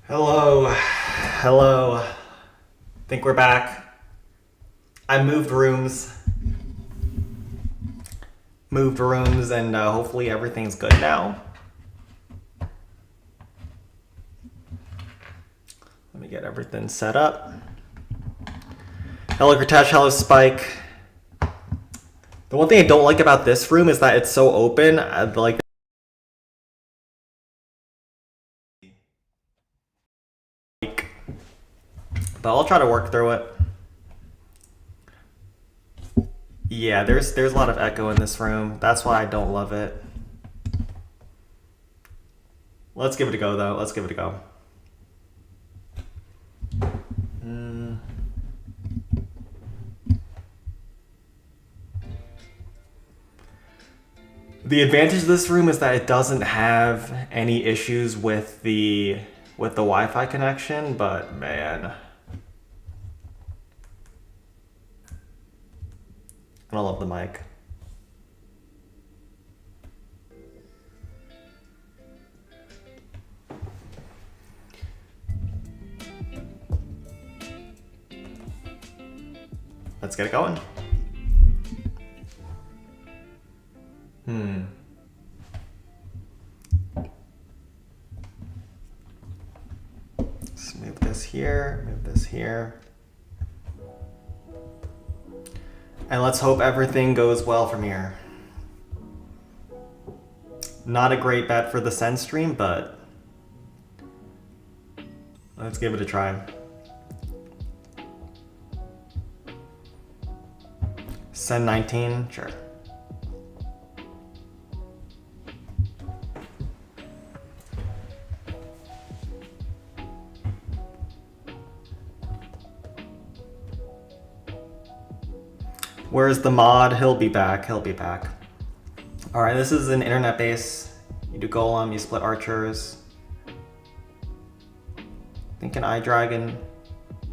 Hello. Hello. Think we're back. I moved rooms. And hopefully everything's good now. Let me get everything set up. Hello, Kritesh. Hello, Spike. The one thing I don't like about this room is that it's so open. But I'll try to work through it. Yeah, there's a lot of echo in this room. That's why I don't love it. Let's give it a go, though. Let's give it a go. The advantage of this room is that it doesn't have any issues with the Wi-Fi connection, but man, I love the mic. Let's get it going. Let's move this here, move this here. And let's hope everything goes well from here. Not a great bet for the Send stream, but let's give it a try. Send 19, sure. Where's the mod? He'll be back. He'll be back. All right, this is an internet base. You do golem, you split archers. I think an eye dragon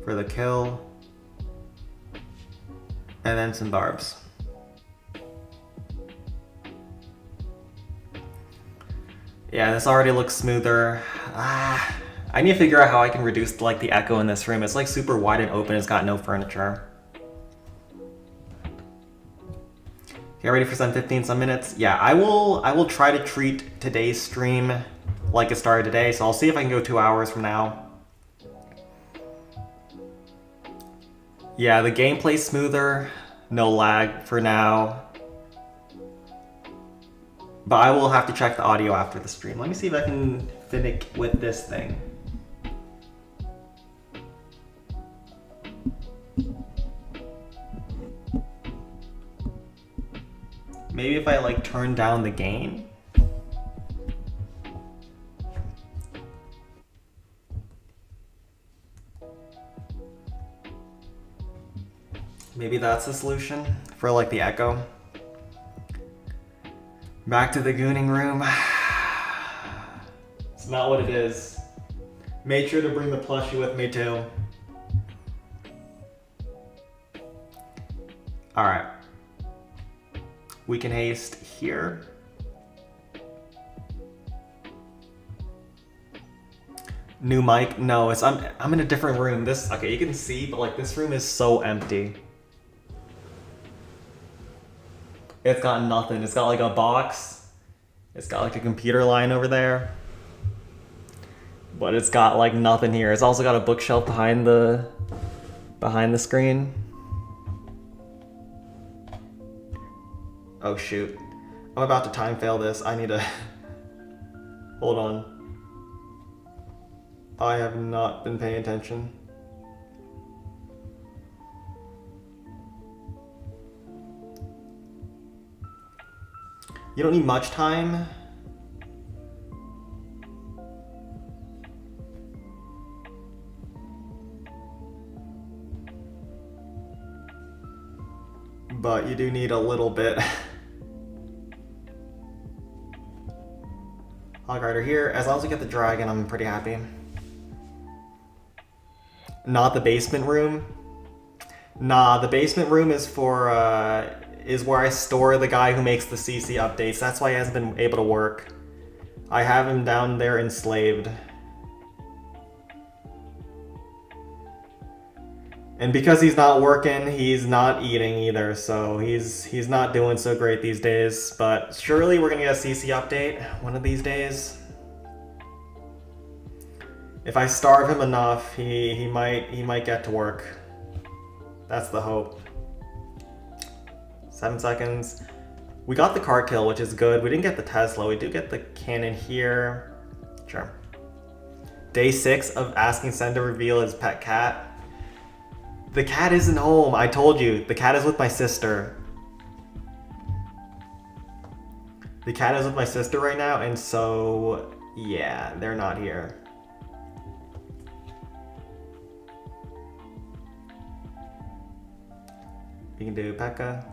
for the kill. And then some barbs. Yeah, this already looks smoother. I need to figure out how I can reduce like the echo in this room. It's like super wide and open. It's got no furniture. Get ready for some 15 some minutes. Yeah, I will try to treat today's stream like it started today. So I'll see if I can go 2 hours from now. Yeah, the gameplay's smoother. No lag for now. But I will have to check the audio after the stream. Let me see if I can finick with this thing. Maybe if I like turn down the gain. Maybe that's the solution for like the echo. Back to the gooning room. It's not what it is. Made sure to bring the plushie with me too. All right. We can haste here. New mic? No, I'm in a different room. Okay, you can see, but like this room is so empty. It's got nothing. It's got like a box. It's got like a computer line over there. But it's got like nothing here. It's also got a bookshelf behind the screen. Oh shoot. I'm about to time fail this. I need to... Hold on. I have not been paying attention. You don't need much time. But you do need a little bit. Hog Rider here. As long as we get the dragon, I'm pretty happy. Not the basement room. Nah, the basement room is for is where I store the guy who makes the CC updates. That's why he hasn't been able to work. I have him down there enslaved. And because he's not working, he's not eating either, so he's not doing so great these days. But surely we're gonna get a CC update one of these days. If I starve him enough, he might get to work. That's the hope. 7 seconds. We got the cart kill, which is good. We didn't get the Tesla. We do get the cannon here. Sure. Day 6 of asking Sen to reveal his pet cat. The cat isn't home. I told you. The cat is with my sister. The cat is with my sister right now, and so yeah, they're not here. We can do P.E.K.K.A.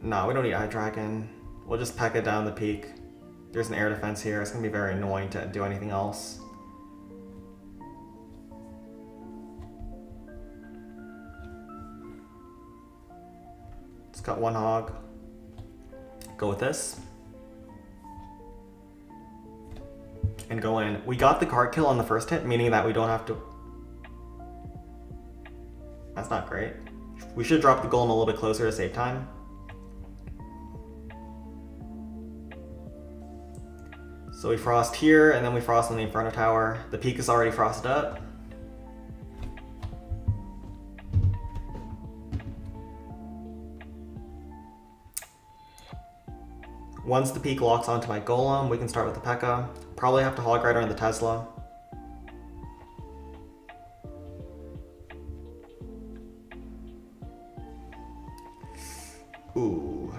No, we don't need Eye Dragon. We'll just P.E.K.K.A down the peak. There's an air defense here. It's gonna be very annoying to do anything else. It's got one hog. Go with this. And go in. We got the cart kill on the first hit, meaning that we don't have to... That's not great. We should drop the golem a little bit closer to save time. So we frost here, and then we frost on the Inferno Tower. The peak is already frosted up. Once the peak locks onto my golem, we can start with the P.E.K.K.A. Probably have to Hog Rider on the Tesla. Ooh.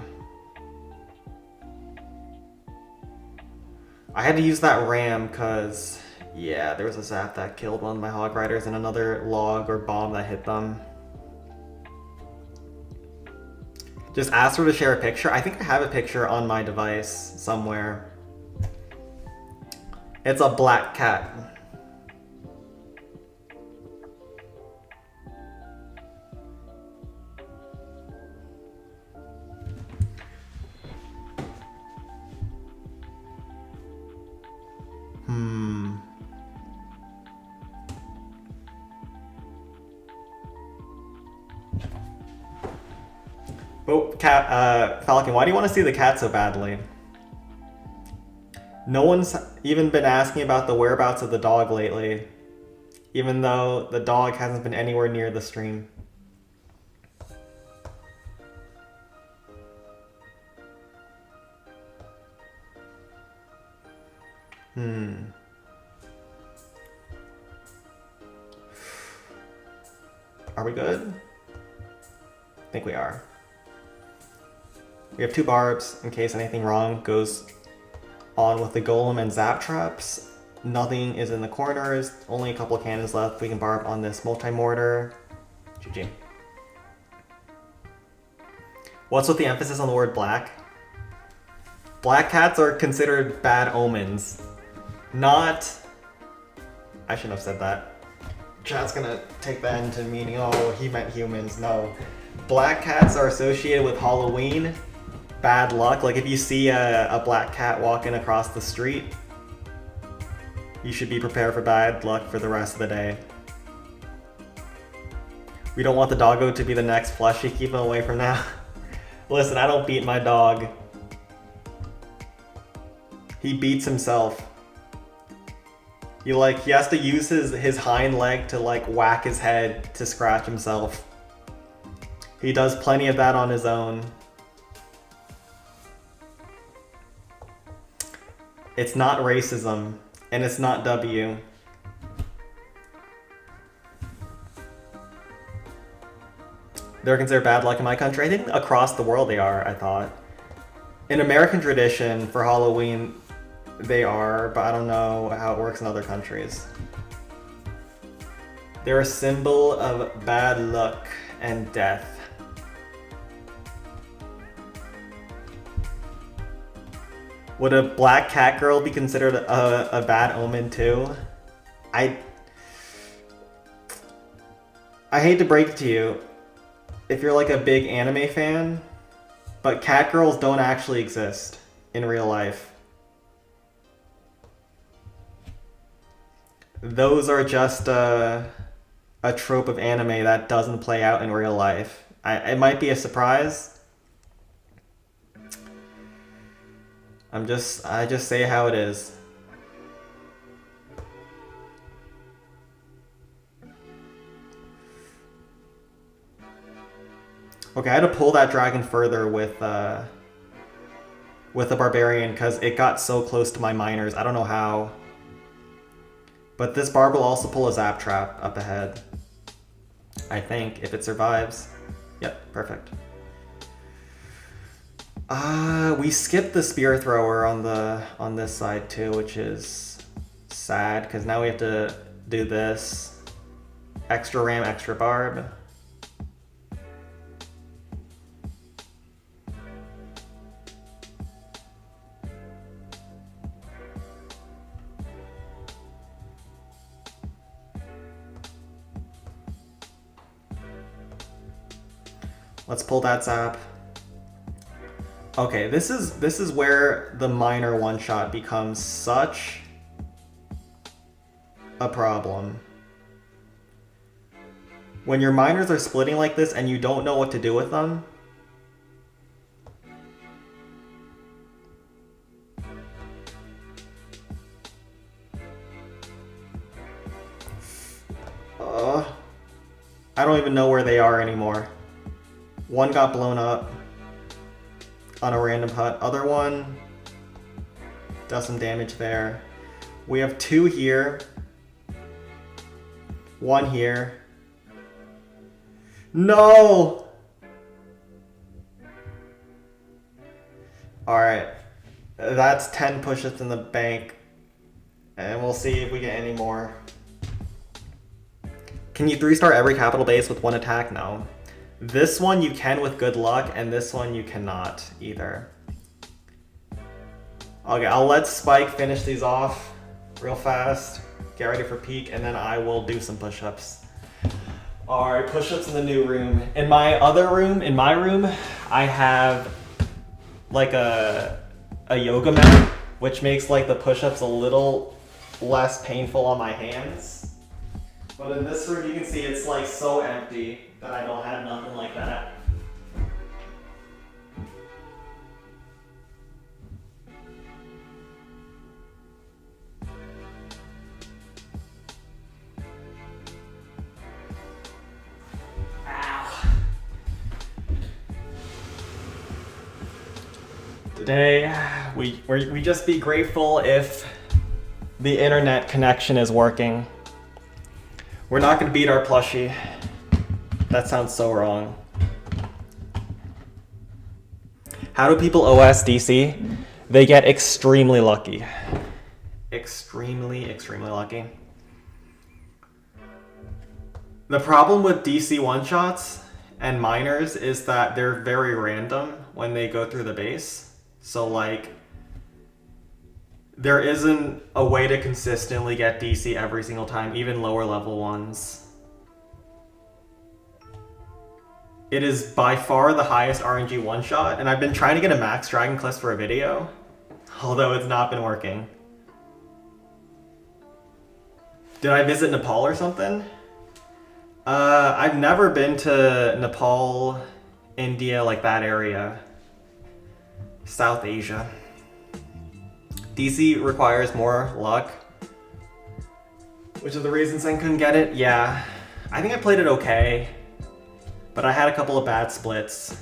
I had to use that ram because, yeah, there was a zap that killed one of my Hog Riders and another log or bomb that hit them. Just ask her to share a picture. I think I have a picture on my device somewhere. It's a black cat. Oh, Falcon, why do you want to see the cat so badly? No one's even been asking about the whereabouts of the dog lately, even though the dog hasn't been anywhere near the stream. Are we good? I think we are. We have 2 barbs in case anything wrong goes on with the golem and zap traps. Nothing is in the corners, only a couple of cannons left. We can barb on this multi-mortar. GG. What's with the emphasis on the word black? Black cats are considered bad omens. Not... I shouldn't have said that. Chat's gonna take that into meaning, oh, he meant humans. No. Black cats are associated with Halloween. Bad luck. Like if you see a black cat walking across the street, you should be prepared for bad luck for the rest of the day. We don't want the doggo to be the next plushie. Keep him away from now. Listen, I don't beat my dog. He beats himself. He has to use his hind leg to whack his head to scratch himself. He does plenty of that on his own. It's not racism, and it's not W. They're considered bad luck in my country. I think across the world they are, I thought. In American tradition, for Halloween, they are, but I don't know how it works in other countries. They're a symbol of bad luck and death. Would a black cat girl be considered a bad omen too? I hate to break it to you, if you're like a big anime fan, but cat girls don't actually exist in real life. Those are just a trope of anime that doesn't play out in real life. It might be a surprise. I just say how it is. Okay, I had to pull that dragon further with a barbarian because it got so close to my miners. I don't know how. But this barb will also pull a zap trap up ahead. I think, if it survives. Yep, perfect. We skipped the spear thrower on this side too, which is sad because now we have to do this. Extra ram, extra barb. Let's pull that zap. Okay, this is where the minor one-shot becomes such a problem. When your miners are splitting like this and you don't know what to do with them, I don't even know where they are anymore. One got blown up on a random hut. Other one does some damage there. We have two here. One here. No! Alright. That's 10 push-ups in the bank. And we'll see if we get any more. Can you 3-star every capital base with one attack? No. This one you can with good luck, and this one you cannot either. Okay, I'll let Spike finish these off real fast. Get ready for peak, and then I will do some push-ups. Alright, push-ups in the new room. In my other room, I have like a yoga mat, which makes like the push-ups a little less painful on my hands. But in this room, you can see it's like so empty that I don't have nothing like that. Ow. Today, we just be grateful if the internet connection is working. We're not going to beat our plushie. That sounds so wrong. How do people OS DC? They get extremely lucky. Extremely, extremely lucky. The problem with DC one-shots and minors is that they're very random when they go through the base. So like, there isn't a way to consistently get DC every single time, even lower level ones. It is by far the highest RNG one-shot, and I've been trying to get a max Dragon Cliffs for a video, although it's not been working. Did I visit Nepal or something? I've never been to Nepal, India, like that area. South Asia. DC requires more luck, which is the reason Sen couldn't get it. Yeah, I think I played it okay, but I had a couple of bad splits.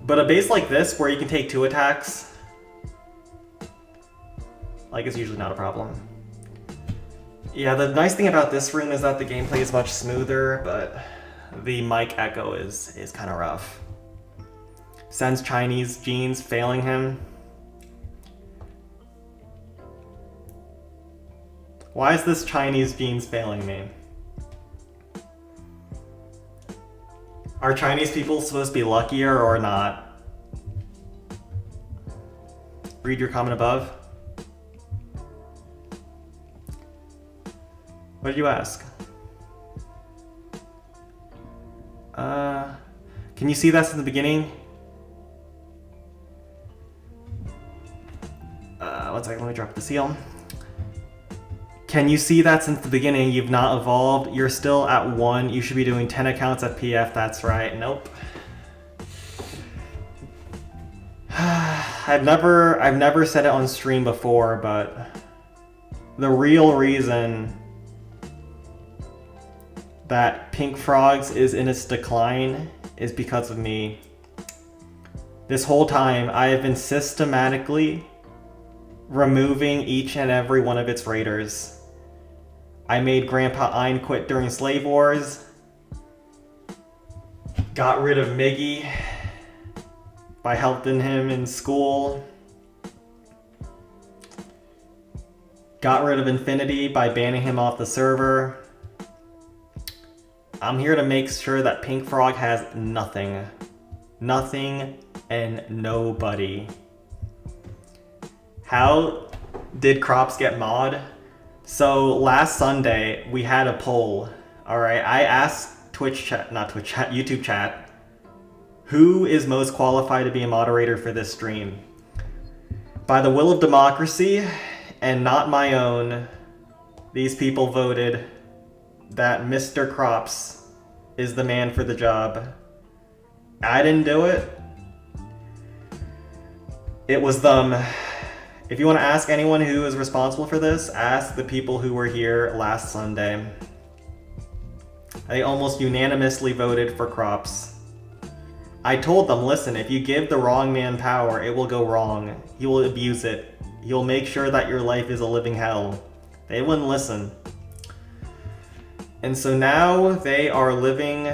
But a base like this, where you can take 2 attacks, like, is usually not a problem. Yeah, the nice thing about this room is that the gameplay is much smoother, but the mic echo is kind of rough. Sen's Chinese genes failing him. Why is this Chinese genes failing me? Are Chinese people supposed to be luckier or not? Read your comment above. What did you ask? Can you see that in the beginning? One second, let me drop the seal. Can you see that since the beginning you've not evolved? You're still at 1. You should be doing 10 accounts at PF. That's right. Nope. I've never said it on stream before, but the real reason that Pink Frogs is in its decline is because of me. This whole time, I have been systematically removing each and every one of its raiders. I made Grandpa Ein quit during Slave Wars. Got rid of Miggy by helping him in school. Got rid of Infinity by banning him off the server. I'm here to make sure that Pink Frog has nothing. Nothing and nobody. How did Crops get mod? So last Sunday we had a poll. Alright, I asked YouTube chat, who is most qualified to be a moderator for this stream? By the will of democracy and not my own, these people voted that Mr. Crops is the man for the job. I didn't do it. It was them. If you want to ask anyone who is responsible for this, ask the people who were here last Sunday. They almost unanimously voted for Crops. I told them, listen, if you give the wrong man power, it will go wrong. He will abuse it. He'll make sure that your life is a living hell. They wouldn't listen. And so now they are living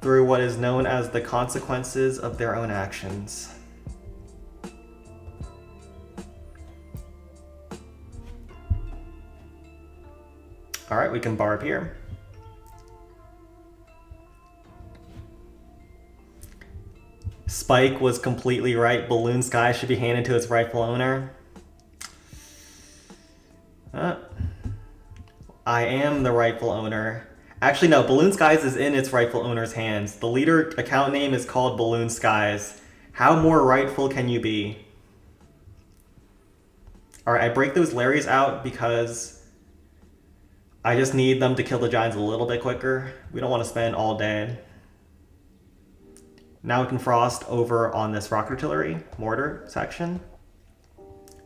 through what is known as the consequences of their own actions. All right, we can barb here. Spike was completely right. Balloon Sky should be handed to its rightful owner. I am the rightful owner. Actually, no, Balloon Skies is in its rightful owner's hands. The leader account name is called Balloon Skies. How more rightful can you be? All right, I break those Larrys out because I just need them to kill the Giants a little bit quicker. We don't want to spend all day. Now we can frost over on this rock artillery mortar section.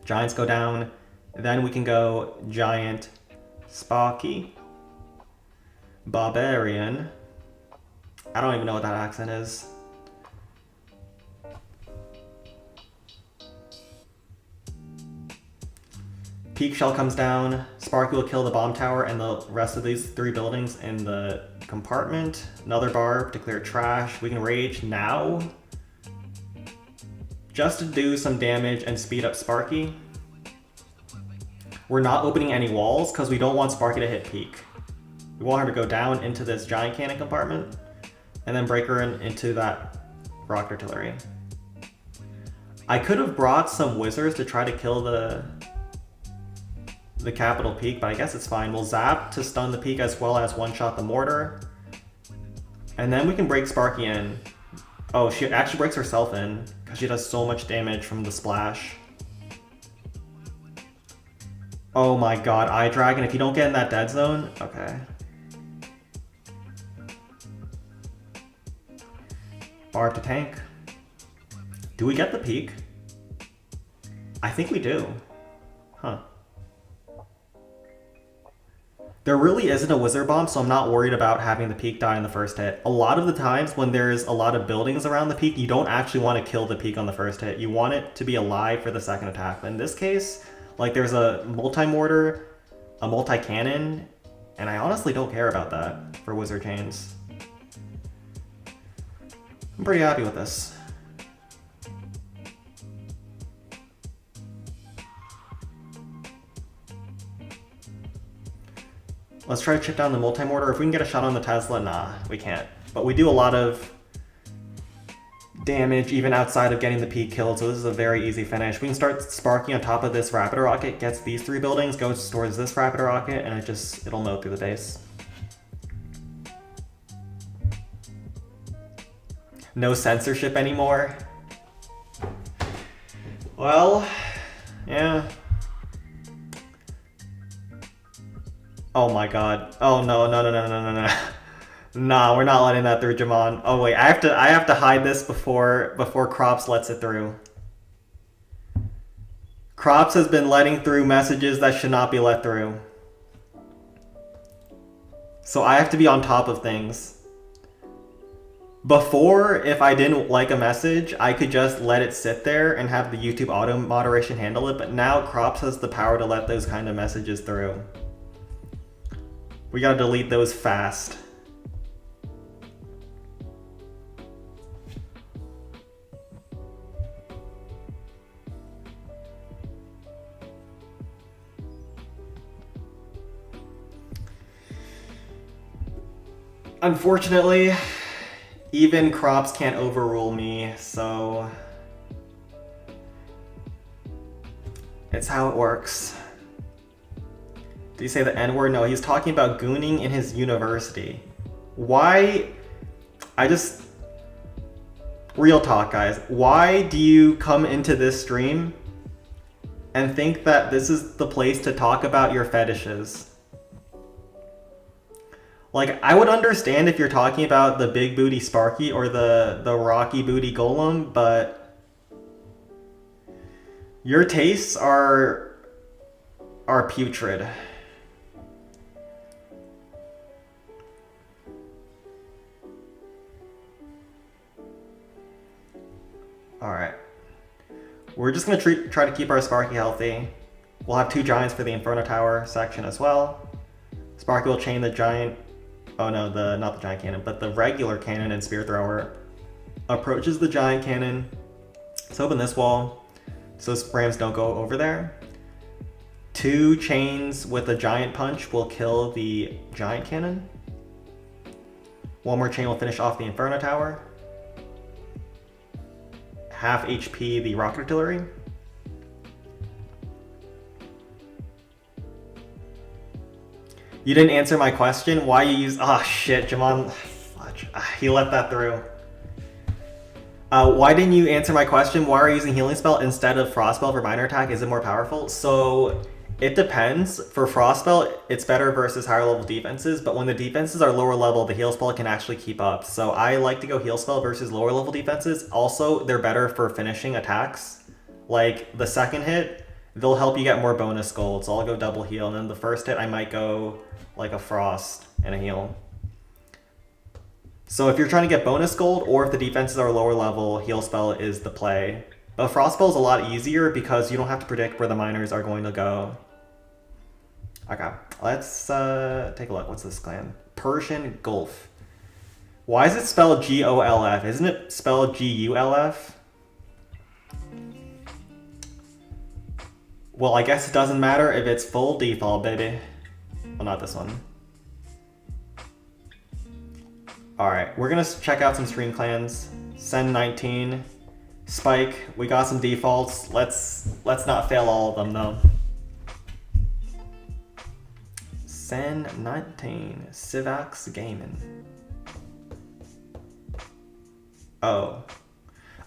Giants go down. Then we can go Giant, Sparky, Barbarian. I don't even know what that accent is. Peak Shell comes down. Sparky will kill the bomb tower and the rest of these 3 buildings in the compartment. Another barb to clear trash. We can rage now just to do some damage and speed up Sparky. We're not opening any walls because we don't want Sparky to hit peak. We want her to go down into this giant cannon compartment and then break her into that rock artillery. I could have brought some wizards to try to kill the capital peak, but I guess it's fine. We'll zap to stun the peak as well as one-shot the mortar. And then we can break Sparky in. Oh, she actually breaks herself in because she does so much damage from the splash. Oh my god, Eye Dragon, if you don't get in that dead zone, okay. Barb to tank. Do we get the peak? I think we do. Huh. There really isn't a wizard bomb, so I'm not worried about having the peak die in the first hit. A lot of the times when there's a lot of buildings around the peak, you don't actually want to kill the peak on the first hit. You want it to be alive for the second attack. But in this case, like there's a multi-mortar, a multi-cannon, and I honestly don't care about that for wizard chains. I'm pretty happy with this. Let's try to chip down the multi-mortar. If we can get a shot on the Tesla, nah, we can't. But we do a lot of damage even outside of getting the peak killed, so this is a very easy finish. We can start Sparky on top of this Rapid Rocket, gets these 3 buildings, goes towards this Rapid Rocket, and it'll mow through the base. No censorship anymore. Well, yeah. Oh my god. Oh no, no, no, no, no, no, no. Nah, we're not letting that through, Jamon. Oh wait, I have to hide this before Crops lets it through. Crops has been letting through messages that should not be let through. So I have to be on top of things. Before, if I didn't like a message, I could just let it sit there and have the YouTube auto moderation handle it, but now Crops has the power to let those kind of messages through. We gotta delete those fast. Unfortunately, even Crops can't overrule me, so it's how it works. Did he say the N-word? No, he's talking about gooning in his university. Why? Real talk, guys. Why do you come into this stream and think that this is the place to talk about your fetishes? Like, I would understand if you're talking about the big booty Sparky or the rocky booty Golem, but your tastes are putrid. Alright. We're just going to try to keep our Sparky healthy. We'll have 2 giants for the Inferno Tower section as well. Sparky will chain the giant... Oh no, not the giant cannon, but the regular cannon and spear thrower. Approaches the giant cannon. Let's open this wall so rams don't go over there. 2 chains with a giant punch will kill the giant cannon. 1 more chain will finish off the Inferno Tower. Half HP the rocket artillery. You didn't answer my question. Why you use... Ah, shit, Jamon. He let that through. Why didn't you answer my question? Why are you using Healing Spell instead of Frost Spell for minor attack? Is it more powerful? So, it depends. For Frost Spell, it's better versus higher level defenses, but when the defenses are lower level, the Heal Spell can actually keep up. So I like to go Heal Spell versus lower level defenses. Also, they're better for finishing attacks. Like, the second hit, they'll help you get more bonus gold, so I'll go double heal, and then the first hit I might go like a Frost and a heal. So if you're trying to get bonus gold, or if the defenses are lower level, Heal Spell is the play. But Frost Spell is a lot easier because you don't have to predict where the miners are going to go. Okay, let's take a look. What's this clan? Persian Gulf. Why is it spelled G-O-L-F? Isn't it spelled G-U-L-F? Well, I guess it doesn't matter if it's full default, baby. Well, not this one. Alright, we're gonna check out some stream clans. Send 19. Spike, we got some defaults. Let's not fail all of them though. Sen 19, Civax Gaming. Oh.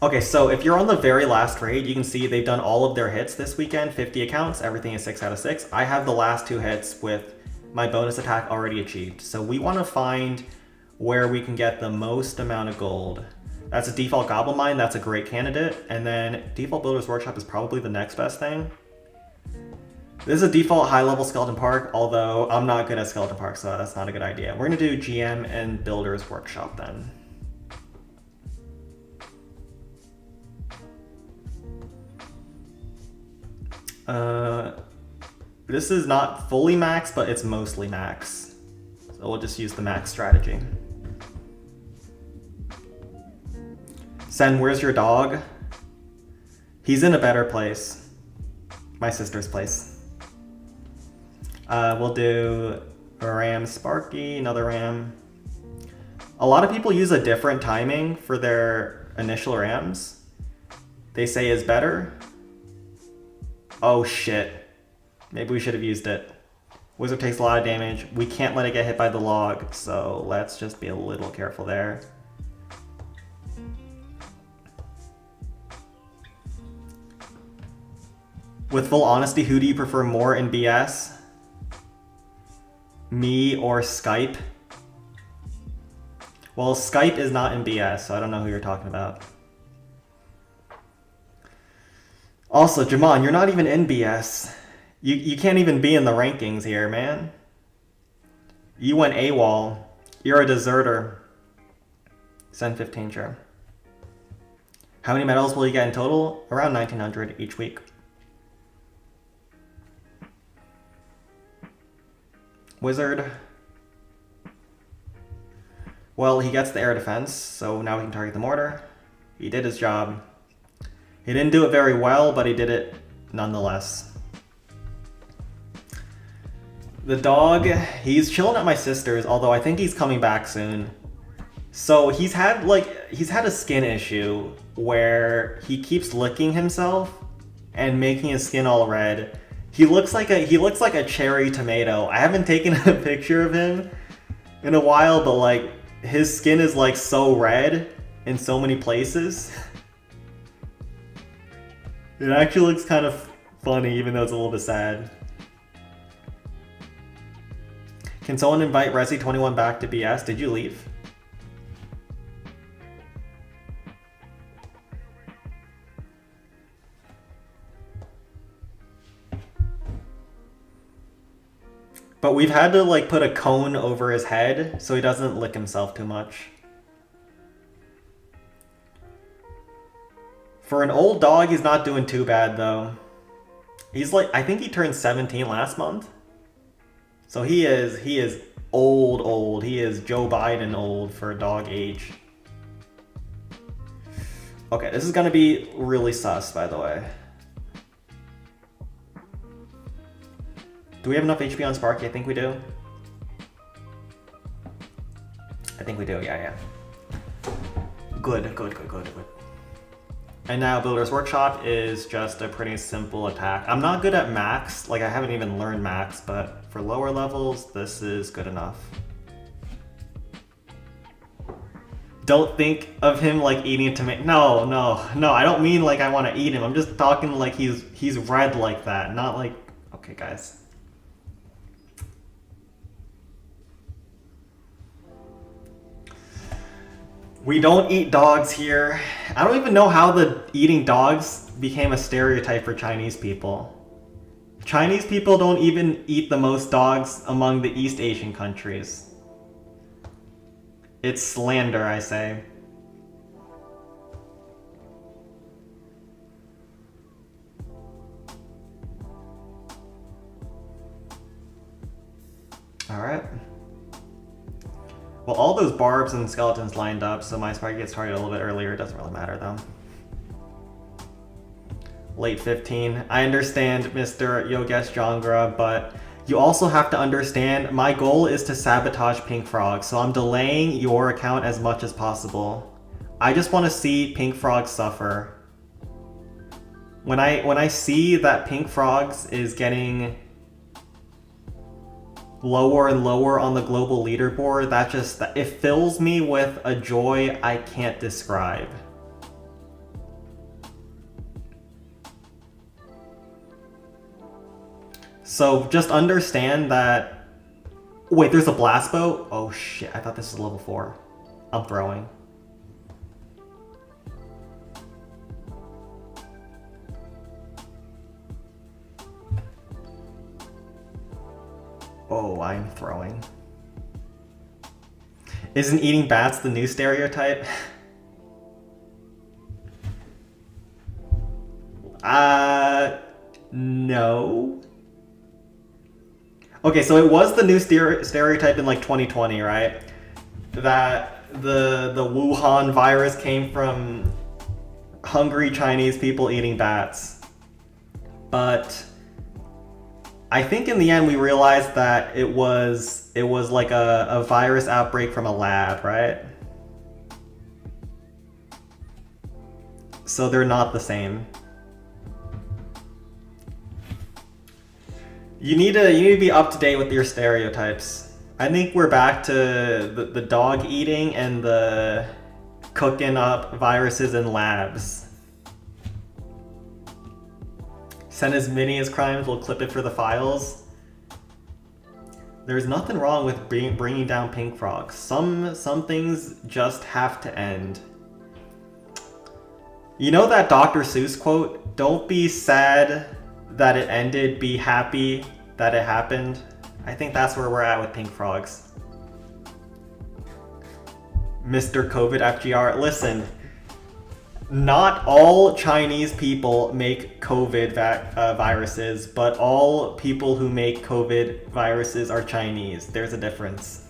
Okay, so if you're on the very last raid, you can see they've done all of their hits this weekend, 50 accounts, everything is 6 out of 6. I have the last 2 hits with my bonus attack already achieved. So we want to find where we can get the most amount of gold. That's a default Goblin Mine, that's a great candidate. And then default Builder's Workshop is probably the next best thing. This is a default high-level Skeleton Park, although I'm not good at Skeleton Park, so that's not a good idea. We're going to do GM and Builder's Workshop then. This is not fully max, but it's mostly max. So we'll just use the max strategy. Sen, where's your dog? He's in a better place. My sister's place. We'll do a ram Sparky, another ram. A lot of people use a different timing for their initial rams. They say is better. Oh shit. Maybe we should have used it. Wizard takes a lot of damage. We can't let it get hit by the log, so let's just be a little careful there. With full honesty, who do you prefer more in BS? Me or Skype? Well, Skype is not in BS, so I don't know who you're talking about. Also, Jamon, you're not even in BS. You can't even be in the rankings here, man. You went AWOL. You're a deserter. Send 15, sure. How many medals will you get in total? Around 1,900 each week. Wizard. Well, he gets the air defense, so now we can target the mortar. He did his job. He didn't do it very well, but he did it nonetheless. The dog, he's chilling at my sister's, although I think he's coming back soon. So he's had a skin issue where he keeps licking himself and making his skin all red. He looks like a cherry tomato. I haven't taken a picture of him in a while, but like his skin is like so red in so many places. It actually looks kind of funny, even though it's a little bit sad. Can someone invite Resi21 back to BS? Did you leave? But we've had to like put a cone over his head so he doesn't lick himself too much. For an old dog, he's not doing too bad though. He's like, I think he turned 17 last month. So he is old. He is Joe Biden old for dog age. Okay, this is gonna be really sus, by the way. Do we have enough HP on Sparky? I think we do. I think we do, yeah. Good. And now Builder's Workshop is just a pretty simple attack. I'm not good at max, like I haven't even learned max, but for lower levels, this is good enough. Don't think of him like eating a tomato. No, I don't mean like I want to eat him. I'm just talking like he's red like that, not like, okay guys. We don't eat dogs here. I don't even know how the eating dogs became a stereotype for Chinese people. Chinese people don't even eat the most dogs among the East Asian countries. It's slander, I say. Alright. Well, all those barbs and skeletons lined up, so my Sparky gets targeted a little bit earlier. It doesn't really matter, though. Late 15. I understand, Mr. Yogesh Jangra, but you also have to understand my goal is to sabotage Pink Frog, so I'm delaying your account as much as possible. I just want to see Pink Frog suffer. When I see that Pink Frogs is getting lower and lower on the global leaderboard, it fills me with a joy I can't describe. So just understand that... Wait, there's a blast boat? Oh shit, I thought this was level 4. I'm throwing. Oh, I'm throwing. Isn't eating bats the new stereotype? No. Okay, so it was the new stereotype in like 2020, right? That the Wuhan virus came from hungry Chinese people eating bats. But I think in the end we realized that it was like a virus outbreak from a lab, right? So they're not the same. You need to be up to date with your stereotypes. I think we're back to the dog eating and the cooking up viruses in labs. Send as many as crimes, we'll clip it for the files. There's nothing wrong with bringing down pink frogs. Some things just have to end. You know that Dr. Seuss quote? Don't be sad that it ended, be happy that it happened. I think that's where we're at with pink frogs. Mr. COVID FGR, listen. Not all Chinese people make COVID viruses, but all people who make COVID viruses are Chinese. There's a difference.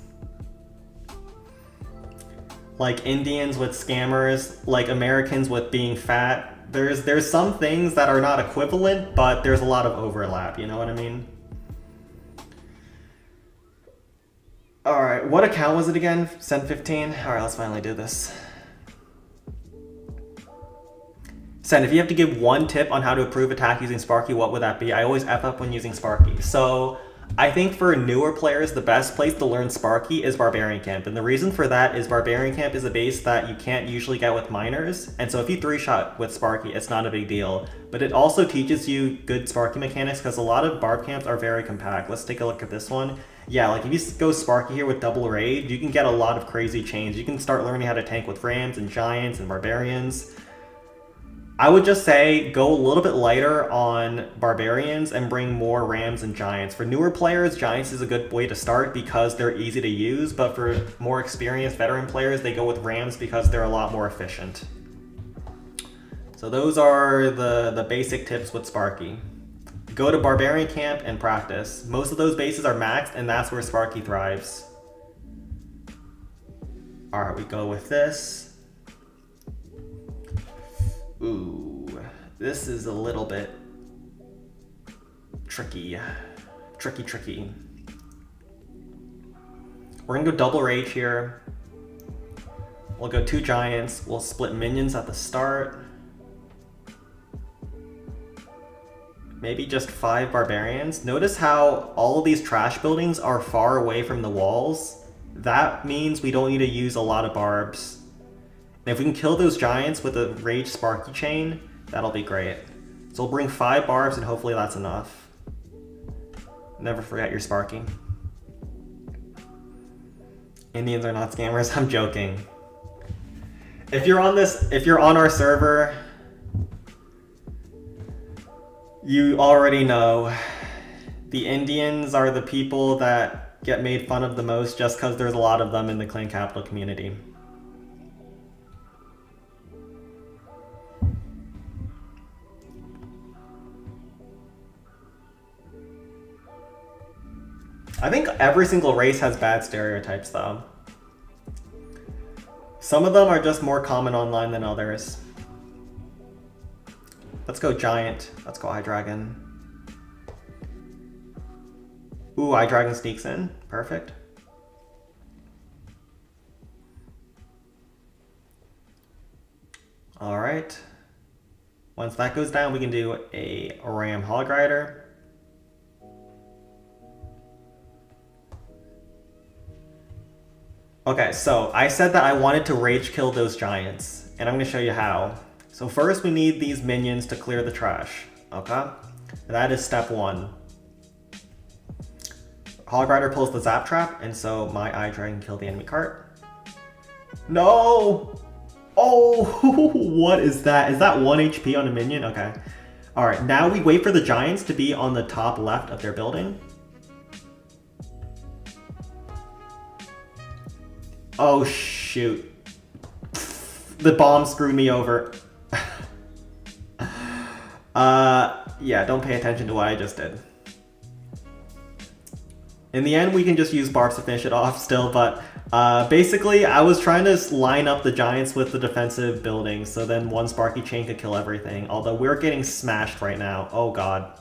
Like Indians with scammers, like Americans with being fat. There's some things that are not equivalent, but there's a lot of overlap, you know what I mean? Alright, what account was it again? Send 15? Alright, let's finally do this. Sen, if you have to give one tip on how to improve attack using Sparky, what would that be? I always F up when using Sparky. So I think for newer players, the best place to learn Sparky is Barbarian Camp. And the reason for that is Barbarian Camp is a base that you can't usually get with miners. And so if you 3-shot with Sparky, it's not a big deal. But it also teaches you good Sparky mechanics because a lot of Barb camps are very compact. Let's take a look at this one. Yeah, like if you go Sparky here with double rage, you can get a lot of crazy chains. You can start learning how to tank with Rams and Giants and Barbarians. I would just say go a little bit lighter on Barbarians and bring more Rams and Giants. For newer players, Giants is a good way to start because they're easy to use, but for more experienced veteran players, they go with Rams because they're a lot more efficient. So those are the basic tips with Sparky. Go to Barbarian Camp and practice. Most of those bases are maxed, and that's where Sparky thrives. Alright, we go with this. Ooh, this is a little bit tricky. Tricky. We're gonna go double rage here. We'll go 2 Giants. We'll split minions at the start. Maybe just 5 Barbarians. Notice how all of these trash buildings are far away from the walls. That means we don't need to use a lot of barbs. And if we can kill those Giants with a Rage Sparky chain, that'll be great. So we'll bring 5 barbs and hopefully that's enough. Never forget your Sparky. Indians are not scammers, I'm joking. If you're on our server, you already know the Indians are the people that get made fun of the most just because there's a lot of them in the Clan Capital community. I think every single race has bad stereotypes though. Some of them are just more common online than others. Let's go Giant. Let's go Eye Dragon. Ooh, Eye Dragon sneaks in. Perfect. Alright. Once that goes down, we can do a Ram Hog Rider. Okay, so I said that I wanted to rage kill those Giants, and I'm going to show you how. So first we need these minions to clear the trash, okay? That is step 1. Hog Rider pulls the Zap Trap, and so my Eye Dragon killed the enemy cart. No! Oh, what is that? Is that 1 HP on a minion? Okay. Alright, now we wait for the Giants to be on the top left of their building. Oh shoot. The bomb screwed me over. Yeah, don't pay attention to what I just did. In the end, we can just use barbs to finish it off still, but basically, I was trying to line up the Giants with the defensive buildings, so then one Sparky chain could kill everything, although we're getting smashed right now. Oh god.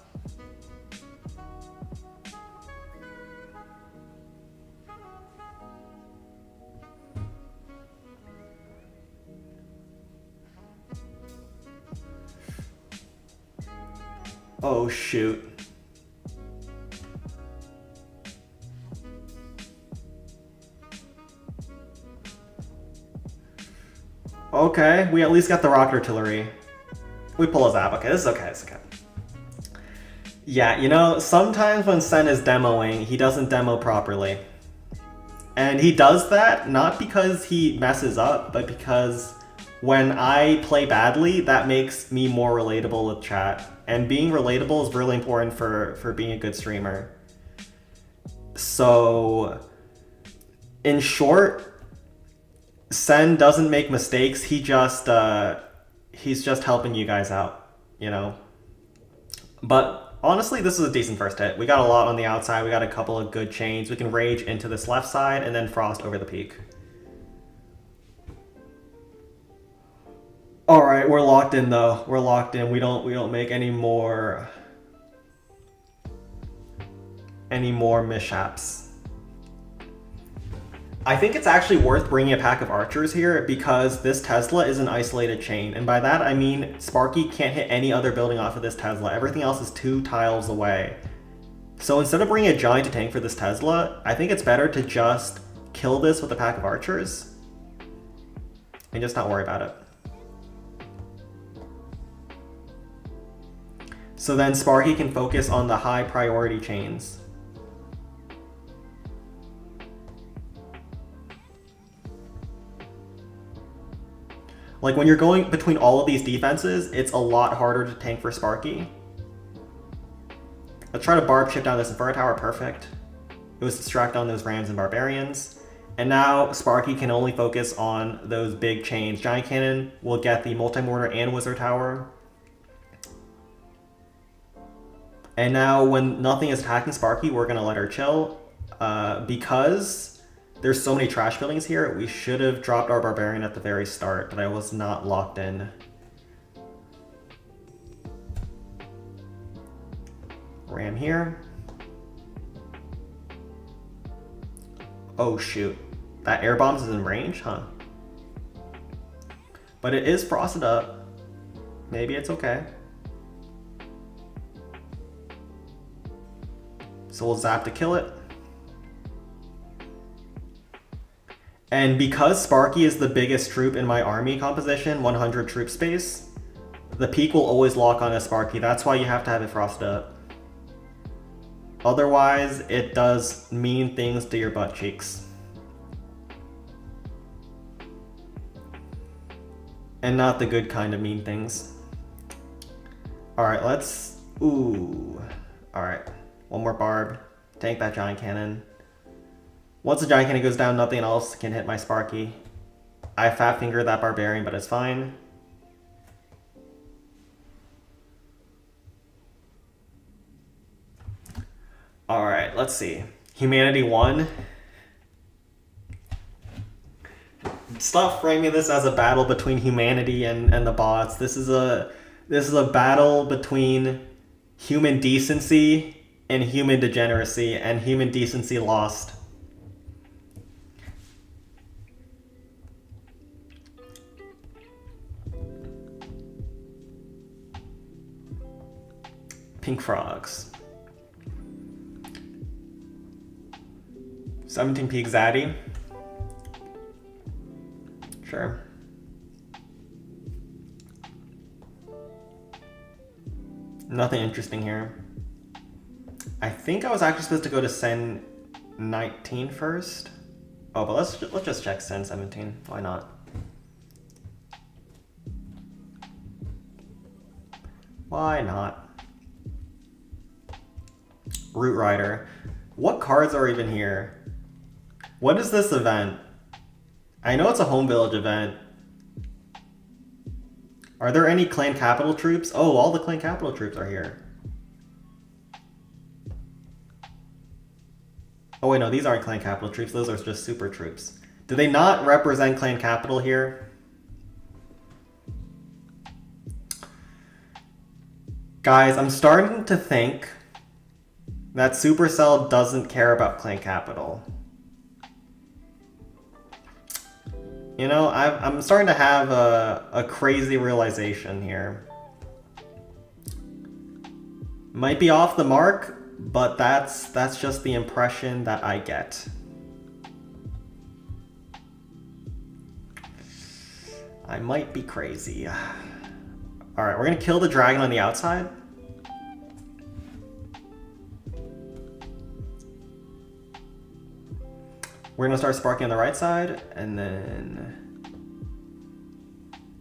Oh shoot. Okay, we at least got the rocket artillery. We pull a zap. Okay, this is okay, it's okay. Yeah, you know, sometimes when Sen is demoing, he doesn't demo properly. And he does that not because he messes up, but because when I play badly, that makes me more relatable with chat. And being relatable is really important for being a good streamer. So, in short, Sen doesn't make mistakes. He's just helping you guys out, you know. But honestly, this is a decent first hit. We got a lot on the outside. We got a couple of good chains. We can rage into this left side and then frost over the peak. All right, we're locked in though. We're locked in. We don't make any more mishaps. I think it's actually worth bringing a pack of archers here because this Tesla is an isolated chain. And by that, I mean Sparky can't hit any other building off of this Tesla. Everything else is 2 tiles away. So instead of bringing a giant to tank for this Tesla, I think it's better to just kill this with a pack of archers and just not worry about it. So then Sparky can focus on the high priority chains. Like when you're going between all of these defenses, it's a lot harder to tank for Sparky. Let's try to barb chip down this Inferno Tower, perfect. It was distract on those Rams and Barbarians. And now Sparky can only focus on those big chains. Giant Cannon will get the Multi-Mortar and Wizard Tower. And now when nothing is attacking Sparky, we're gonna let her chill. Because there's so many trash buildings here, we should have dropped our Barbarian at the very start, but I was not locked in. Ram here. Oh shoot. That air bombs is in range, huh? But it is frosted up. Maybe it's okay. So we'll zap to kill it. And because Sparky is the biggest troop in my army composition, 100 troop space, the peak will always lock on a Sparky. That's why you have to have it frosted up. Otherwise, it does mean things to your butt cheeks. And not the good kind of mean things. Alright, let's... Ooh. Alright. One more barb. Tank that giant cannon. Once the giant cannon goes down, nothing else can hit my Sparky. I fat fingered that barbarian, but it's fine. Alright, let's see. Humanity won. Stop framing this as a battle between humanity and the bots. This is a battle between human decency and human degeneracy, and human decency lost. Pink frogs. 17 peak Zaddy. Sure. Nothing interesting here. I think I was actually supposed to go to Sen 19 first. Oh, but let's just check Sen 17. Why not? Why not? Root Rider. What cards are even here? What is this event? I know it's a home village event. Are there any clan capital troops? Oh, all the clan capital troops are here. Oh wait, no, these aren't clan capital troops. Those are just super troops. Do they not represent clan capital here? Guys, I'm starting to think that Supercell doesn't care about clan capital. You know, I'm starting to have a crazy realization here. Might be off the mark, but that's just the impression that I get. I might be crazy. Alright, we're gonna kill the dragon on the outside. We're gonna start Sparky on the right side, and then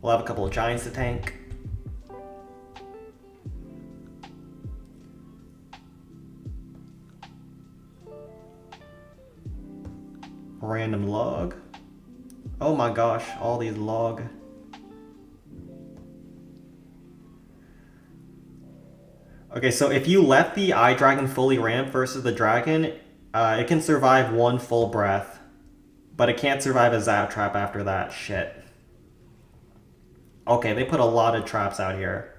we'll have a couple of giants to tank. Random log. Oh my gosh, all these log. Okay, so if you let the eye dragon fully ramp versus the dragon, it can survive one full breath, but it can't survive a zap trap after that. Shit. Okay, they put a lot of traps out here.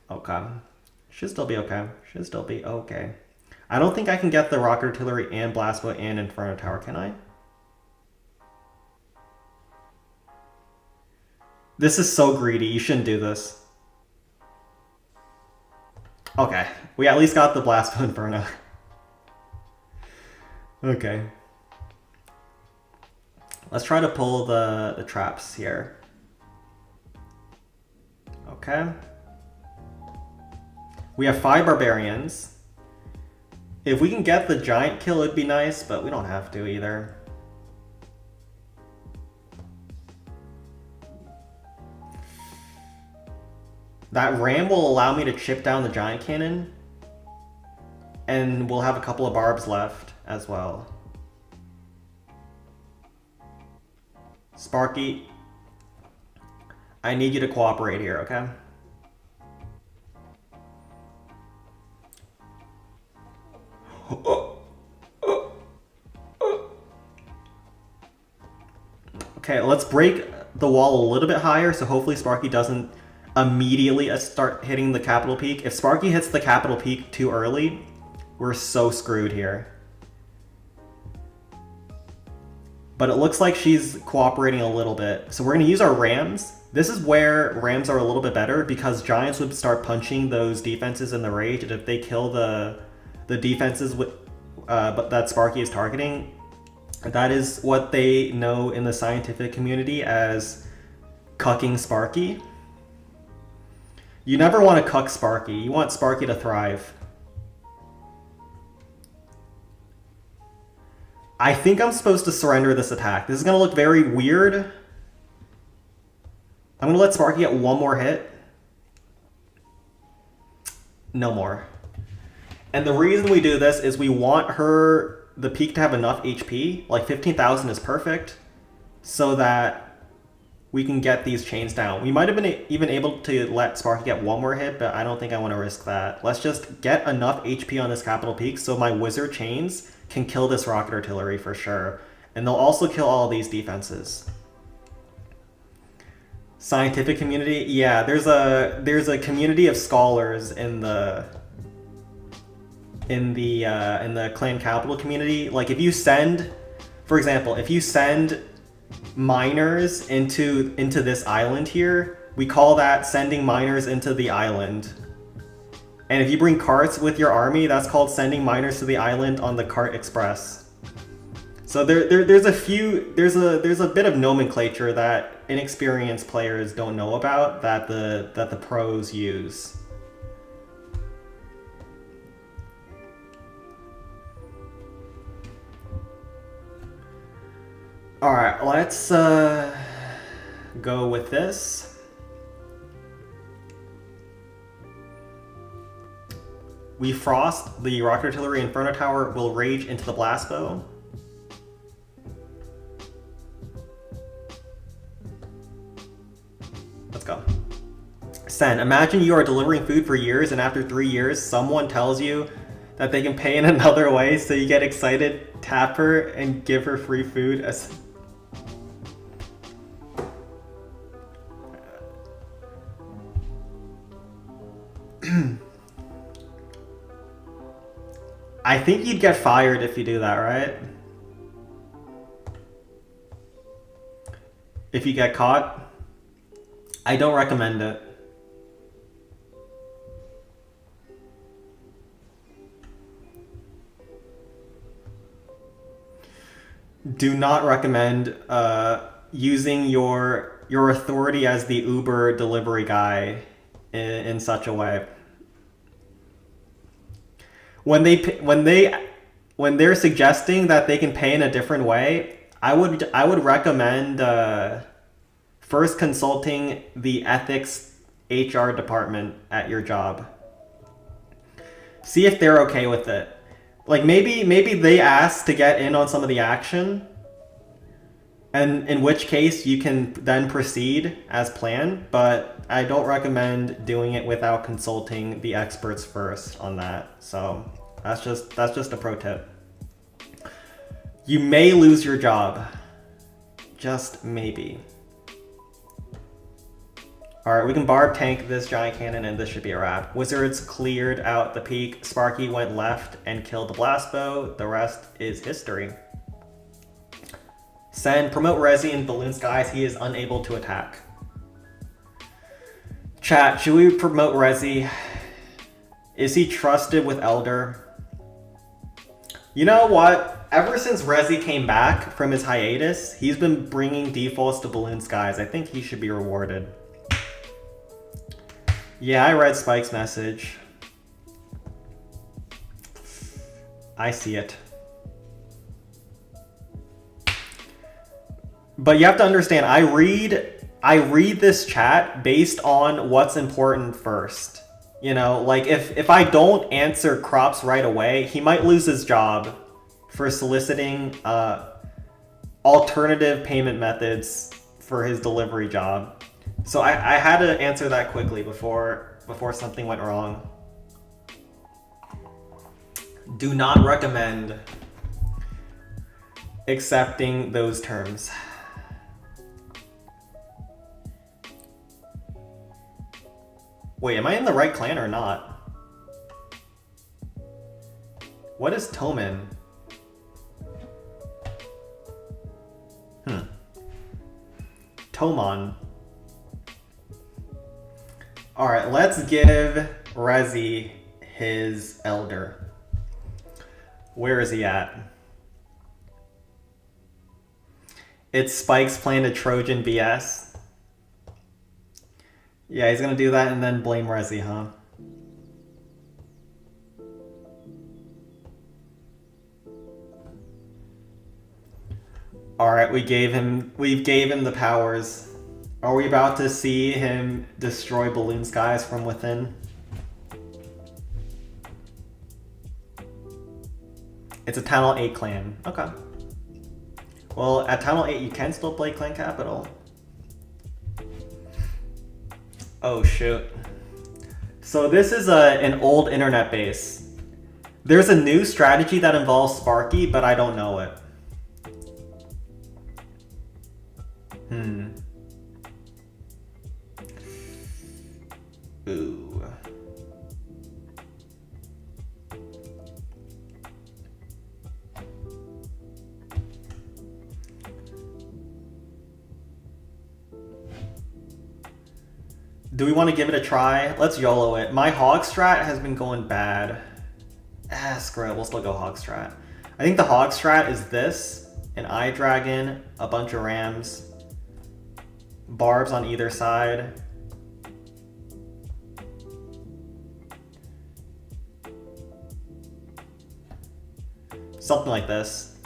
Okay. Should still be okay. Should still be okay. I don't think I can get the rocket artillery and blast bow and inferno tower, can I? This is so greedy. You shouldn't do this. Okay, we at least got the blast bow inferno. Okay. Let's try to pull the traps here. Okay. We have 5 barbarians. If we can get the giant kill, it'd be nice, but we don't have to either. That ram will allow me to chip down the giant cannon, and we'll have a couple of barbs left as well. Sparky, I need you to cooperate here, okay? Okay, let's break the wall a little bit higher, so hopefully Sparky doesn't immediately start hitting the capital peak. If Sparky hits the capital peak too early, we're so screwed here. But it looks like she's cooperating a little bit. So we're going to use our rams. This is where rams are a little bit better because giants would start punching those defenses in the rage, and if they kill the defenses with, that Sparky is targeting, that is what they know in the scientific community as cucking Sparky. You never want to cuck Sparky. You want Sparky to thrive. I think I'm supposed to surrender this attack. This is going to look very weird. I'm going to let Sparky get one more hit. No more. And the reason we do this is we want the peak to have enough HP. Like 15,000 is perfect. So that we can get these chains down. We might have been even able to let Sparky get one more hit, but I don't think I want to risk that. Let's just get enough HP on this capital peak so my wizard chains can kill this rocket artillery for sure. And they'll also kill all of these defenses. Scientific community, yeah, there's a community of scholars in the clan capital community. Like if you send, for example, if you send miners into this island here, we call that sending miners into the island. And if you bring carts with your army, that's called sending miners to the island on the cart express. So there's a bit of nomenclature that inexperienced players don't know about that the pros use. All right, let's go with this. We frost the rocket artillery inferno tower will rage into the blast bow. Let's go. Sen, imagine you are delivering food for years and after 3 years someone tells you that they can pay in another way, so you get excited, tap her and give her free food. I think you'd get fired if you do that, right? If you get caught. I don't recommend it. Do not recommend using your authority as the Uber delivery guy in such a way. When they when they're suggesting that they can pay in a different way, I would recommend first consulting the ethics HR department at your job. See if they're okay with it. Like maybe they ask to get in on some of the action, and in which case you can then proceed as planned, but I don't recommend doing it without consulting the experts first on that. So that's just a pro tip. You may lose your job. Just maybe. Alright, we can barb tank this giant cannon and this should be a wrap. Wizards cleared out the peak. Sparky went left and killed the blast bow. The rest is history. Send promote Resi and Balloon Skies. He is unable to attack. Chat, should we promote Resi? Is he trusted with Elder? You know what? Ever since Resi came back from his hiatus, he's been bringing defaults to Balloon Skies. I think he should be rewarded. Yeah, I read Spike's message. I see it. But you have to understand, I read this chat based on what's important first. You know, like if I don't answer Crops right away, he might lose his job for soliciting alternative payment methods for his delivery job. So I had to answer that quickly before something went wrong. Do not recommend accepting those terms. Wait, am I in the right clan or not? What is Toman? Tomon. Alright, let's give Rezi his elder. Where is he at? It's Spike's plan to Trojan BS. Yeah, he's gonna do that and then blame Rezi, huh? Alright, we gave him the powers. Are we about to see him destroy Balloon Skies from within? It's a Town Hall 8 clan. Okay. Well, at Town Hall 8 you can still play Clan Capital. Oh shoot. So this is an old internet base. There's a new strategy that involves Sparky, but I don't know it. Ooh. Do we want to give it a try? Let's YOLO it. My hog strat has been going bad. Screw it, we'll still go hog strat. I think the hog strat is this, an eye dragon, a bunch of rams, barbs on either side. Something like this.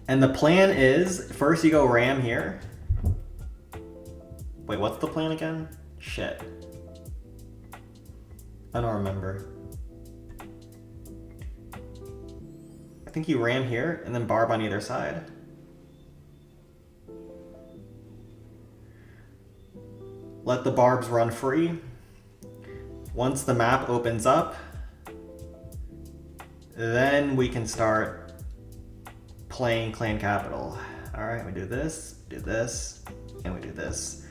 And the plan is, first you go ram here. Wait, what's the plan again? Shit. I don't remember. I think you ram here and then barb on either side. Let the barbs run free. Once the map opens up, then we can start playing Clan Capital. Alright, we do this, and we do this.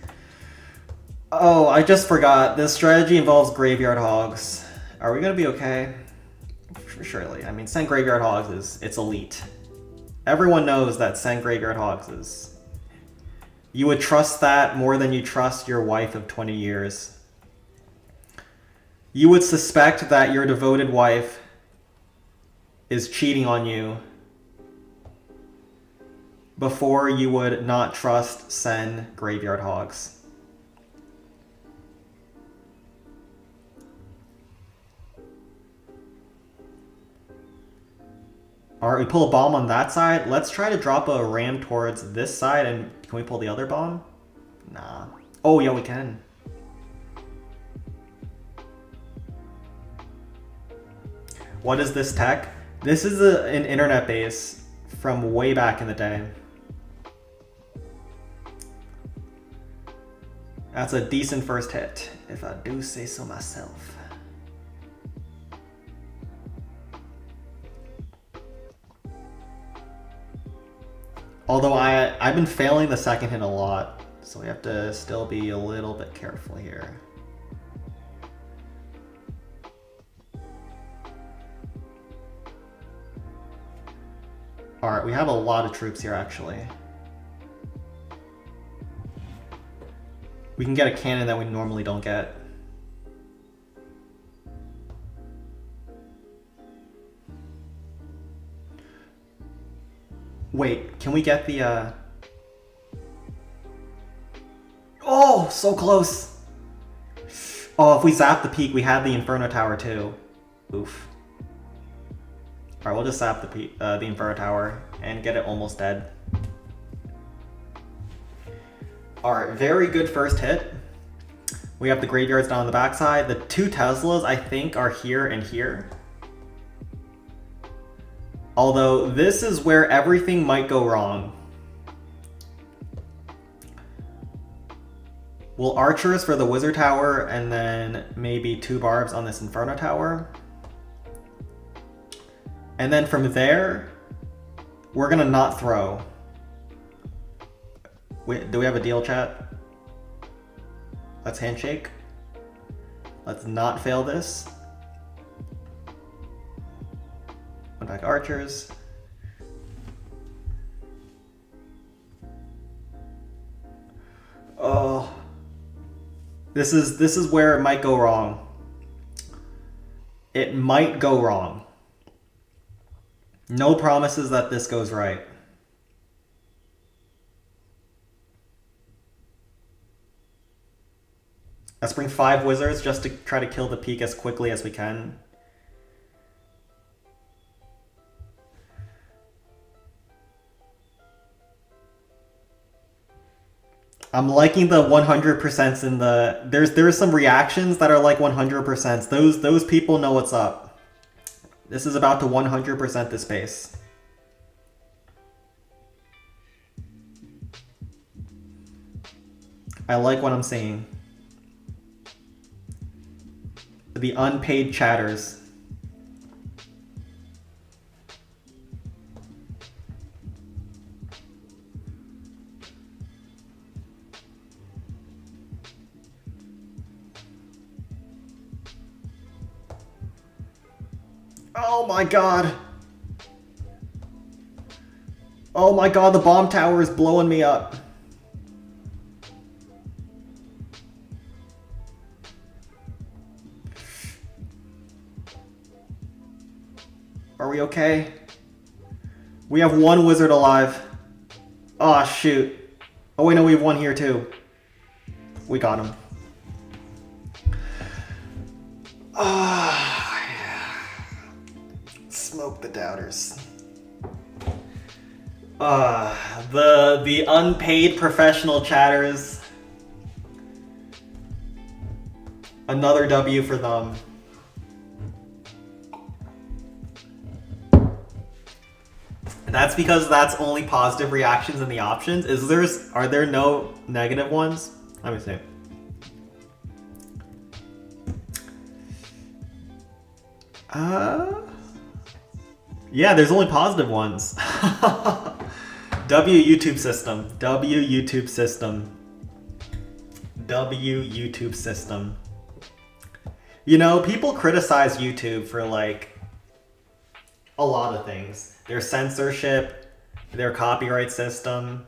Oh, I just forgot. This strategy involves graveyard hogs. Are we gonna be okay? Surely. I mean, send graveyard hogs it's elite. Everyone knows that send graveyard hogs is... You would trust that more than you trust your wife of 20 years. You would suspect that your devoted wife is cheating on you before you would not trust send graveyard hogs. Alright, we pull a bomb on that side. Let's try to drop a ram towards this side, and can we pull the other bomb? Nah. Oh, yeah, we can. What is this tech? This is an internet base from way back in the day. That's a decent first hit, if I do say so myself. Although I've been failing the second hit a lot, so we have to still be a little bit careful here. Alright, we have a lot of troops here actually. We can get a cannon that we normally don't get. Wait, can we get the Oh, so close! Oh, if we zap the peak, we have the Inferno Tower too. Oof. Alright, we'll just zap the Inferno Tower and get it almost dead. Alright, very good first hit. We have the graveyards down on the backside. The 2 Teslas, I think, are here and here. Although, this is where everything might go wrong. We'll archers for the Wizard Tower, and then maybe 2 barbs on this Inferno Tower. And then from there, we're gonna not throw. Wait, do we have a deal, chat? Let's handshake. Let's not fail this. One back archers. Oh. This is where it might go wrong. It might go wrong. No promises that this goes right. Let's bring 5 wizards just to try to kill the peak as quickly as we can. I'm liking the 100% in the... There's some reactions that are like 100%. Those people know what's up. This is about to 100% this base. I like what I'm seeing. The unpaid chatters. Oh my god. Oh my god, the bomb tower is blowing me up. Are we okay? We have 1 wizard alive. Oh shoot. Oh wait, no, we have 1 here too. We got him. Ah, yeah. Smoke the doubters. The unpaid professional chatters. Another W for them. That's because that's only positive reactions in the options. Are there no negative ones? Let me see. Yeah, there's only positive ones. W YouTube system. W YouTube system. W YouTube system. You know, people criticize YouTube for like a lot of things. Their censorship, their copyright system,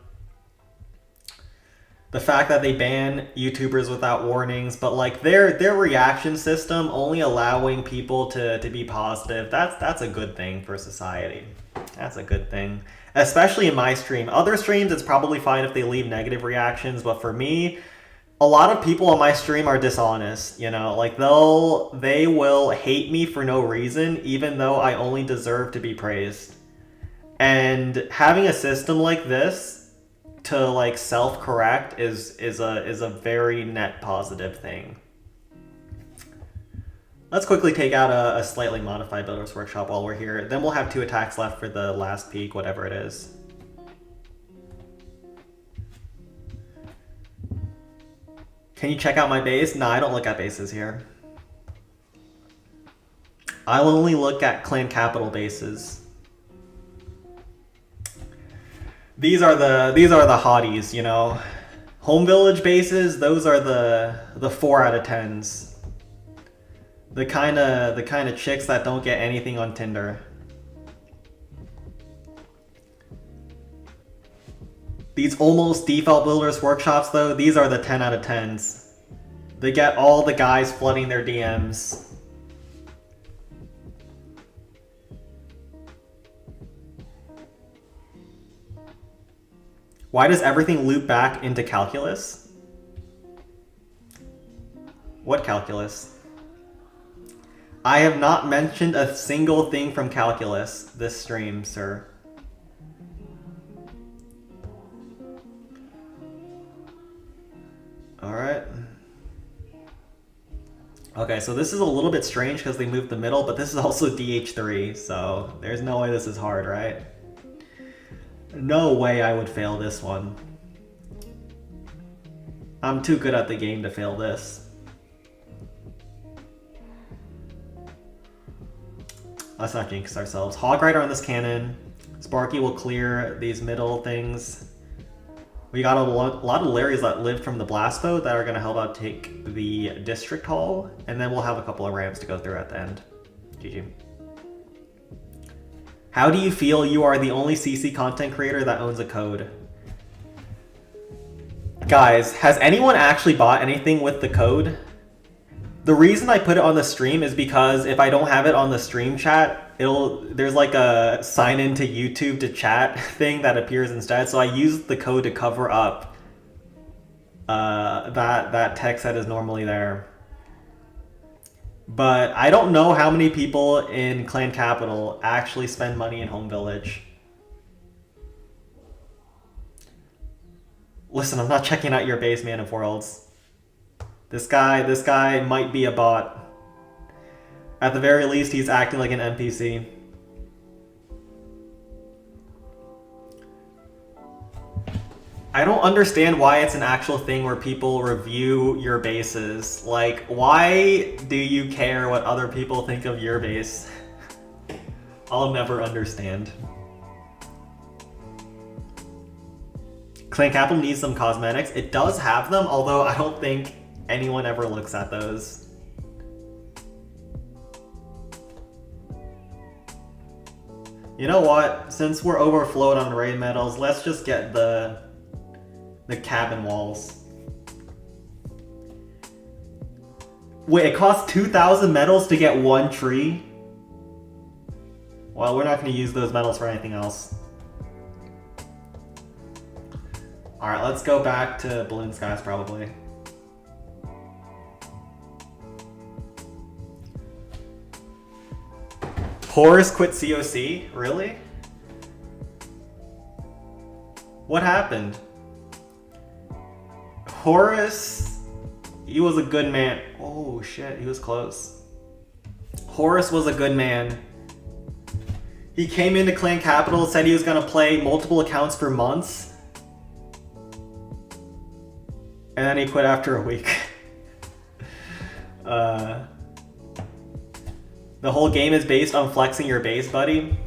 the fact that they ban YouTubers without warnings, but like their reaction system only allowing people to be positive, that's a good thing for society. That's a good thing. Especially in my stream. Other streams, it's probably fine if they leave negative reactions, but for me, a lot of people on my stream are dishonest, you know, like they will hate me for no reason, even though I only deserve to be praised. And having a system like this to like self-correct is a very net positive thing. Let's quickly take out a slightly modified Builder's Workshop while we're here. Then we'll have 2 attacks left for the last peak, whatever it is. Can you check out my base? No, I don't look at bases here. I'll only look at clan capital bases. These are the hotties, you know. Home village bases, those are the 4 out of 10s. The kind of chicks that don't get anything on Tinder. These almost default Builders Workshops though, these are the 10 out of 10s. They get all the guys flooding their DMs. Why does everything loop back into calculus? What calculus? I have not mentioned a single thing from calculus this stream, sir. Alright. Okay, so this is a little bit strange because they moved the middle, but this is also DH3, so there's no way this is hard, right? No way I would fail this one. I'm too good at the game to fail this. Let's not jinx ourselves. Hog Rider on this cannon. Sparky will clear these middle things. We got a lot of Larrys that lived from the blast boat that are going to help out take the district hall. And then we'll have a couple of ramps to go through at the end. GG. How do you feel you are the only CC content creator that owns a code? Guys, has anyone actually bought anything with the code? The reason I put it on the stream is because if I don't have it on the stream chat, there's like a sign into YouTube to chat thing that appears instead. So I use the code to cover up that text that is normally there. But I don't know how many people in Clan Capital actually spend money in Home Village. Listen, I'm not checking out your base, Man of Worlds. This guy might be a bot. At the very least, he's acting like an NPC. I don't understand why it's an actual thing where people review your bases. Like, why do you care what other people think of your base? I'll never understand. Clan Capital needs some cosmetics. It does have them, although I don't think anyone ever looks at those. You know what? Since we're overflowed on raid medals, let's just get the cabin walls. Wait, it costs 2,000 medals to get 1 tree? Well, we're not going to use those medals for anything else. Alright, let's go back to Balloon Skies probably. Horus quit COC? Really? What happened? Horus, he was a good man. Oh shit, he was close. Horus was a good man. He came into Clan Capital, said he was gonna play multiple accounts for months. And then he quit after a week. The whole game is based on flexing your base, buddy.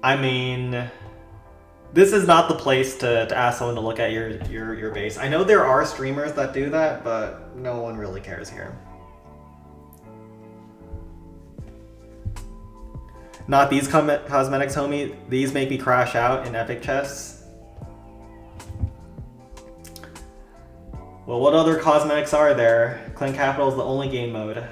I mean, this is not the place to ask someone to look at your base. I know there are streamers that do that, but no one really cares here. Not these cosmetics, homie. These make me crash out in epic chests. Well, what other cosmetics are there? Clan Capital is the only game mode.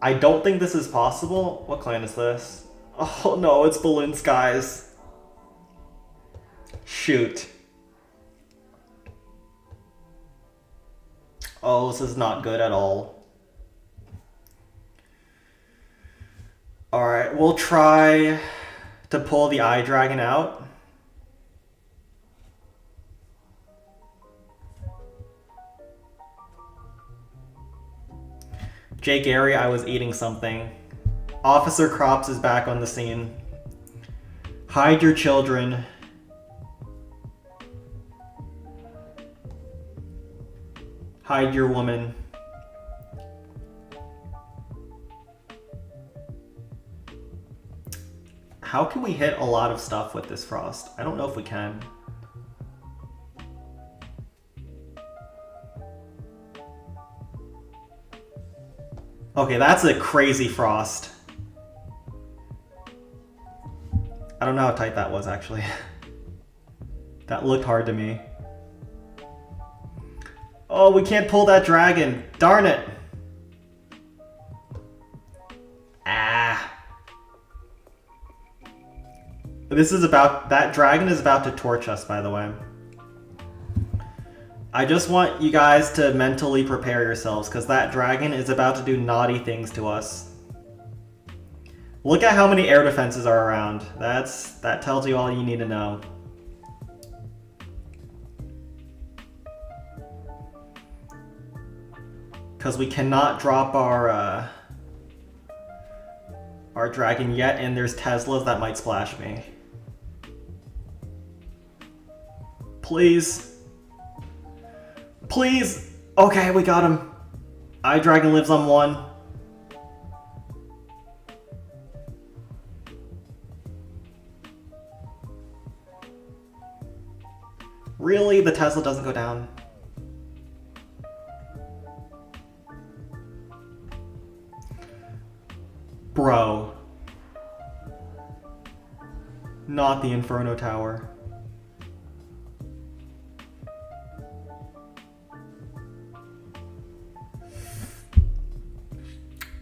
I don't think this is possible. What clan is this? Oh no, it's Balloon Skies. Shoot. Oh, this is not good at all. we'll try to pull the eye dragon out. Jake Gary, I was eating something. Officer Crops is back on the scene. Hide your children. Hide your woman. How can we hit a lot of stuff with this frost? I don't know if we can. Okay, that's a crazy frost. I don't know how tight that was, actually. That looked hard to me. Oh, we can't pull that dragon. Darn it. Ah. That dragon is about to torch us, by the way. I just want you guys to mentally prepare yourselves, because that dragon is about to do naughty things to us. Look at how many air defenses are around. That tells you all you need to know. Because we cannot drop our dragon yet, and there's Teslas that might splash me. Please. Please! Okay, we got him. Eye Dragon lives on 1. Really? The Tesla doesn't go down? Bro. Not the Inferno Tower.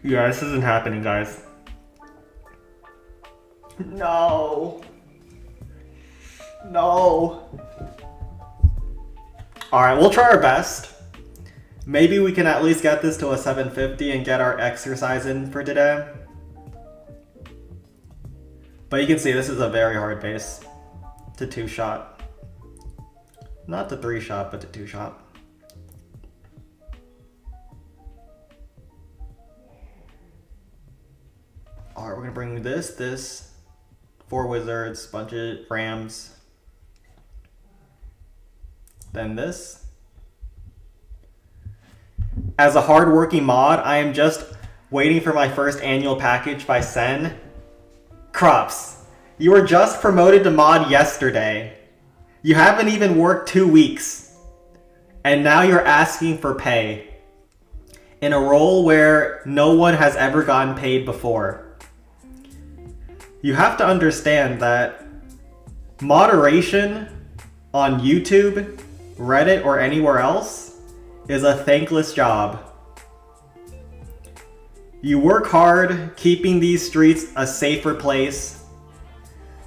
Yeah, this isn't happening, guys. No. No. Alright, we'll try our best. Maybe we can at least get this to a 750 and get our exercise in for today. But you can see this is a very hard base to 2-shot. Not to 3-shot, but to 2-shot. Alright, we're gonna bring this, 4 wizards, bunch of rams, then this. As a hard-working mod, I am just waiting for my first annual package by Sen. Crops, you were just promoted to mod yesterday. You haven't even worked 2 weeks. And now you're asking for pay. In a role where no one has ever gotten paid before. You have to understand that moderation on YouTube, Reddit, or anywhere else is a thankless job. You work hard keeping these streets a safer place,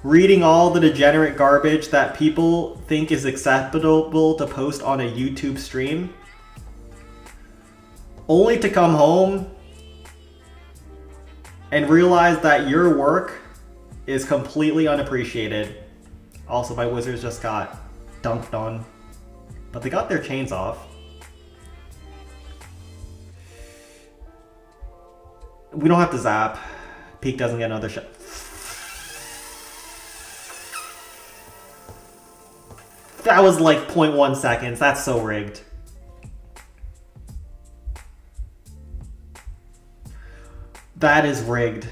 reading all the degenerate garbage that people think is acceptable to post on a YouTube stream, only to come home and realize that your work is completely unappreciated. Also, my wizards just got dunked on, but they got their chains off. We don't have to zap. Peak doesn't get another shot. That was like 0.1 seconds. That's so rigged. That is rigged.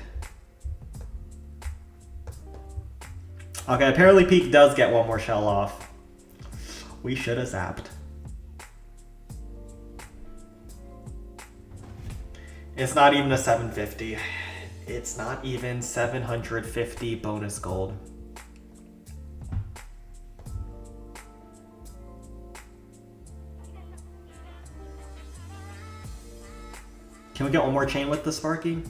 Okay, apparently Peak does get one more shell off. We should have zapped. It's not even a 750. It's not even 750 bonus gold. Can we get one more chain with the Sparky?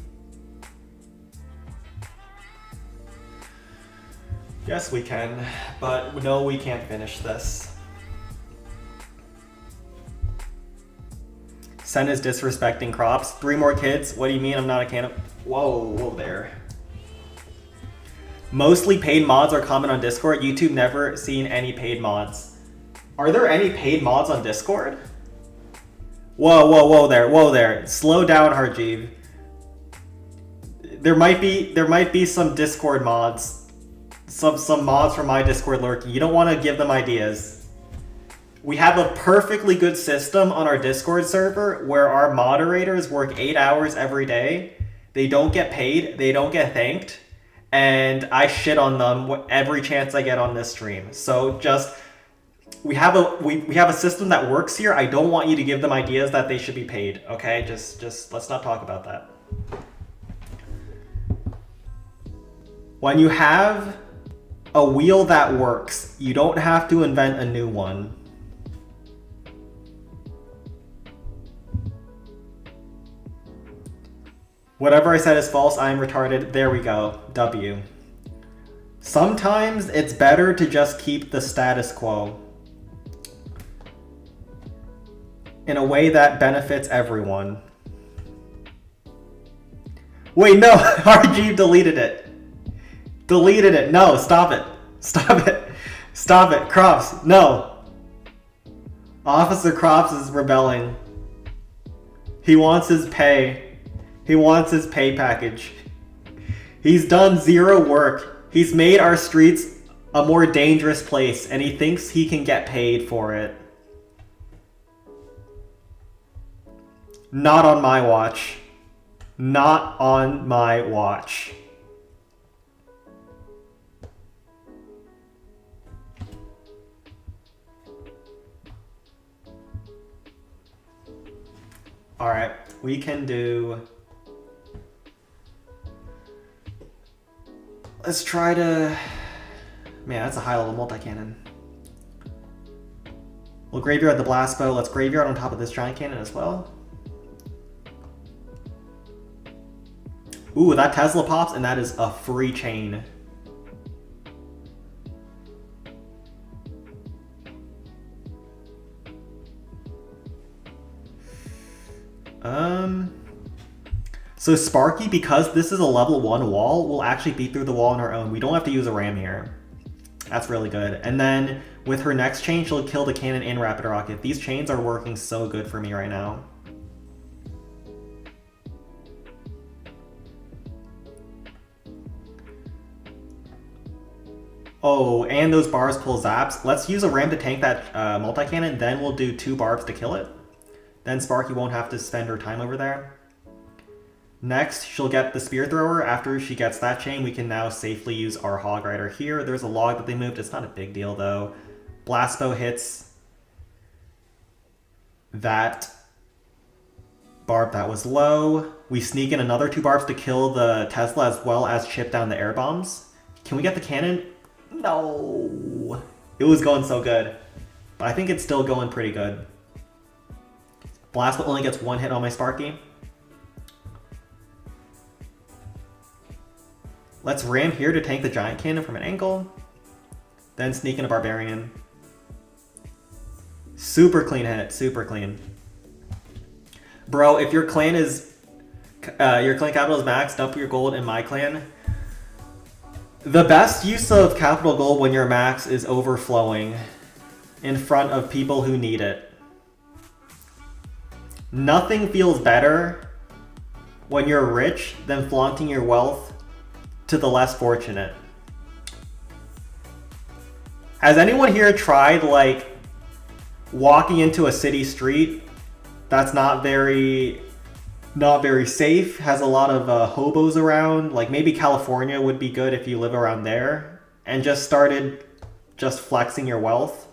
Yes, we can, but no, we can't finish this. Sen is disrespecting crops. 3 more kids? What do you mean I'm not a can of... Whoa there. Mostly paid mods are common on Discord. YouTube never seen any paid mods. Are there any paid mods on Discord? Whoa, whoa, whoa there. Slow down, Harjeev. There might be some Discord mods. Some mods from my Discord lurking. You don't want to give them ideas. We have a perfectly good system on our Discord server where our moderators work 8 hours every day. They don't get paid, they don't get thanked, and I shit on them every chance I get on this stream. So just we have a system that works here. I don't want you to give them ideas that they should be paid, okay? Just let's not talk about that. When you have a wheel that works, you don't have to invent a new one. Whatever I said is false, I am retarded. There we go. W. Sometimes it's better to just keep the status quo in a way that benefits everyone. Wait, no! RG deleted it. Deleted it. No, stop it. Stop it. Stop it. Crops, no. Officer Crops is rebelling. He wants his pay. He wants his pay package. He's done zero work. He's made our streets a more dangerous place, and he thinks he can get paid for it. Not on my watch. Not on my watch. Alright, we can do... Let's try to... Man, that's a high level multi-cannon. We'll graveyard the blast bow. Let's graveyard on top of this giant cannon as well. Ooh, that Tesla pops, and that is a free chain. So Sparky, because this is a level 1 wall, will actually beat through the wall on her own. We don't have to use a ram here. That's really good. And then with her next chain, she'll kill the cannon and rapid rocket. These chains are working so good for me right now. Oh, and those barbs pull zaps. Let's use a ram to tank that multi-cannon, then we'll do 2 barbs to kill it. Then Sparky won't have to spend her time over there. Next, she'll get the spear thrower. After she gets that chain, we can now safely use our hog rider here. There's a log that they moved. It's not a big deal though. Blast bow hits that barb that was low. We sneak in another 2 barbs to kill the Tesla as well as chip down the air bombs. Can we get the cannon? No. It was going so good. But I think it's still going pretty good. Blast bow only gets 1 hit on my Sparky. Let's ram here to tank the giant cannon from an angle. Then sneak in a barbarian. Super clean hit, super clean. Bro, if your clan is your clan capital is max, dump your gold in my clan. The best use of capital gold when your max is overflowing in front of people who need it. Nothing feels better when you're rich than flaunting your wealth to the less fortunate. Has anyone here tried like walking into a city street that's not very safe, has a lot of hobos around, like maybe California would be good if you live around there, and just started just flexing your wealth?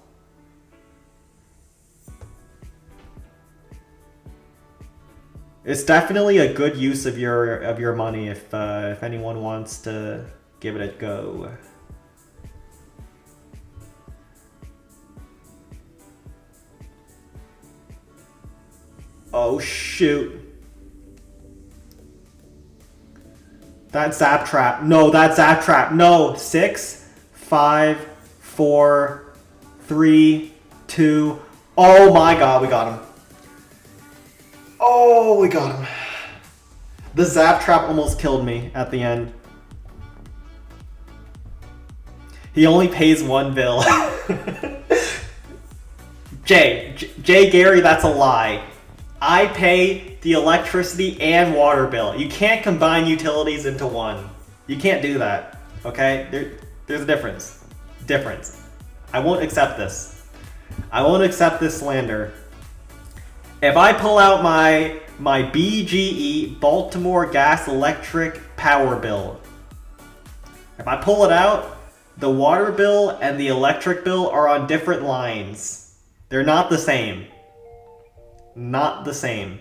It's definitely a good use of your money if anyone wants to give it a go. Oh shoot. That zap trap. No, that zap trap. No. 6, 5, 4, 3, 2. Oh my god, we got him. Oh, we got him. The zap trap almost killed me at the end. He only pays one bill. Jay Gary, that's a lie. I pay the electricity and water bill. You can't combine utilities into one. You can't do that, okay? There's a difference. I won't accept this. I won't accept this slander. If I pull out my BGE, Baltimore Gas Electric power bill, if I pull it out, the water bill and the electric bill are on different lines. They're not the same. Not the same.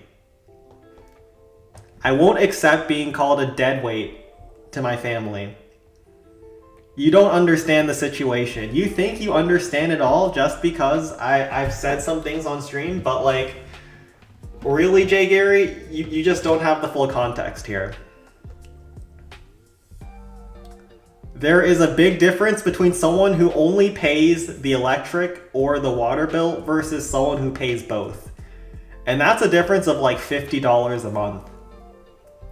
I won't accept being called a deadweight to my family. You don't understand the situation. You think you understand it all just because I've said some things on stream, but like, really, Jay Gary, you just don't have the full context here. There is a big difference between someone who only pays the electric or the water bill versus someone who pays both. And that's a difference of like $50 a month.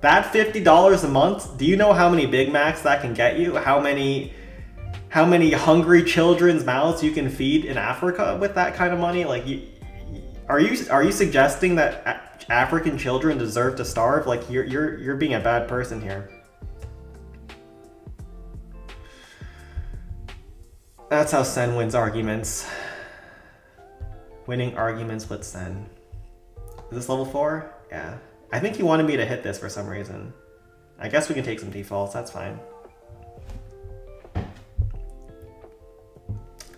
That $50 a month, do you know how many Big Macs that can get you? How many hungry children's mouths you can feed in Africa with that kind of money? Like, are you suggesting that African children deserve to starve? Like, you're being a bad person here. That's how Sen wins arguments. Winning arguments with Sen. Is this level 4? Yeah. I think he wanted me to hit this for some reason. I guess we can take some defaults, that's fine.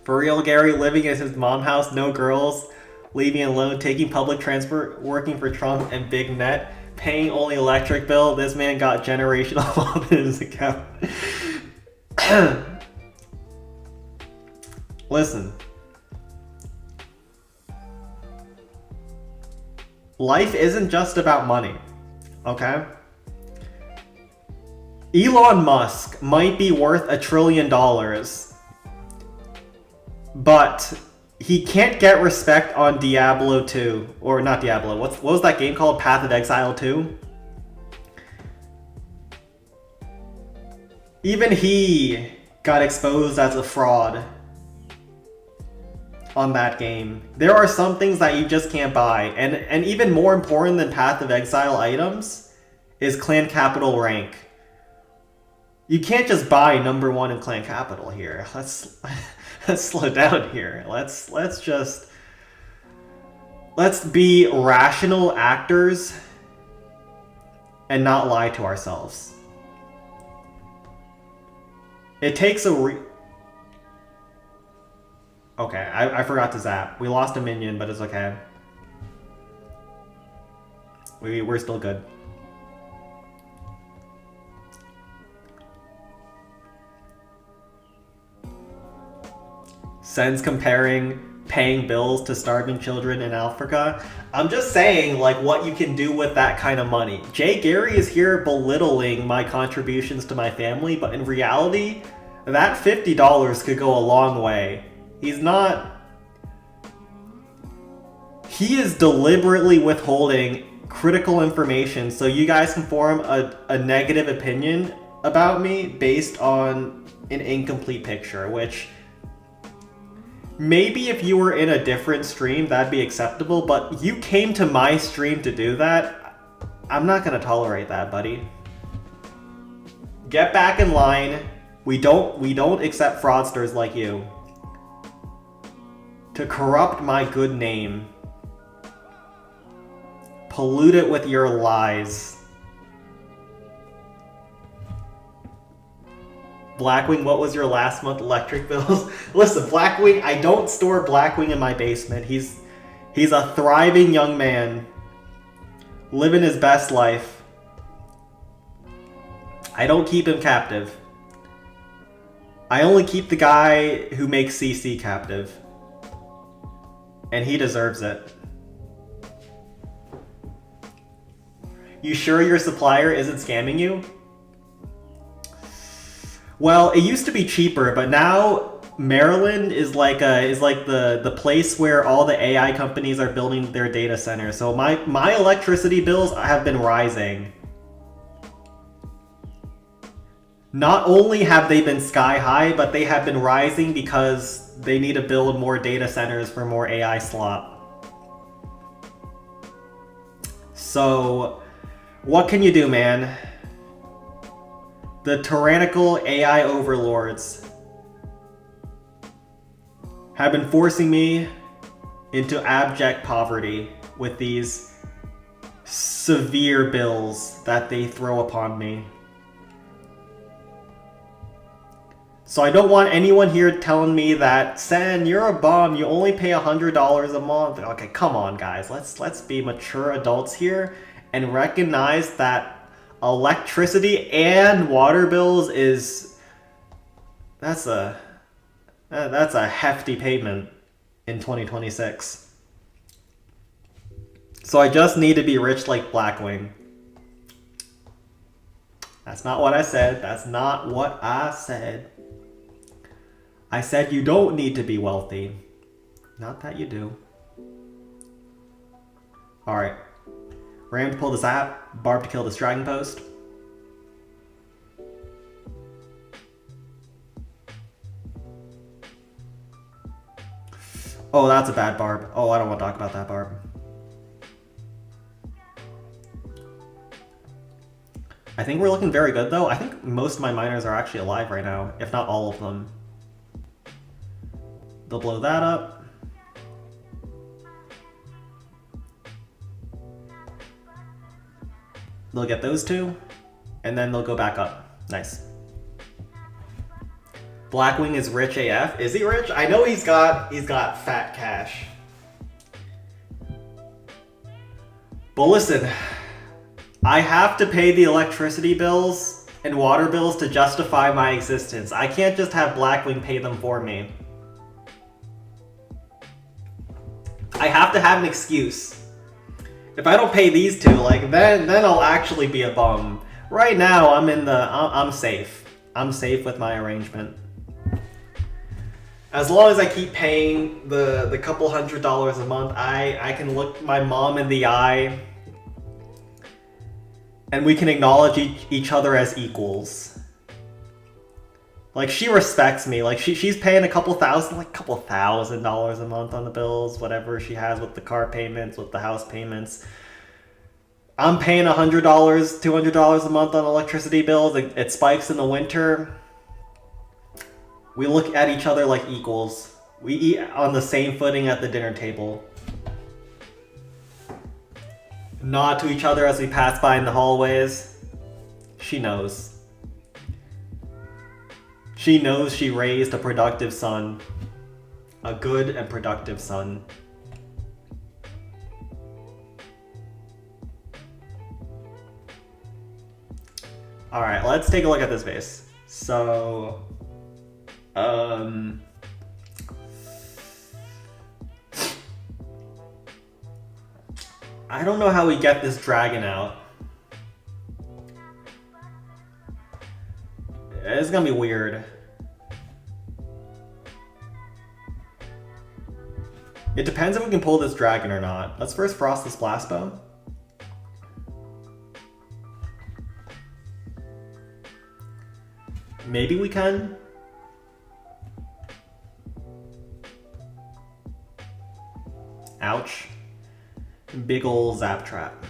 For real, Gary, living at his mom's house, no girls, leaving alone, taking public transport, working for Trump and Big Net, paying only electric bill. This man got generational wealth in his account. Listen. Life isn't just about money, okay? Elon Musk might be worth $1 trillion, but he can't get respect on Diablo 2, or not Diablo, what was that game called? Path of Exile 2? Even he got exposed as a fraud on that game. There are some things that you just can't buy, and even more important than Path of Exile items is Clan Capital rank. You can't just buy number 1 in Clan Capital here. Let's slow down here. Let's be rational actors and not lie to ourselves. It takes Okay, I forgot to zap. We lost a minion, but it's okay. We're still good. Sen's comparing paying bills to starving children in Africa. I'm just saying, like, what you can do with that kind of money. Jay Gary is here belittling my contributions to my family, but in reality, that $50 could go a long way. He's not... He is deliberately withholding critical information so you guys can form a negative opinion about me based on an incomplete picture, which... Maybe if you were in a different stream, that'd be acceptable, but you came to my stream to do that. I'm not gonna tolerate that, buddy. Get back in line. We don't accept fraudsters like you to corrupt my good name. Pollute it with your lies. Blackwing, what was your last month electric bills? Listen, Blackwing, I don't store Blackwing in my basement. He's a thriving young man, living his best life. I don't keep him captive. I only keep the guy who makes CC captive. And he deserves it. You sure your supplier isn't scamming you? Well, it used to be cheaper, but now Maryland is like the place where all the AI companies are building their data centers. So my electricity bills have been rising. Not only have they been sky high, but they have been rising because they need to build more data centers for more AI slot. So, what can you do, man? The tyrannical AI overlords have been forcing me into abject poverty with these severe bills that they throw upon me. So I don't want anyone here telling me that, Sen, you're a bum, you only pay $100 a month. Okay, come on, guys. Let's be mature adults here and recognize that electricity and water bills that's a hefty payment in 2026. So I just need to be rich like Blackwing. That's not what I said. That's not what I said. I said you don't need to be wealthy. Not that you do. Alright. Ram to pull this app. Barb to kill this dragon post. Oh, that's a bad Barb. Oh, I don't want to talk about that Barb. I think we're looking very good though. I think most of my miners are actually alive right now, if not all of them. They'll blow that up. They'll get those two, and then they'll go back up. Nice. Blackwing is rich AF. Is he rich? I know he's got fat cash. But listen, I have to pay the electricity bills and water bills to justify my existence. I can't just have Blackwing pay them for me. I have to have an excuse. If I don't pay these two, like then I'll actually be a bum. Right now, I'm safe. I'm safe with my arrangement. As long as I keep paying the couple $100 a month, I can look my mom in the eye and we can acknowledge each other as equals. Like, she respects me. Like, she's paying a couple $1,000s a month on the bills, whatever she has with the car payments, with the house payments. I'm paying $100, $200 a month on electricity bills. It spikes in the winter. We look at each other like equals. We eat on the same footing at the dinner table. Nod to each other as we pass by in the hallways. She knows. She knows she raised a productive son. A good and productive son. Alright, let's take a look at this base. So... I don't know how we get this dragon out. It's gonna be weird. It depends if we can pull this dragon or not. Let's first frost this blast bow. Maybe we can. Ouch. Big ol' zap trap.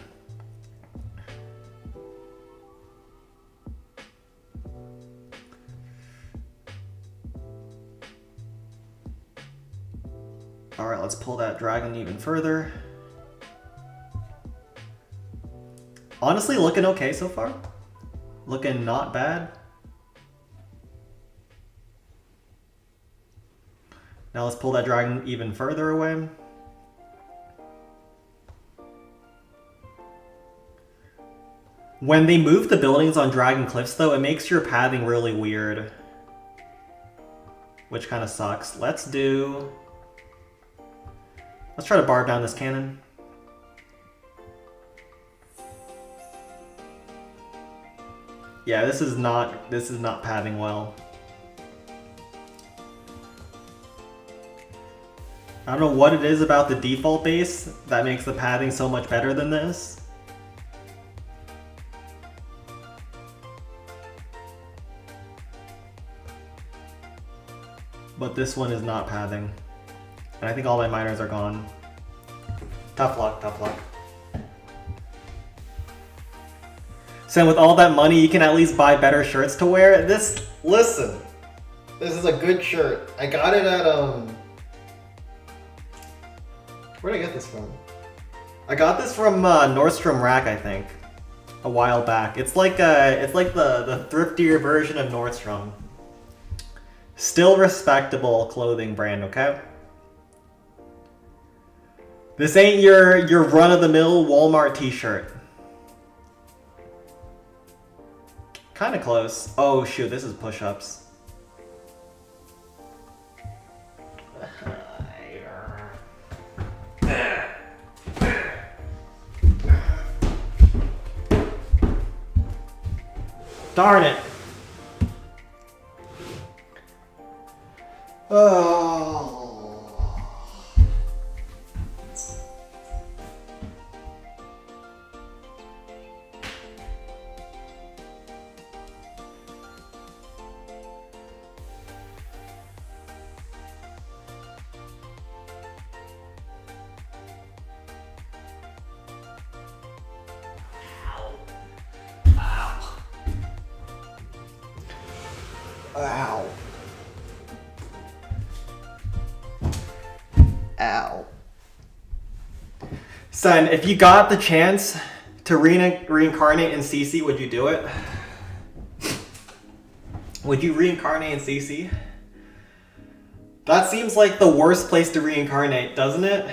Alright, let's pull that dragon even further. Honestly, looking okay so far. Looking not bad. Now let's pull that dragon even further away. When they move the buildings on Dragon Cliffs though, it makes your pathing really weird. Which kind of sucks. Let's try to barb down this cannon. Yeah, this is not pathing well. I don't know what it is about the default base that makes the pathing so much better than this. but this one is not pathing. And I think all my miners are gone. Tough luck, tough luck. So with all that money, you can at least buy better shirts to wear. Listen, this is a good shirt. I got it at, where did I get this from? I got this from Nordstrom Rack, I think, a while back. It's like the thriftier version of Nordstrom. Still respectable clothing brand, okay? This ain't your run-of-the-mill Walmart t-shirt. Kinda close. Oh shoot, this is push-ups. Darn it. Oh. Ow. Ow. Son, if you got the chance to reincarnate in CC, would you do it? Would you reincarnate in CC? That seems like the worst place to reincarnate, doesn't it?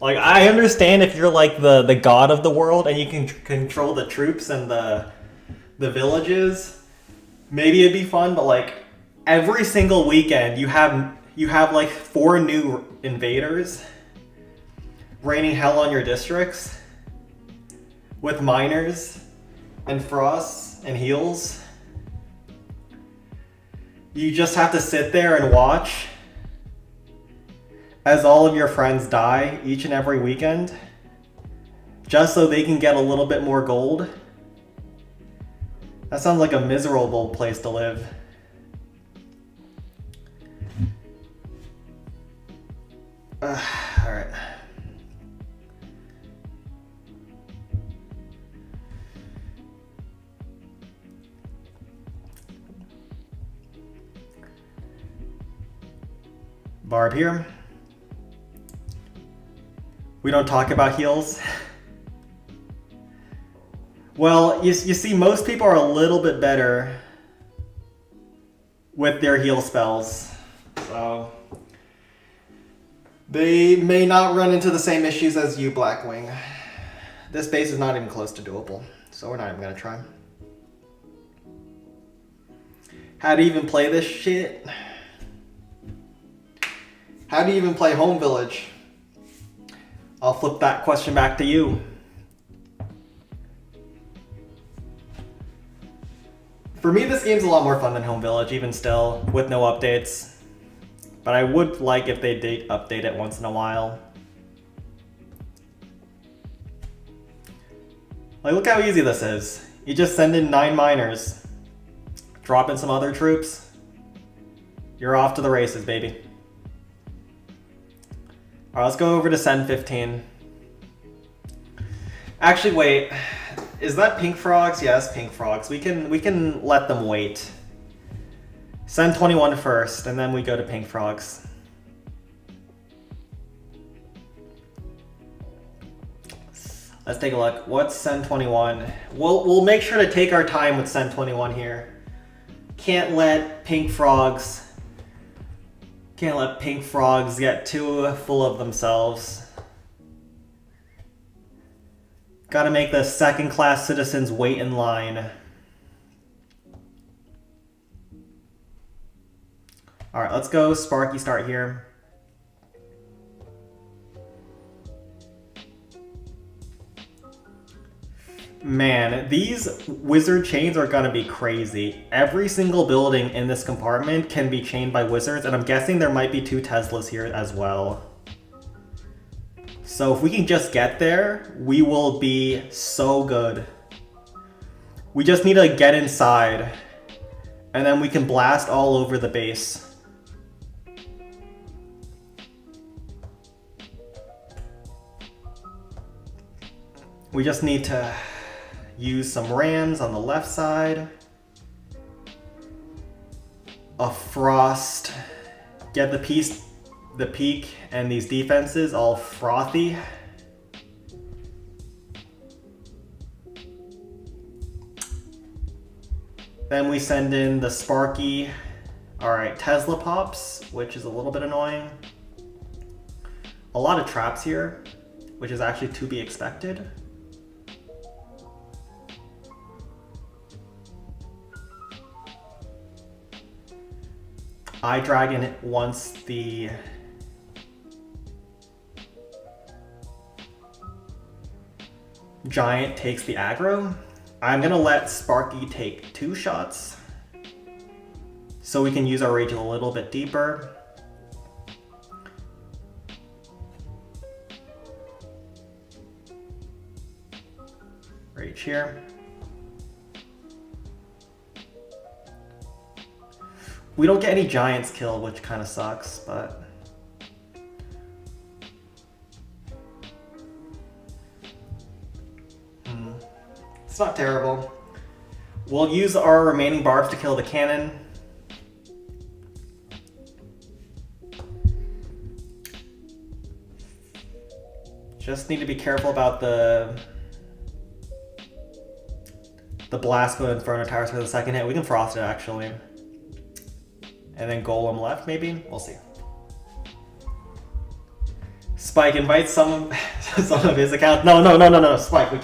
Like, I understand if you're like the god of the world and you can control the troops and the villages. Maybe it'd be fun, but like every single weekend you have like 4 new invaders raining hell on your districts with miners and frosts and heals. You just have to sit there and watch as all of your friends die each and every weekend just so they can get a little bit more gold. That sounds like a miserable place to live. Alright. Barb here. We don't talk about heals. Well, you see, most people are a little bit better with their heal spells, so they may not run into the same issues as you, Blackwing. This base is not even close to doable, so we're not even gonna try. How do you even play this shit? How do you even play Home Village? I'll flip that question back to you. For me, this game's a lot more fun than Home Village, even still, with no updates. But I would like if they did update it once in a while. Like, look how easy this is. You just send in 9 miners, drop in some other troops, you're off to the races, baby. Alright, let's go over to Send 15. Actually, wait. Is that pink frogs? Yes, pink frogs. We can let them wait. Send 21 first, and then we go to pink frogs. Let's take a look. What's Send 21? We'll make sure to take our time with Send 21 here. Can't let pink frogs get too full of themselves. Gotta make the second-class citizens wait in line. Alright, let's go Sparky start here. Man, these wizard chains are gonna be crazy. Every single building in this compartment can be chained by wizards, and I'm guessing there might be 2 Teslas here as well. So if we can just get there, we will be so good. We just need to get inside, and then we can blast all over the base. We just need to use some rams on the left side. A frost. Get the peak and these defenses all frothy. Then we send in the Sparky. Alright, Tesla Pops, which is a little bit annoying. A lot of traps here, which is actually to be expected. Eye Dragon once the Giant takes the aggro. I'm gonna let Sparky take 2 shots so we can use our rage a little bit deeper. Rage here. We don't get any giants killed, which kind of sucks, but it's not terrible. We'll use our remaining barbs to kill the cannon. Just need to be careful about the Blasco Inferno Towers for the second hit. We can frost it actually. And then Golem left, maybe? We'll see. Spike invites some of his accounts. No, Spike, we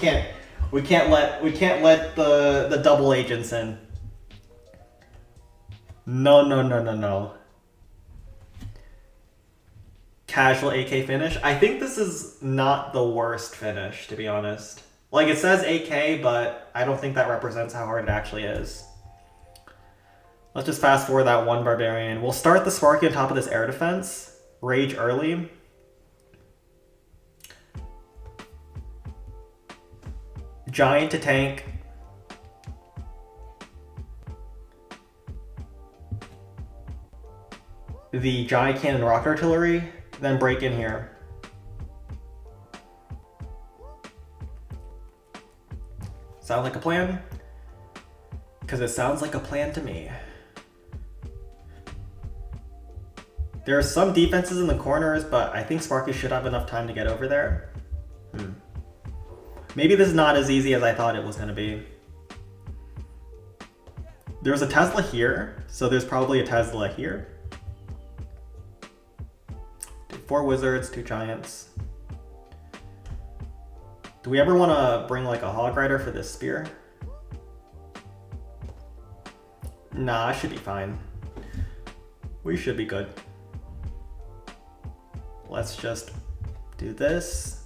can't let the double agents in. No. Casual AK finish. I think this is not the worst finish, to be honest. Like, it says AK, but I don't think that represents how hard it actually is. Let's just fast forward that one Barbarian. We'll start the Sparky on top of this air defense. Rage early. Giant to tank. The Giant Cannon Rocket Artillery. Then break in here. Sound like a plan? Because it sounds like a plan to me. There are some defenses in the corners, but I think Sparky should have enough time to get over there. Maybe this is not as easy as I thought it was going to be. There's a Tesla here, so there's probably a Tesla here. 4 wizards, 2 giants. Do we ever want to bring like a Hog Rider for this spear? Nah, I should be fine. We should be good. Let's just do this.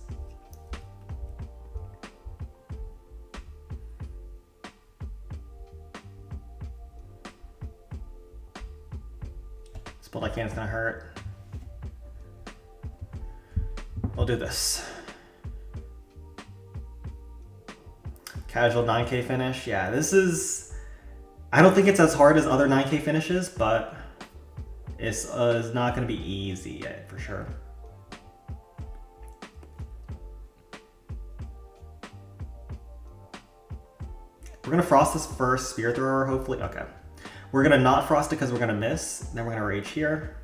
Spell I can's gonna hurt. We'll do this. Casual 9k finish. Yeah, this is... I don't think it's as hard as other 9k finishes, but it's not going to be easy yet, for sure. We're going to frost this first spear thrower, hopefully. Okay. We're going to not frost it because we're going to miss. Then we're going to rage here.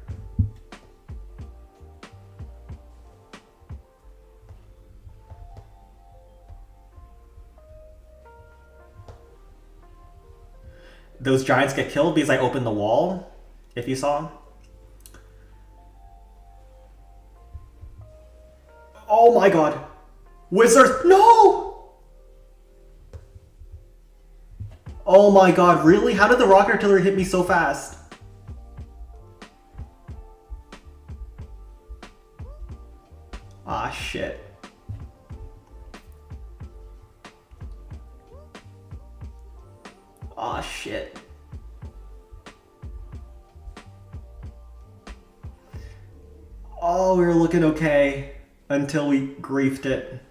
Those giants get killed because I opened the wall, if you saw. Oh my god. Wizards, no! Oh my god, really? How did the rocket artillery hit me so fast? Ah, shit. Aw, shit. Oh, we were looking okay until we griefed it.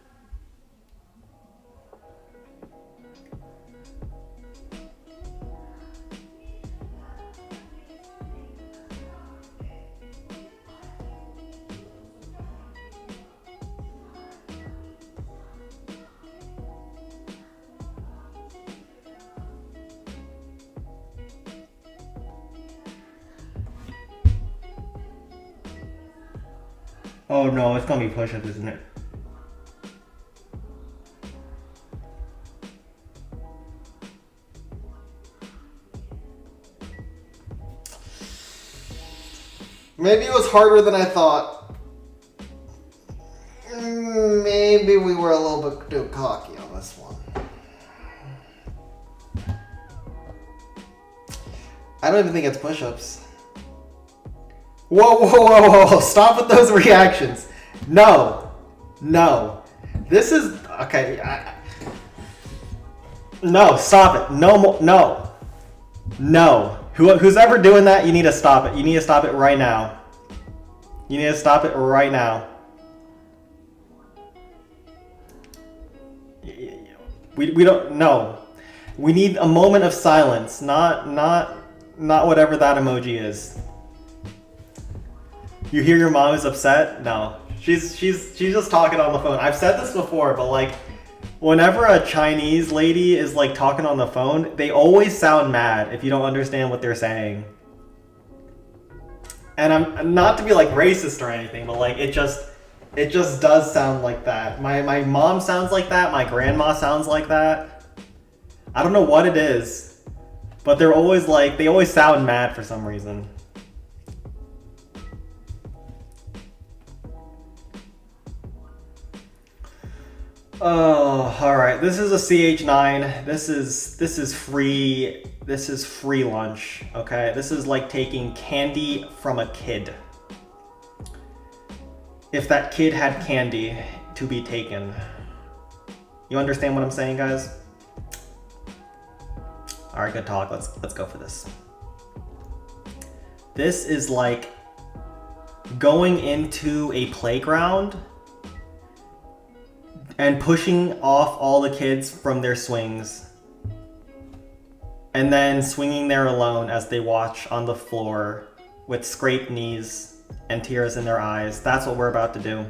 Oh no, it's gonna be push-ups, isn't it? Maybe it was harder than I thought. Maybe we were a little bit too cocky on this one. I don't even think it's push-ups. Whoa. Stop with those reactions. No. This is... Okay. No, stop it. No more. No. Who's ever doing that, you need to stop it. You need to stop it right now. You need to stop it right now. We don't... No. We need a moment of silence. Not whatever that emoji is. You hear your mom is upset? No. She's just talking on the phone. I've said this before, but like whenever a Chinese lady is like talking on the phone, they always sound mad if you don't understand what they're saying. And I'm not to be like racist or anything, but like it just does sound like that. My mom sounds like that, my grandma sounds like that. I don't know what it is, but they're always like, they always sound mad for some reason. Oh, all right. This is a CH9. This is free. This is free lunch. Okay. This is like taking candy from a kid. If that kid had candy to be taken. You understand what I'm saying, guys? All right, good talk. Let's go for this. This is like going into a playground and pushing off all the kids from their swings and then swinging there alone as they watch on the floor with scraped knees and tears in their eyes. That's what we're about to do.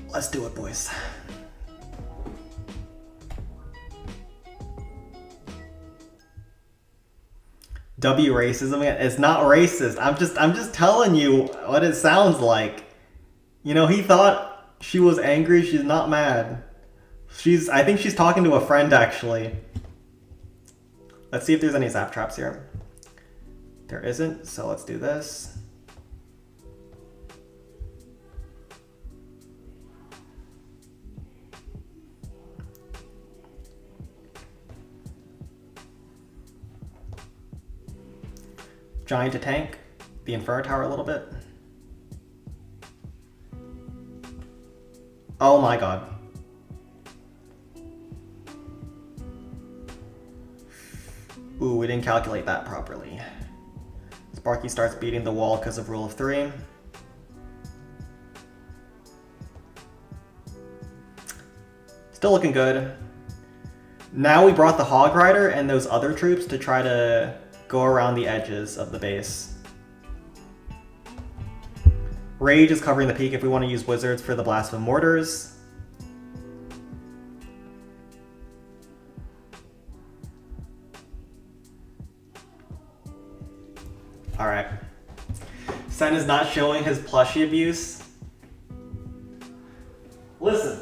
Let's do it, boys. W racism? It's not racist. I'm just telling you what it sounds like. You know, he thought she was angry. She's not mad. I think she's talking to a friend, actually. Let's see if there's any zap traps here. There isn't, so let's do this. Giant to tank the Inferno Tower a little bit. Oh my god. Ooh, we didn't calculate that properly. Sparky starts beating the wall because of rule of 3. Still looking good. Now we brought the Hog Rider and those other troops to try to go around the edges of the base. Rage is covering the peak if we want to use wizards for the blast of mortars. Alright. Sen is not showing his plushie abuse. Listen.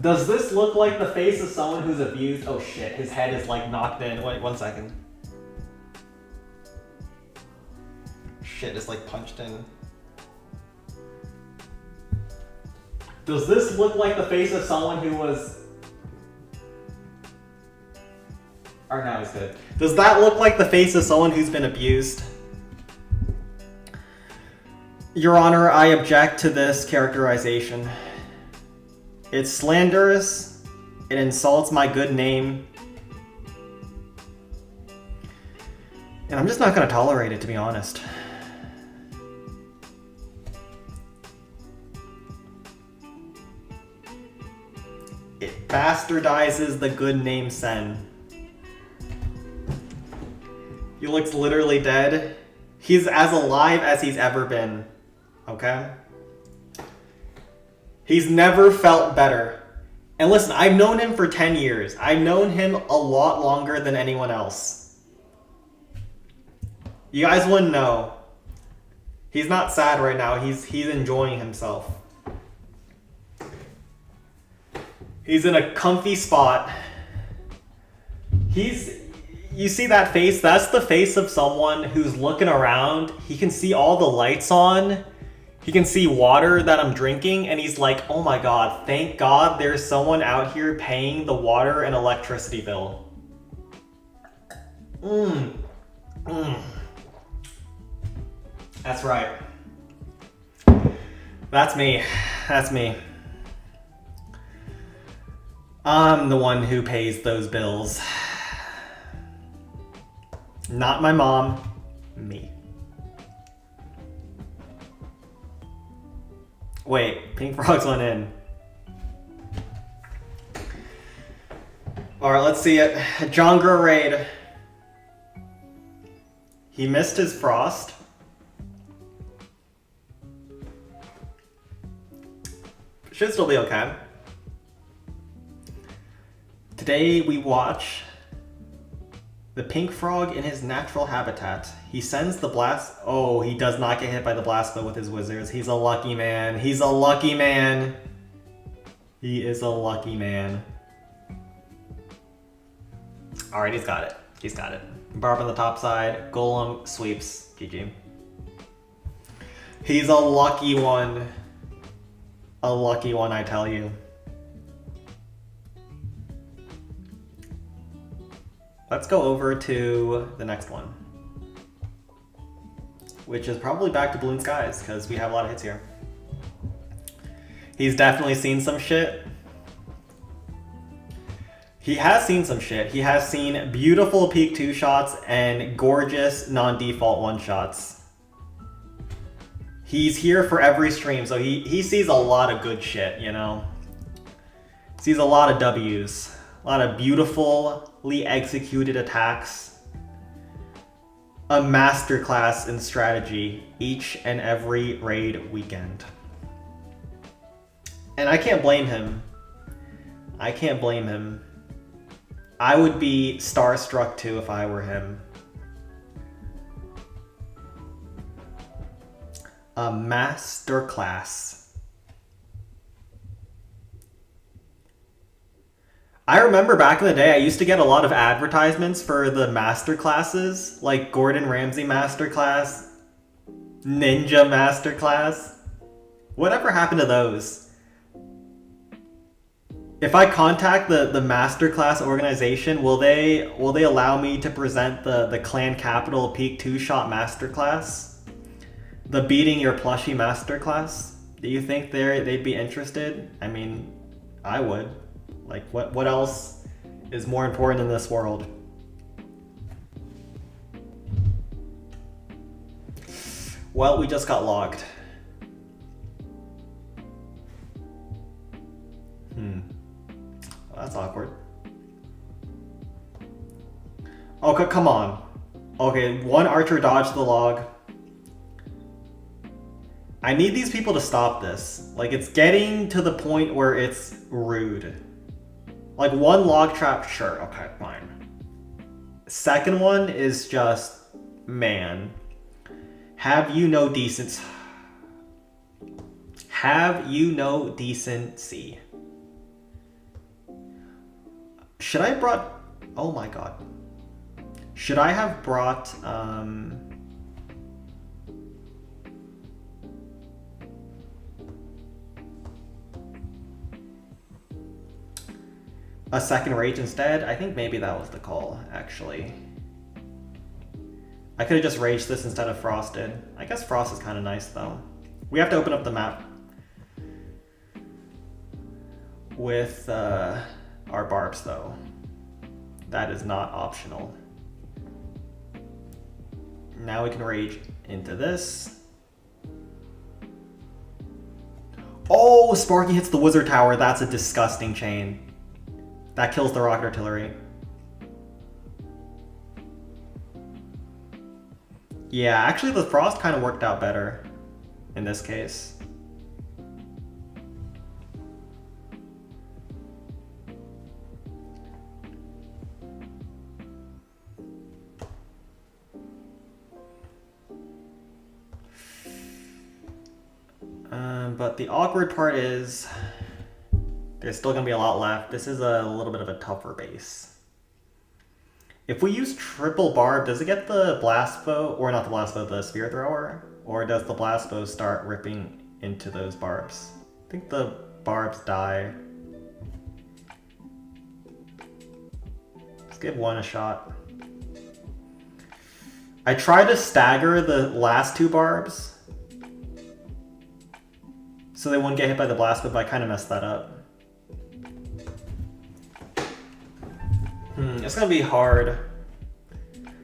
Does this look like the face of someone who's abused? Oh shit, his head is like knocked in. Wait, 1 second. Shit, it's like punched in. Does this look like the face of someone who was... Or no, he's good. Does that look like the face of someone who's been abused? Your Honor, I object to this characterization. It's slanderous. It insults my good name. And I'm just not going to tolerate it, to be honest. It bastardizes the good name Sen. He looks literally dead. He's as alive as he's ever been. Okay? He's never felt better. And listen, I've known him for 10 years. I've known him a lot longer than anyone else. You guys wouldn't know. He's not sad right now. He's enjoying himself. He's in a comfy spot. You see that face? That's the face of someone who's looking around. He can see all the lights on. He can see water that I'm drinking, and he's like, oh my god, thank god there's someone out here paying the water and electricity bill. That's right. That's me. That's me. I'm the one who pays those bills. Not my mom, me. Wait, Pink Frogs went in. Alright, let's see it. John Grow raid. He missed his frost. Should still be okay. Today we watch the pink frog in his natural habitat. He sends the blast. Oh, he does not get hit by the blast bow with his wizards. He's a lucky man. He's a lucky man. He is a lucky man. Alright, he's got it. He's got it. Barb on the top side. Golem sweeps. GG. He's a lucky one. A lucky one, I tell you. Let's go over to the next one, which is probably back to Balloon Skies, because we have a lot of hits here. He's definitely seen some shit. He has seen some shit. He has seen beautiful peak 2 shots and gorgeous non-default 1 shots. He's here for every stream, so he sees a lot of good shit, you know? Sees a lot of W's. A lot of beautifully executed attacks. A masterclass in strategy each and every raid weekend. And I can't blame him. I can't blame him. I would be starstruck too if I were him. A masterclass. I remember back in the day, I used to get a lot of advertisements for the masterclasses, like Gordon Ramsay masterclass, Ninja masterclass. Whatever happened to those? If I contact the masterclass organization, will they allow me to present the Clan Capital Peak 2 Shot masterclass? The Beating Your Plushie masterclass? Do you think they'd be interested? I mean, I would. Like, what else is more important in this world? Well, we just got logged. Well, that's awkward. Okay, come on. Okay, one archer dodged the log. I need these people to stop this. Like, it's getting to the point where it's rude. Like, one log trap, sure, okay, fine. Second one is just, man. Have you no decency? Have you no decency? Should I brought... Oh my god. Should I have brought, a second rage instead? I think maybe that was the call, actually. I could have just raged this instead of frosted. I guess frost is kind of nice, though. We have to open up the map with our barbs, though. That is not optional. Now we can rage into this. Oh, Sparky hits the wizard tower. That's a disgusting chain. That kills the rocket artillery. Yeah, actually the frost kind of worked out better in this case. But the awkward part is there's still going to be a lot left. This is a little bit of a tougher base. If we use triple barb, does it get the blast bow, or not the blast bow, the spear thrower? Or does the blast bow start ripping into those barbs? I think the barbs die. Let's give one a shot. I tried to stagger the last two barbs so they wouldn't get hit by the blast bow, but I kind of messed that up. It's gonna be hard.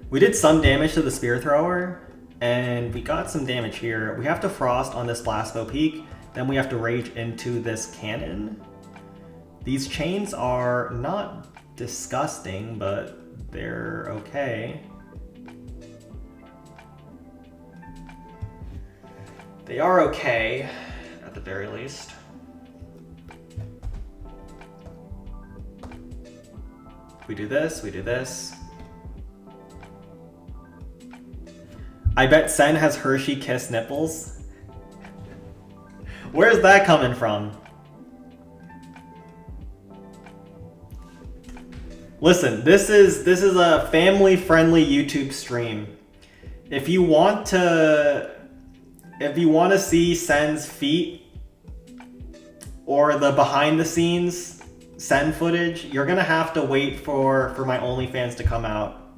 We did some damage to the spear thrower, and we got some damage here. We have to frost on this blast bow peak, then we have to rage into this cannon. These chains are not disgusting, but they're okay. They are okay, at the very least. We do this, we do this. I bet Sen has Hershey Kiss nipples. Where's that coming from? Listen, this is a family-friendly YouTube stream. If you want to see Sen's feet or the behind-the-scenes Sen footage, you're gonna have to wait for my OnlyFans to come out.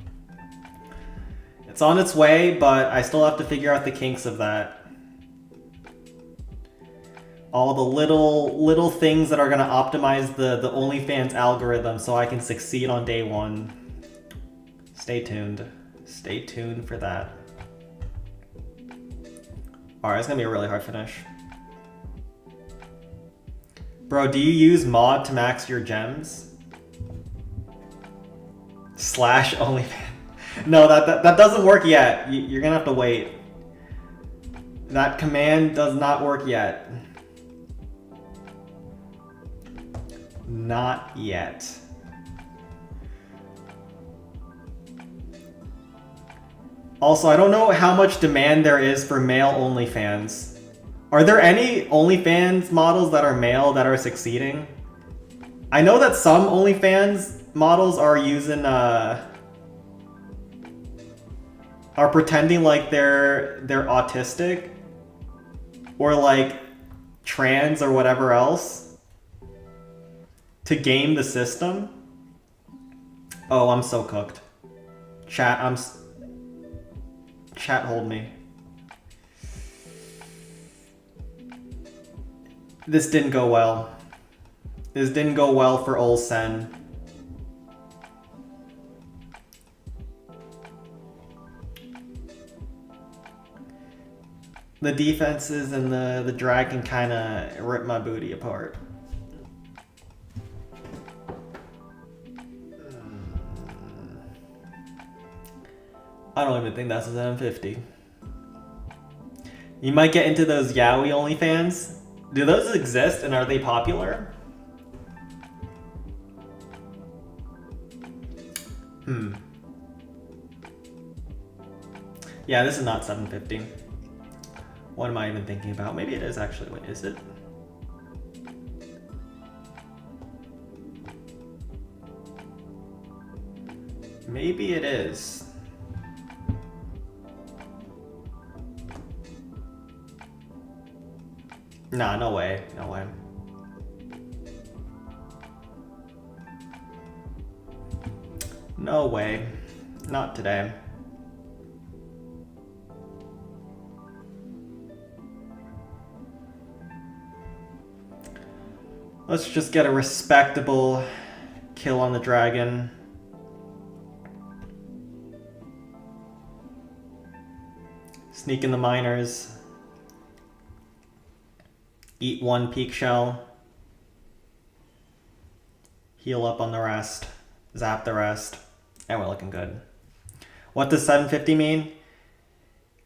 It's on its way, but I still have to figure out the kinks of that. All the little things that are gonna optimize the OnlyFans algorithm so I can succeed on day one. Stay tuned. Stay tuned for that. Alright, it's gonna be a really hard finish. Bro, do you use mod to max your gems? / OnlyFans. No, that doesn't work yet. You're gonna have to wait. That command does not work yet. Not yet. Also, I don't know how much demand there is for male OnlyFans. Are there any OnlyFans models that are male that are succeeding? I know that some OnlyFans models are using are pretending like they're autistic or like trans or whatever else to game the system. Oh, I'm so cooked. Chat, hold me. This didn't go well. This didn't go well for Ol Sen. The defenses and the dragon kind of ripped my booty apart. I don't even think that's a 750. You might get into those yaoi OnlyFans. Do those exist and are they popular? Yeah, this is not 750. What am I even thinking about? Maybe it is actually. Wait, is it? Maybe it is. Nah, no way. No way. No way. Not today. Let's just get a respectable kill on the dragon. Sneak in the miners. Eat one peak shell. Heal up on the rest. Zap the rest. And we're looking good. What does 750 mean?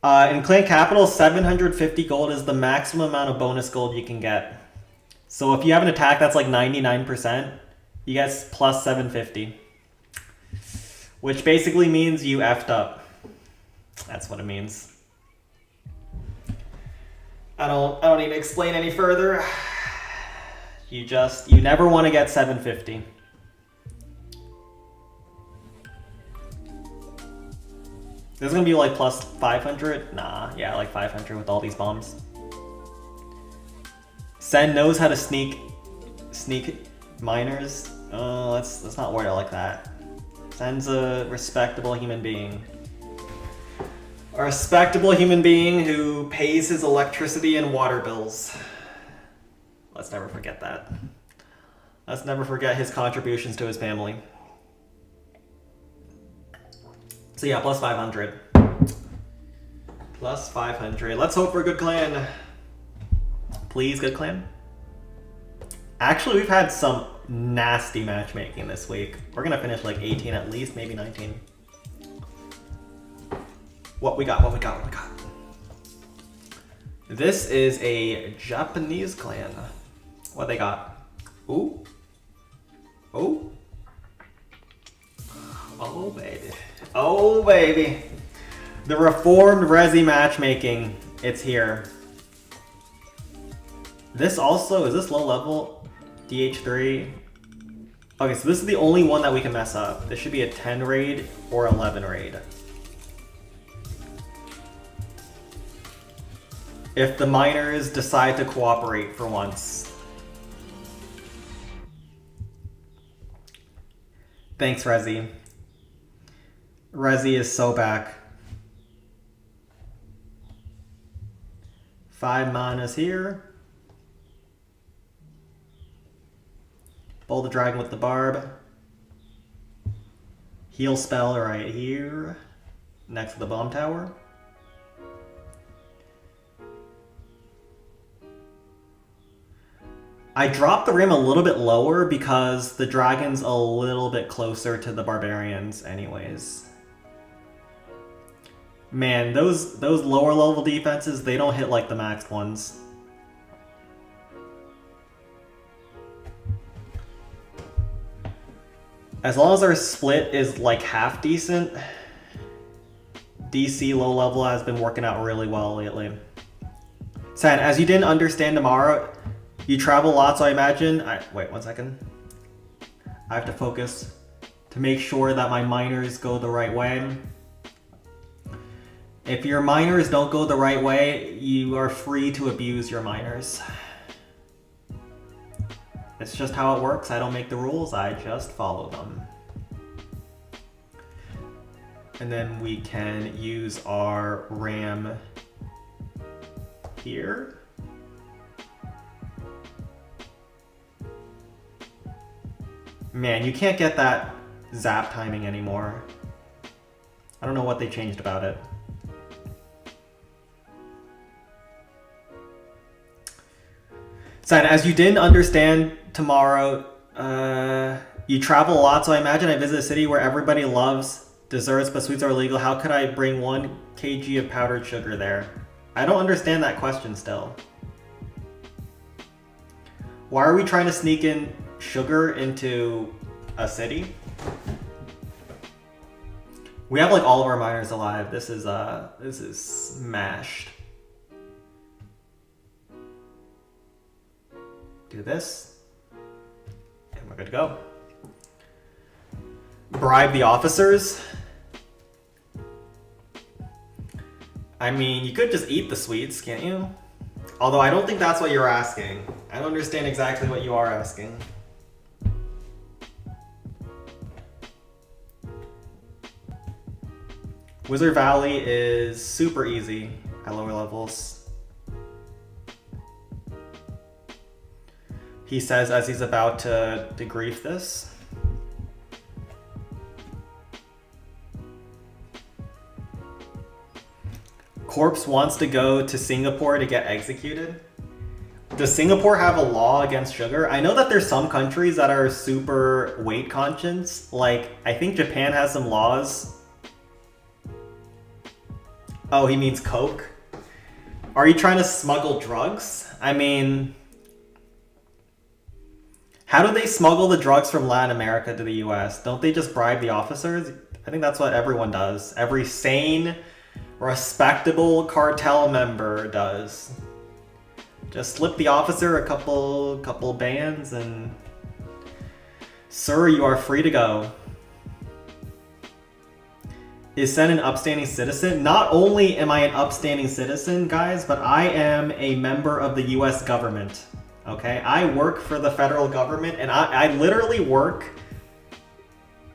In Clan Capital, 750 gold is the maximum amount of bonus gold you can get. So if you have an attack that's like 99%, you get plus 750. Which basically means you effed up. That's what it means. I don't need to explain any further. You never want to get 750. This is gonna be like plus 500? Nah, yeah, like 500 with all these bombs. Sen knows how to sneak miners. Let's not word it like that. Sen's a respectable human being. A respectable human being who pays his electricity and water bills. Let's never forget that. Let's never forget his contributions to his family. So yeah, plus 500. Plus 500. Let's hope for a good clan. Please, good clan. Actually, we've had some nasty matchmaking this week. We're gonna finish like 18 at least, maybe 19. What we got? This is a Japanese clan. What they got? Ooh. Oh. Oh, baby. Oh, baby. The reformed Resi matchmaking. It's here. This also, is this low level? DH3. Okay, so this is the only one that we can mess up. This should be a 10 raid or 11 raid. If the miners decide to cooperate for once. Thanks, Resi. Resi is so back. 5 manas here. Bowl the dragon with the barb. Heal spell right here. Next to the bomb tower. I dropped the rim a little bit lower because the dragon's a little bit closer to the barbarians anyways. Man, those lower level defenses, they don't hit like the maxed ones. As long as our split is like half decent, DC low level has been working out really well lately. San, as you didn't understand tomorrow, you travel a lot, so I imagine... wait, 1 second. I have to focus to make sure that my miners go the right way. If your miners don't go the right way, you are free to abuse your miners. It's just how it works. I don't make the rules, I just follow them. And then we can use our ram here. Man, you can't get that zap timing anymore. I don't know what they changed about it. Sign, as you didn't understand tomorrow, you travel a lot, so I imagine I visit a city where everybody loves desserts, but sweets are illegal. How could I bring 1 kg of powdered sugar there? I don't understand that question still. Why are we trying to sneak in sugar into a city? We have like all of our miners alive. This is smashed. Do this, and we're good to go. Bribe the officers. I mean, you could just eat the sweets, can't you? Although I don't think that's what you're asking. I don't understand exactly what you are asking. Wizard Valley is super easy at lower levels. He says as he's about to degrief this. Corpse wants to go to Singapore to get executed. Does Singapore have a law against sugar? I know that there's some countries that are super weight conscious. Like, I think Japan has some laws. Oh, he means Coke? Are you trying to smuggle drugs? I mean, how do they smuggle the drugs from Latin America to the US? Don't they just bribe the officers? I think that's what everyone does. Every sane, respectable cartel member does. Just slip the officer a couple bands and... Sir, you are free to go. Is Sen an upstanding citizen? Not only am I an upstanding citizen, guys, but I am a member of the US government. Okay? I work for the federal government, and I literally work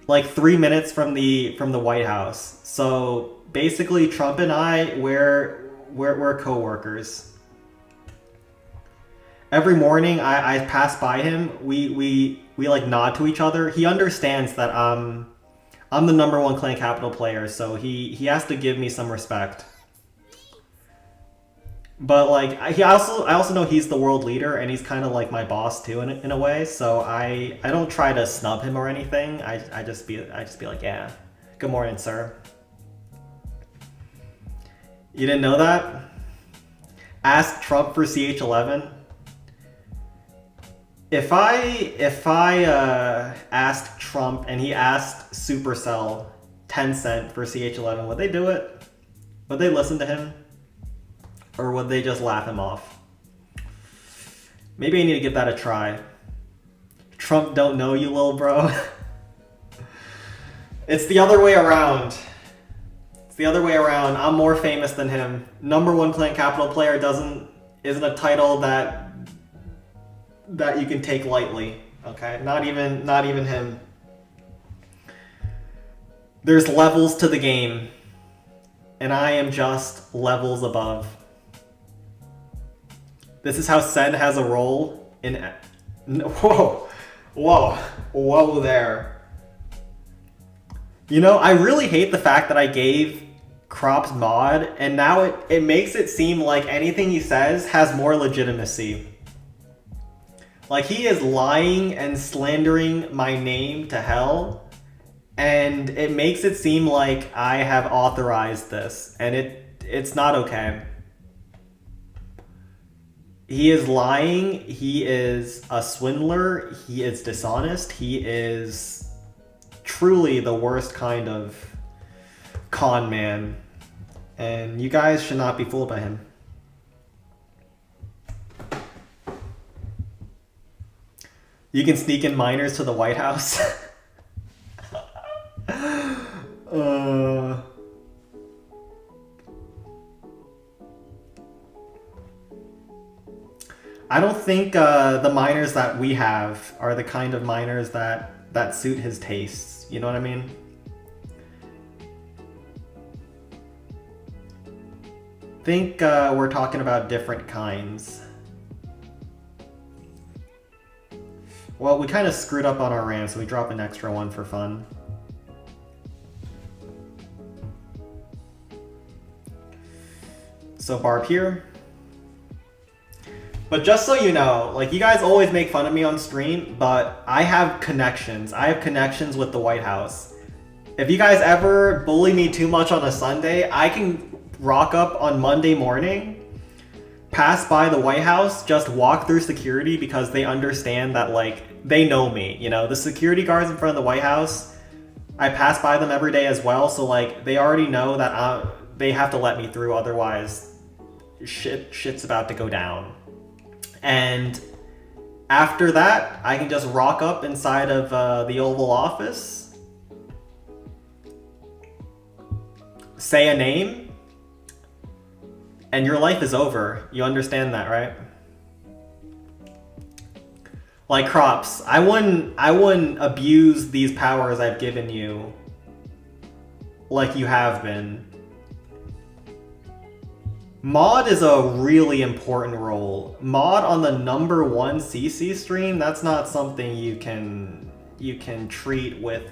like 3 minutes from the White House. So basically Trump and I, we're co-workers. Every morning I pass by him, we like nod to each other. He understands that I'm the #1 Clan Capital player, so he has to give me some respect. But like I also know he's the world leader, and he's kind of like my boss too in a way. So I don't try to snub him or anything. I just be like, yeah, good morning, sir. You didn't know that? Ask Trump for CH11. If I asked Trump and he asked Supercell 10 cent for CH11, would they do it? Would they listen to him? Or would they just laugh him off? Maybe I need to give that a try. Trump don't know you, little bro. It's the other way around. It's the other way around. I'm more famous than him. #1 Clan Capital player isn't a title that you can take lightly. Okay? Not even him. There's levels to the game. And I am just levels above. This is how Sen has a role in... Whoa there. You know, I really hate the fact that I gave Crops mod, and now it makes it seem like anything he says has more legitimacy. Like, he is lying and slandering my name to hell, and it makes it seem like I have authorized this, and it's not okay. He is lying, he is a swindler, he is dishonest, he is truly the worst kind of con man. And you guys should not be fooled by him. You can sneak in minors to the White House. I don't think the minors that we have are the kind of minors that suit his tastes. You know what I mean? I think we're talking about different kinds. Well, we kind of screwed up on our RAM, so we drop an extra one for fun. So Barb here. But just so you know, like, you guys always make fun of me on stream, but I have connections. I have connections with the White House. If you guys ever bully me too much on a Sunday, I can rock up on Monday morning, pass by the White House, just walk through security because they understand that, like, they know me. You know, the security guards in front of the White House, I pass by them every day as well, so, like, they already know that they have to let me through, otherwise shit's about to go down. And after that, I can just rock up inside of the Oval Office, say a name, and your life is over. You understand that, right? Like, Crops, I wouldn't abuse these powers I've given you like you have been. Mod is a really important role. Mod on the #1 CC stream, that's not something you can treat with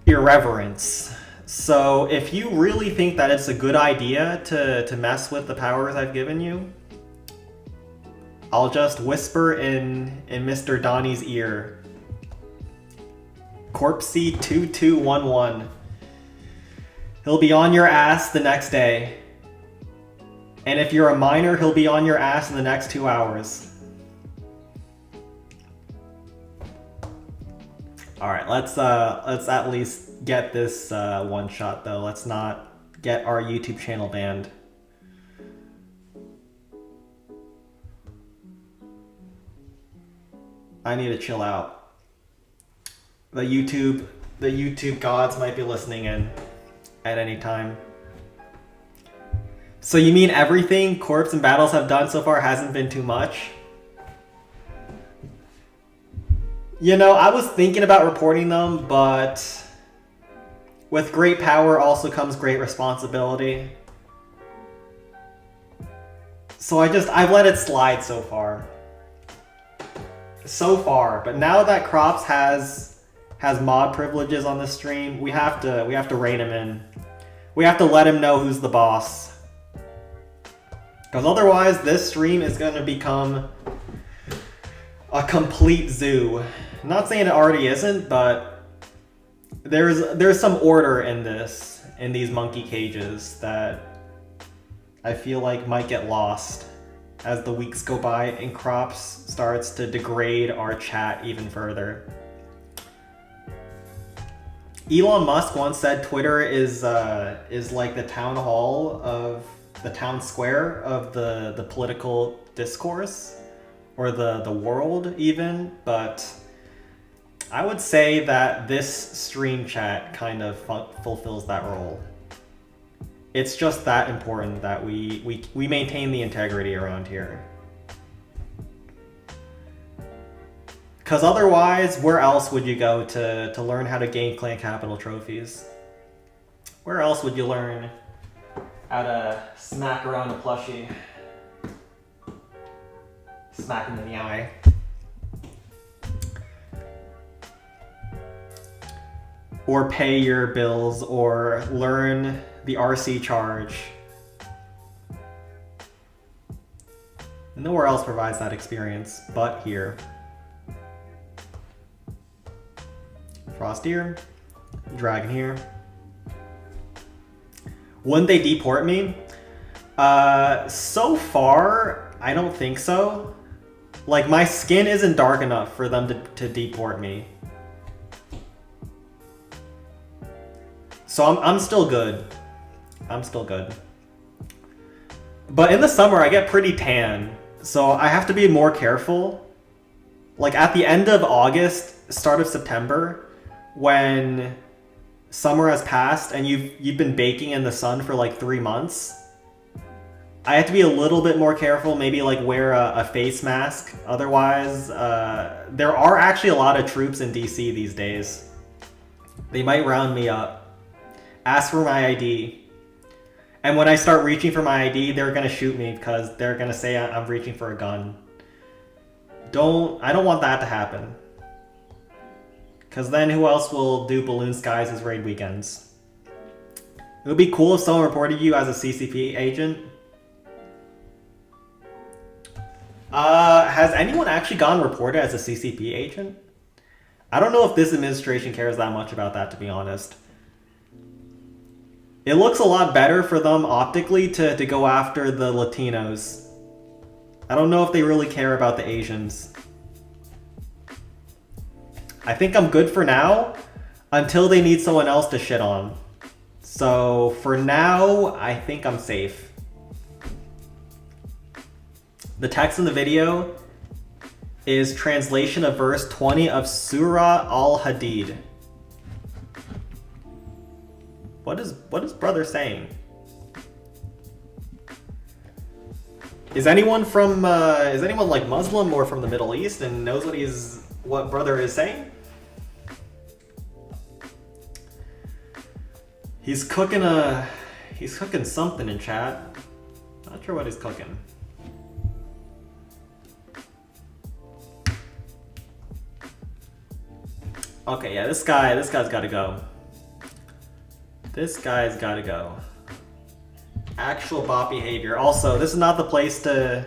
irreverence. So if you really think that it's a good idea to mess with the powers I've given you, I'll just whisper in Mr. Donnie's ear. Corpsey 2211. He'll be on your ass the next day. And if you're a minor, he'll be on your ass in the next 2 hours. Alright, let's at least get this one shot though. Let's not get our YouTube channel banned. I need to chill out. The YouTube gods might be listening in at any time. So you mean everything Corpse and Battles have done so far hasn't been too much? You know, I was thinking about reporting them, but with great power also comes great responsibility. So I've let it slide so far. So far, but now that Crops has mod privileges on the stream, we have to rein him in. We have to let him know who's the boss. Because otherwise, this stream is going to become a complete zoo. I'm not saying it already isn't, but there's some order in these monkey cages that I feel like might get lost as the weeks go by and Crops starts to degrade our chat even further. Elon Musk once said Twitter is like the town hall of the town square of the political discourse or the world even, but I would say that this stream chat kind of fulfills that role. It's just that important that we maintain the integrity around here. Because otherwise, where else would you go to learn how to gain clan capital trophies? Where else would you learn how to smack around a plushie? Smack him in the eye. Or pay your bills, or learn the RC charge. Nowhere else provides that experience but here. Frost here, Dragon here. Wouldn't they deport me? So far, I don't think so. Like, my skin isn't dark enough for them to deport me. So I'm still good. I'm still good. But in the summer, I get pretty tan. So I have to be more careful. Like, at the end of August, start of September, when summer has passed and you've been baking in the sun for like 3 months, I have to be a little bit more careful, maybe like wear a face mask. Otherwise, there are actually a lot of troops in DC these days. They might round me up. Ask for my ID. And when I start reaching for my ID, they're gonna shoot me because they're gonna say I'm reaching for a gun. I don't want that to happen. Because then who else will do Balloon Skies as raid weekends? It would be cool if someone reported you as a CCP agent. Has anyone actually gotten reported as a CCP agent? I don't know if this administration cares that much about that, to be honest. It looks a lot better for them optically to go after the Latinos. I don't know if they really care about the Asians. I think I'm good for now until they need someone else to shit on. So for now, I think I'm safe. The text in the video is translation of verse 20 of Surah Al-Hadid. What is brother saying? Is anyone like Muslim or from the Middle East and knows what brother is saying? He's cooking something in chat. Not sure what he's cooking. Okay, yeah, this guy's gotta go. This guy's gotta go. Actual bot behavior. Also, this is not the place to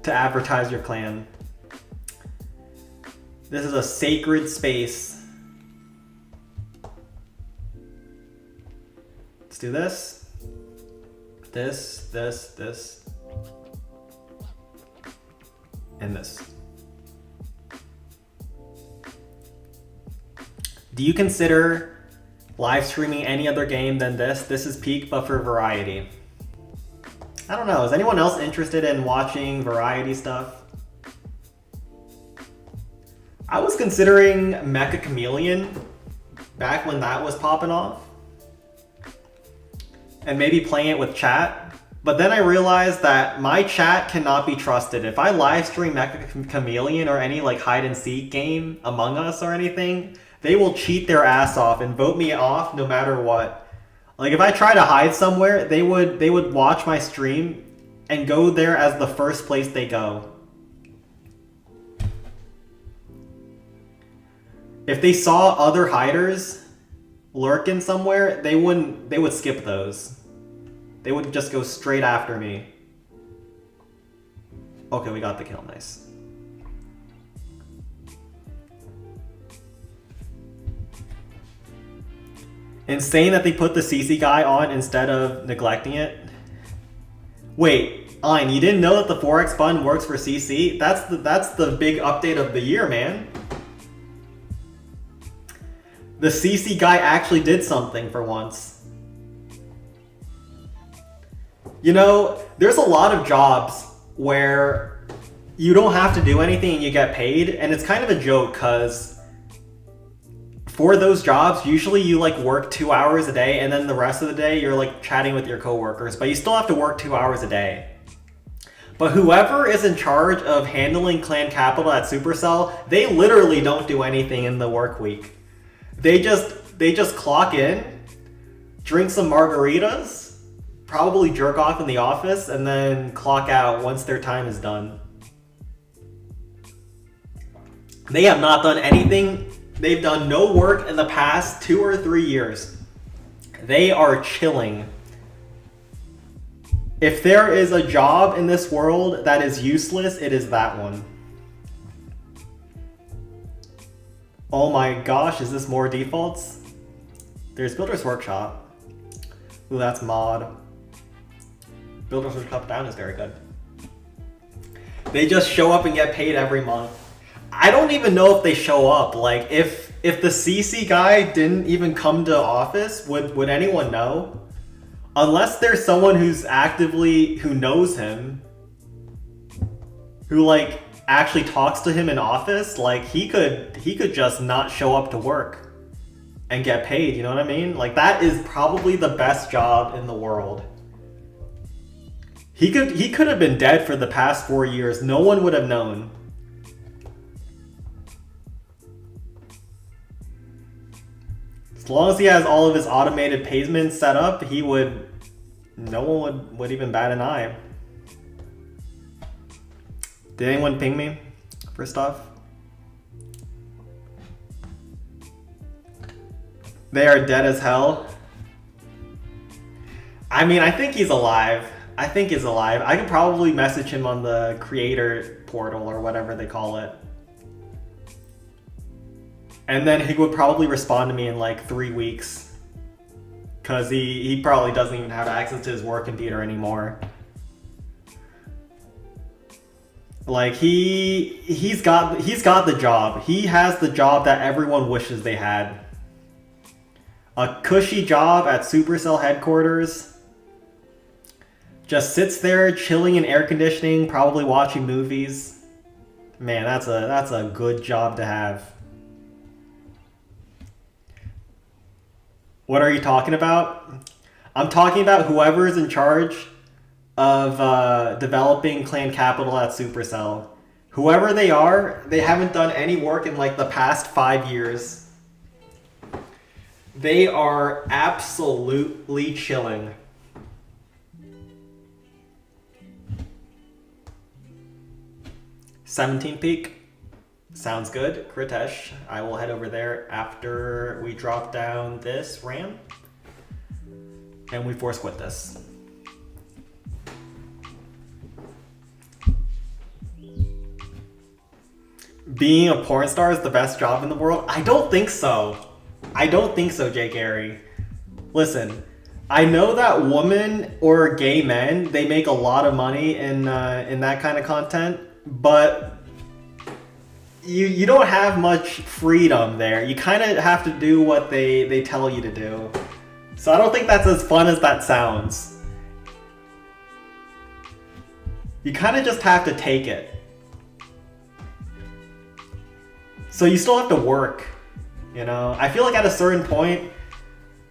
advertise your clan. This is a sacred space. Let's do this. This. And this. Do you consider live streaming any other game than this? This is peak, but for variety. I don't know. Is anyone else interested in watching variety stuff? I was considering Mecha Chameleon back when that was popping off. And maybe playing it with chat. But then I realized that my chat cannot be trusted. If I live stream Mecha Chameleon or any like hide and seek game, Among Us or anything, they will cheat their ass off and vote me off no matter what. Like if I try to hide somewhere, they would watch my stream and go there as the first place they go. If they saw other hiders lurking somewhere, they would skip those. They would just go straight after me. Okay, we got the kill, nice. Insane that they put the CC guy on instead of neglecting it. Wait, Ein, you didn't know that the 4x button works for CC? That's the big update of the year, man. The CC guy actually did something for once. You know, there's a lot of jobs where you don't have to do anything and you get paid, and it's kind of a joke because for those jobs, usually you like work 2 hours a day and then the rest of the day you're like chatting with your coworkers, but you still have to work 2 hours a day. But whoever is in charge of handling clan capital at Supercell, they literally don't do anything in the work week. They just clock in, drink some margaritas, probably jerk off in the office, and then clock out once their time is done. They have not done anything. They've done no work in the past 2 or 3 years. They are chilling. If there is a job in this world that is useless, it is that one. Oh my gosh, is this more defaults? There's Builder's Workshop. Ooh, that's mod. Builder's Workshop down is very good. They just show up and get paid every month. I don't even know if they show up. Like, if the CC guy didn't even come to office, would anyone know? Unless there's someone who knows him, who like actually talks to him in office, like he could just not show up to work and get paid, you know what I mean? Like that is probably the best job in the world. He could have been dead for the past 4 years. No one would have known. As long as he has all of his automated payments set up, no one would even bat an eye. Did anyone ping me for stuff? They are dead as hell. I mean, I think he's alive. I could probably message him on the creator portal or whatever they call it. And then he would probably respond to me in like 3 weeks. Because he probably doesn't even have access to his work computer anymore. Like he's got the job. He has the job that everyone wishes they had. A cushy job at Supercell headquarters. Just sits there chilling in air conditioning, probably watching movies. Man, that's a good job to have. What are you talking about? I'm talking about whoever is in charge of developing clan capital at Supercell. Whoever they are, they haven't done any work in like the past 5 years. They are absolutely chilling. $17 peak. Sounds good. Kritesh, I will head over there after we drop down this RAM. And we force quit this. Being a porn star is the best job in the world? I don't think so. I don't think so, Jay Gary. Listen, I know that women or gay men, they make a lot of money in that kind of content, but you don't have much freedom there. You kind of have to do what they tell you to do. So I don't think that's as fun as that sounds. You kind of just have to take it. So you still have to work, you know? I feel like at a certain point,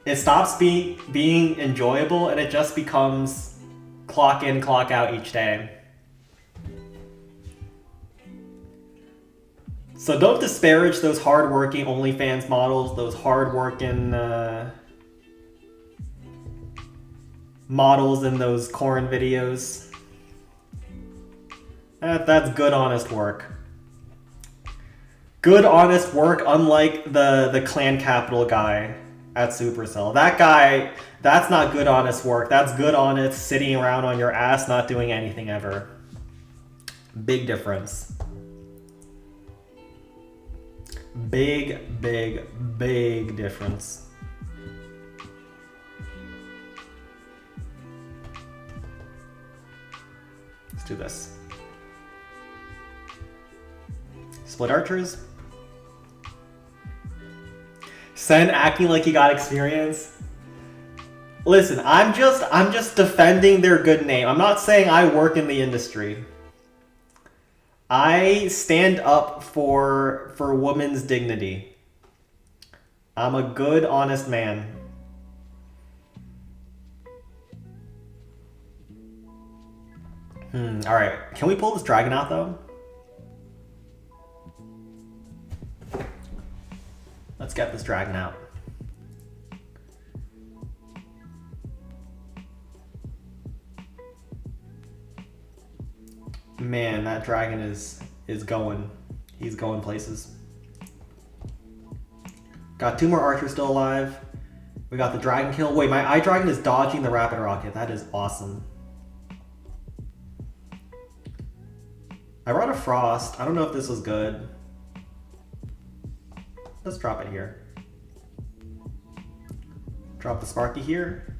it stops being enjoyable and it just becomes clock in, clock out each day. So don't disparage those hard-working OnlyFans models, those hard-working models in those corn videos. That's good, honest work. Good, honest work, unlike the Clan Capital guy at Supercell. That guy, that's not good, honest work. That's good, honest sitting around on your ass, not doing anything ever. Big difference. Big, big, big difference. Let's do this. Split archers. Sen acting like he got experience. Listen, I'm just defending their good name. I'm not saying I work in the industry. I stand up for women's dignity. I'm a good, honest man. Alright. Can we pull this dragon out, though? Let's get this dragon out. Man, that dragon is going. He's going places. Got 2 more archers still alive. We got the dragon kill. Wait, my eye dragon is dodging the rapid rocket. That is awesome. I brought a frost. I don't know if this was good. Let's drop it here. Drop the Sparky here.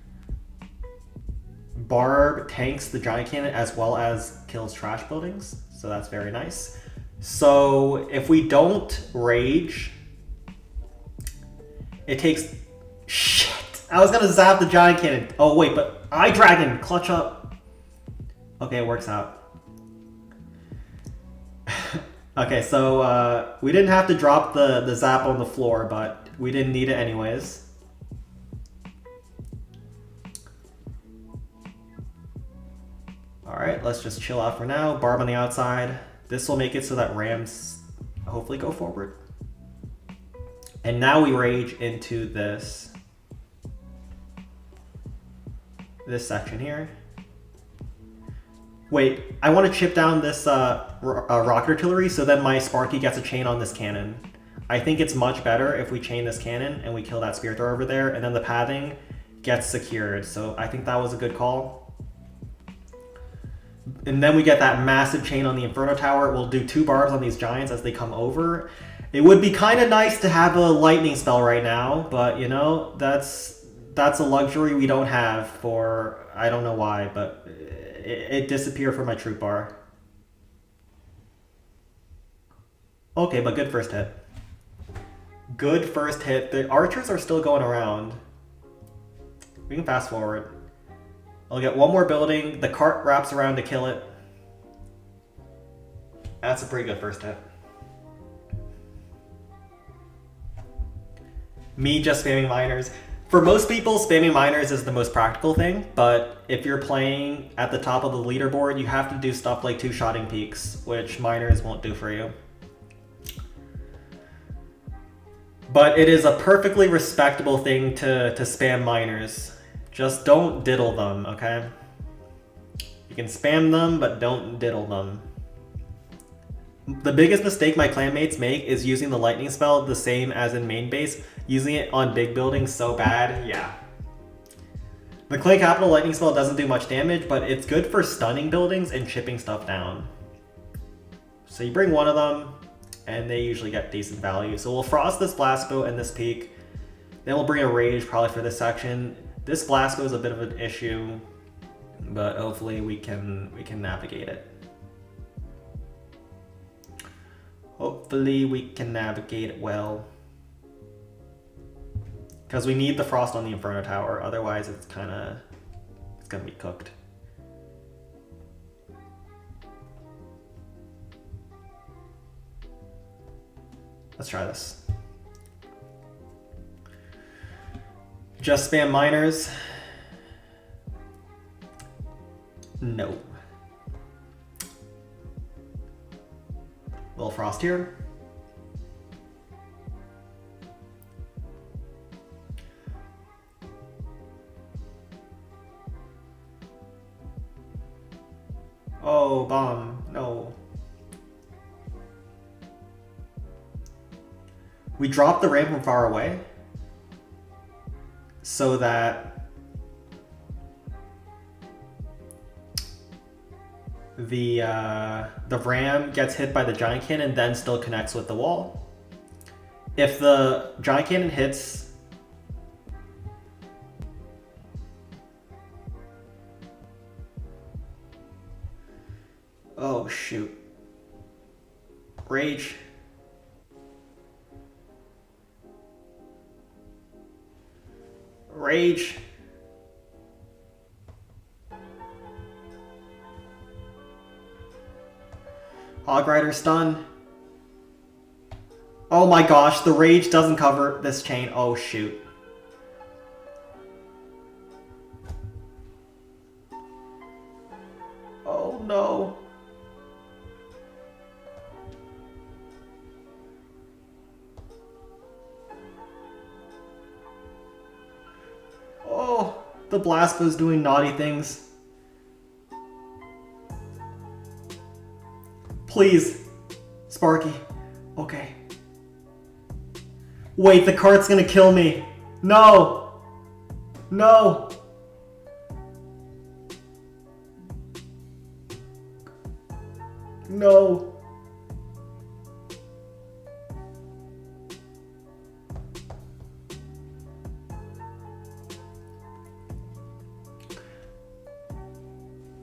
Barb tanks the giant cannon as well as kills trash buildings. So that's very nice. So if we don't rage, it takes... Shit! I was gonna zap the giant cannon. Oh wait, but Eye Dragon! Clutch up! Okay, it works out. Okay, so we didn't have to drop the zap on the floor, but we didn't need it anyways. Alright, let's just chill out for now. Barb on the outside. This will make it so that Rams hopefully go forward. And now we rage into this section here. Wait, I want to chip down this rocket artillery so then my Sparky gets a chain on this cannon. I think it's much better if we chain this cannon and we kill that spear thrower over there, and then the pathing gets secured. So I think that was a good call. And then we get that massive chain on the Inferno Tower. We'll do 2 barbs on these giants as they come over. It would be kind of nice to have a lightning spell right now, but you know, that's a luxury we don't have for, I don't know why, but it disappeared from my troop bar. Okay, but good first hit. Good first hit. The archers are still going around. We can fast forward. I'll get 1 more building. The cart wraps around to kill it. That's a pretty good first hit. Me just spamming miners. For most people, spamming miners is the most practical thing, but if you're playing at the top of the leaderboard, you have to do stuff like 2-shotting peaks, which miners won't do for you. But it is a perfectly respectable thing to spam miners. Just don't diddle them, okay? You can spam them, but don't diddle them. The biggest mistake my clanmates make is using the lightning spell the same as in main base. Using it on big buildings so bad, yeah. The Clan Capital lightning spell doesn't do much damage, but it's good for stunning buildings and chipping stuff down. So you bring 1 of them, and they usually get decent value. So we'll frost this blast bow and this peak. Then we'll bring a rage probably for this section. This blast bow is a bit of an issue, but hopefully we can navigate it. Hopefully we can navigate it well. Because we need the frost on the Inferno Tower, otherwise it's gonna be cooked. Let's try this. Just spam miners. No. Little frost here. Oh, bomb. No. We dropped the ramp from far away so that the ram gets hit by the giant cannon and then still connects with the wall. If the giant cannon hits oh shoot. Rage. Rage. Hog Rider stun. Oh my gosh, the rage doesn't cover this chain. Oh shoot. Oh no. Oh, the blast was doing naughty things. Please, Sparky. Okay. Wait, the cart's gonna kill me. No. No. No.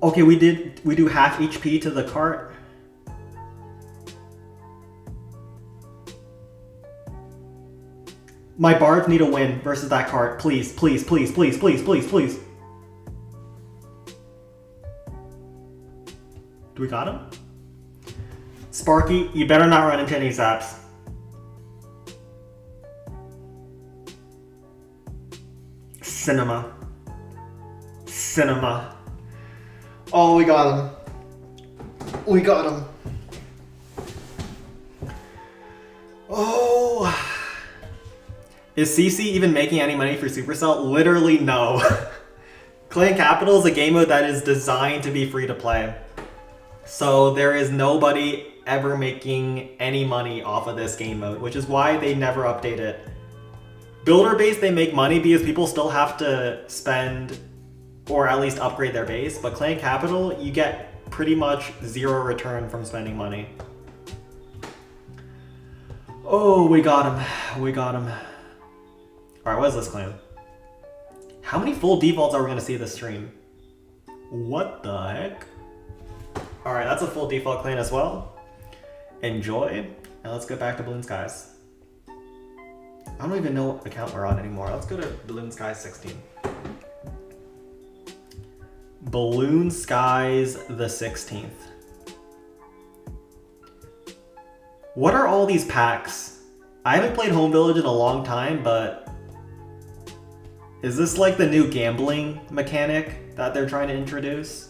Okay, we do half HP to the cart. My bards need a win versus that cart. Please, please, please, please, please, please, please. Do we got him? Sparky, you better not run into any zaps. Cinema. Cinema. Oh, we got him. We got him. Oh. Is CC even making any money for Supercell? Literally no. Clan Capital is a game mode that is designed to be free to play. So there is nobody ever making any money off of this game mode, which is why they never update it. Builder base, they make money because people still have to spend or at least upgrade their base, but Clan Capital, you get pretty much zero return from spending money. Oh, we got him. We got him. Alright, what is this clan? How many full defaults are we going to see this stream? What the heck? Alright, that's a full default clan as well. Enjoy. Now let's go back to Balloon Skies. I don't even know what account we're on anymore. Let's go to Balloon Skies 16. Balloon Skies the 16th. What are all these packs? I haven't played Home Village in a long time, but is this like the new gambling mechanic that they're trying to introduce?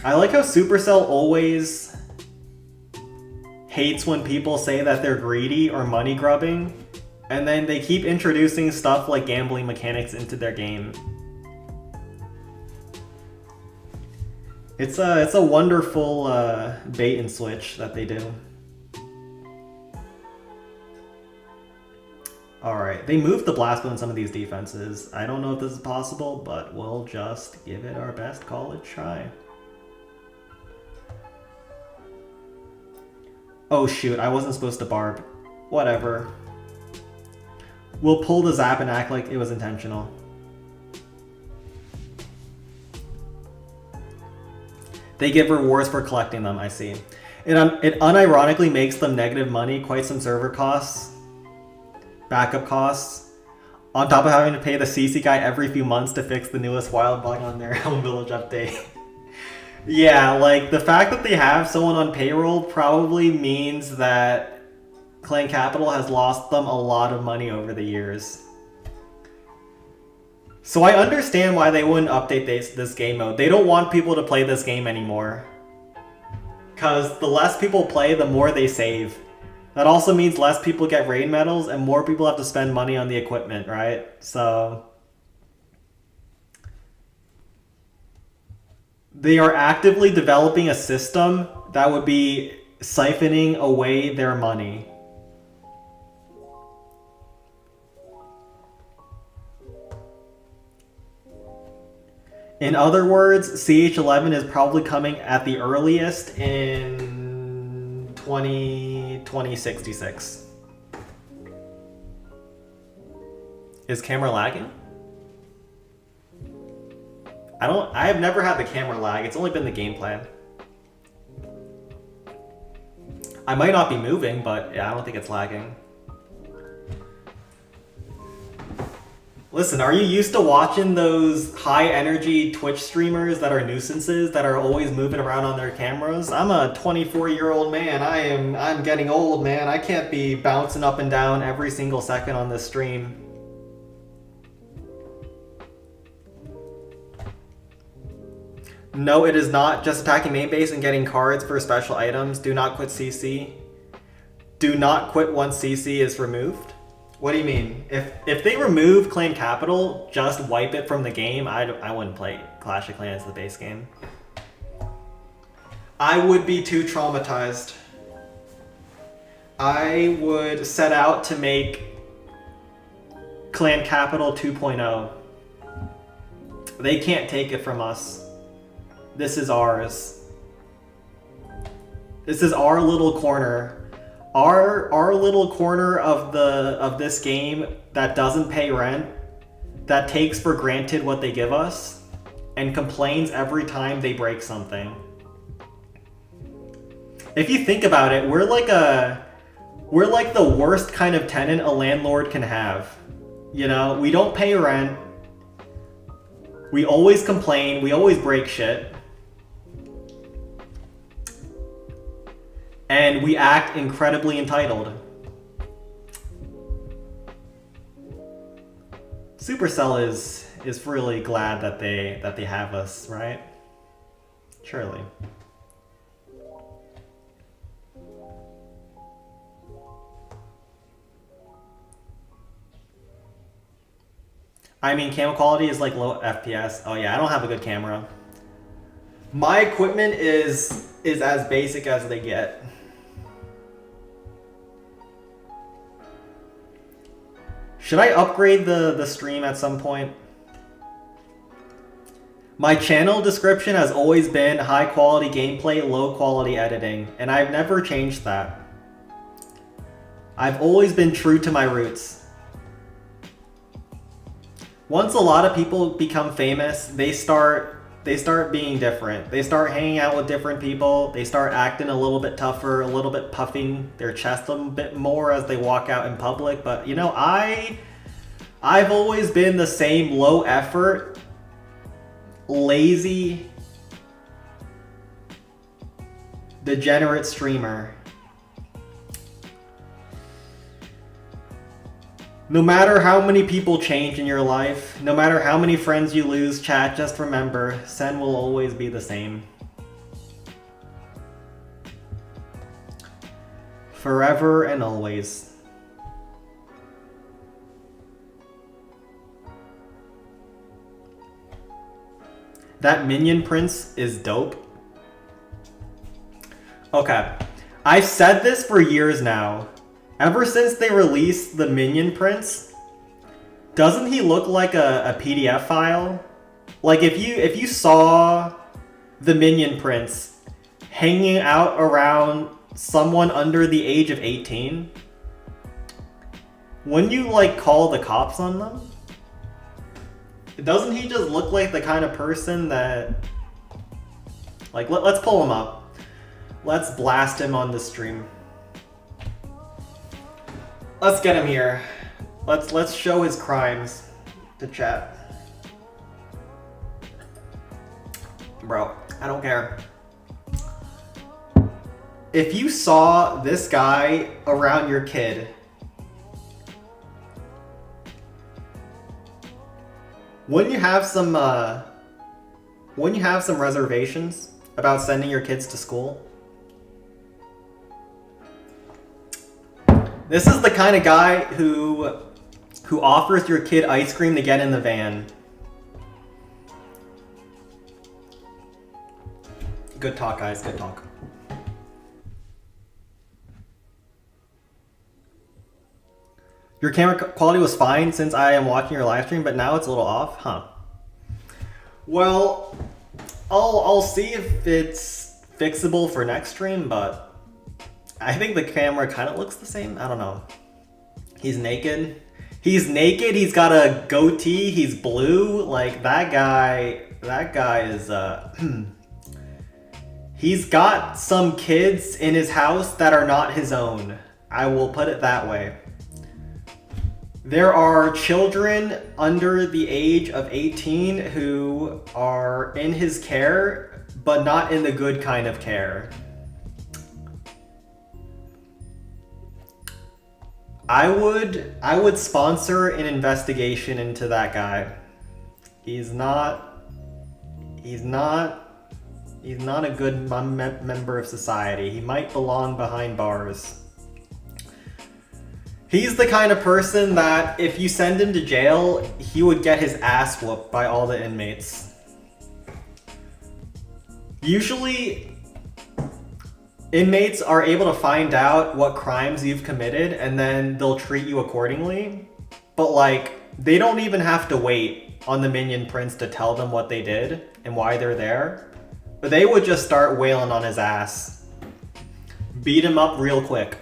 I like how Supercell always hates when people say that they're greedy or money grubbing, and then they keep introducing stuff like gambling mechanics into their game. It's a wonderful bait and switch that they do. Alright, they moved the blast bow in some of these defenses. I don't know if this is possible, but we'll just give it our best college try. Oh shoot, I wasn't supposed to barb. Whatever. We'll pull the zap and act like it was intentional. They give rewards for collecting them, I see. It unironically makes them negative money, quite some server costs, backup costs, on top of having to pay the CC guy every few months to fix the newest wild bug on their Home Village update. Yeah, like the fact that they have someone on payroll probably means that Clan Capital has lost them a lot of money over the years. So I understand why they wouldn't update this game mode. They don't want people to play this game anymore. Because the less people play, the more they save. That also means less people get raid medals and more people have to spend money on the equipment, right? So they are actively developing a system that would be siphoning away their money. In other words, CH11 is probably coming at the earliest in 2066. Is camera lagging? I have never had the camera lag. It's only been the gameplay. I might not be moving, but yeah, I don't think it's lagging. Listen, are you used to watching those high-energy Twitch streamers that are nuisances, that are always moving around on their cameras? I'm a 24-year-old man. I'm getting old, man. I can't be bouncing up and down every single second on this stream. No, it is not. Just attacking main base and getting cards for special items. Do not quit CC. Do not quit once CC is removed. What do you mean? If they remove Clan Capital, just wipe it from the game, I wouldn't play Clash of Clans, the base game. I would be too traumatized. I would set out to make Clan Capital 2.0. They can't take it from us. This is ours. This is our little corner. Our little corner of this game that doesn't pay rent, that takes for granted what they give us, and complains every time they break something. If you think about it, we're like the worst kind of tenant a landlord can have. You know, we don't pay rent. We always complain. We always break shit. And we act incredibly entitled. Supercell is really glad that they have us, right? Surely. I mean, camera quality is like low FPS. Oh yeah, I don't have a good camera. My equipment is as basic as they get. Should I upgrade the stream at some point? My channel description has always been high quality gameplay, low quality editing, and I've never changed that. I've always been true to my roots. Once a lot of people become famous, they start being different. They start hanging out with different people. They start acting a little bit tougher, a little bit puffing their chest a bit more as they walk out in public. But you know, I've always been the same low effort, lazy, degenerate streamer. No matter how many people change in your life, no matter how many friends you lose, chat, just remember, Sen will always be the same. Forever and always. That minion prince is dope. Okay, I've said this for years now. Ever since they released the Minion Prince, doesn't he look like a PDF file? Like if you saw the Minion Prince hanging out around someone under the age of 18, wouldn't you like call the cops on them? Doesn't he just look like the kind of person that, like, let's pull him up. Let's blast him on the stream. Let's get him here. Let's show his crimes to chat. Bro, I don't care. If you saw this guy around your kid, wouldn't you have some reservations about sending your kids to school? This is the kind of guy who offers your kid ice cream to get in the van. Good talk, guys. Good talk. Your camera quality was fine since I am watching your live stream, but now it's a little off, huh? Well, I'll see if it's fixable for next stream, but I think the camera kind of looks the same. I don't know. He's naked. He's naked. He's got a goatee. He's blue. Like that guy is he's got some kids in his house that are not his own. I will put it that way. There are children under the age of 18 who are in his care, but not in the good kind of care. I would sponsor an investigation into that guy. He's not a good member of society. He might belong behind bars. He's the kind of person that if you send him to jail, he would get his ass whooped by all the inmates. Usually, inmates are able to find out what crimes you've committed and then they'll treat you accordingly. But like, they don't even have to wait on the Minion Prince to tell them what they did and why they're there. But they would just start wailing on his ass. Beat him up real quick.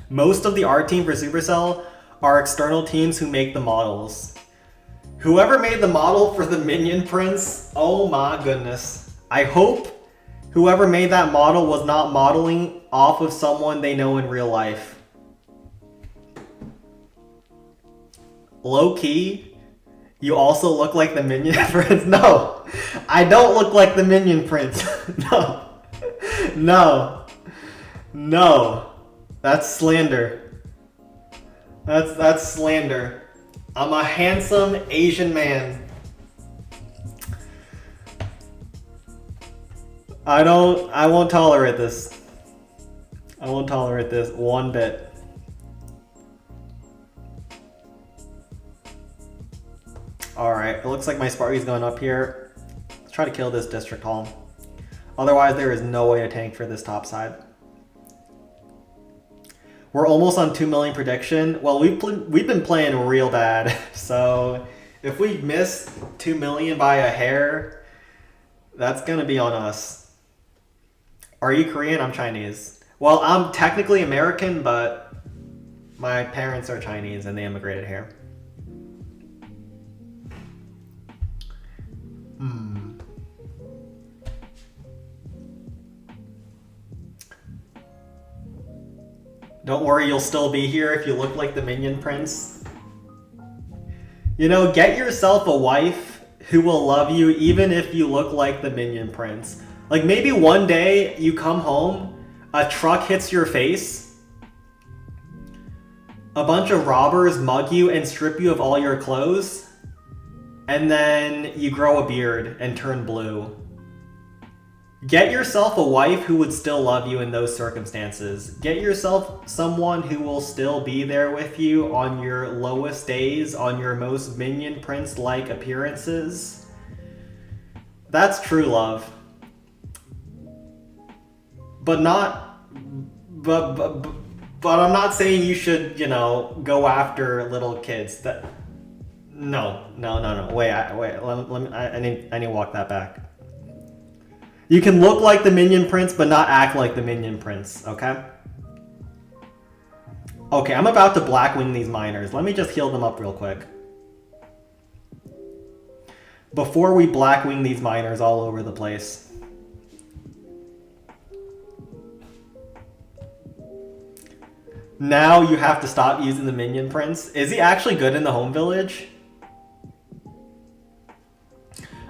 Most of the art team for Supercell are external teams who make the models. Whoever made the model for the Minion Prince, oh my goodness. I hope whoever made that model was not modeling off of someone they know in real life. Low key, you also look like the Minion Prince. No, I don't look like the Minion Prince. No, no, no. That's slander. That's slander. I'm a handsome Asian man. I won't tolerate this. I won't tolerate this one bit. Alright, it looks like my Sparky's going up here. Let's try to kill this district hall. Otherwise, there is no way to tank for this top side. We're almost on 2 million prediction. Well, we've been playing real bad. So if we miss 2 million by a hair, that's going to be on us. Are you Korean? I'm Chinese. Well, I'm technically American, but my parents are Chinese and they immigrated here. Don't worry, you'll still be here if you look like the Minion Prince. You know, get yourself a wife who will love you even if you look like the Minion Prince. Like maybe one day you come home, a truck hits your face, a bunch of robbers mug you and strip you of all your clothes, and then you grow a beard and turn blue. Get yourself a wife who would still love you in those circumstances. Get yourself someone who will still be there with you on your lowest days, on your most Minion Prince-like appearances. That's true love. But I'm not saying you should, you know, go after little kids. No. Wait, I need to walk that back. You can look like the Minion Prince, but not act like the Minion Prince, okay? Okay, I'm about to Blackwing these miners. Let me just heal them up real quick. Before we Blackwing these miners all over the place. Now you have to stop using the Minion Prince. Is he actually good in the home village?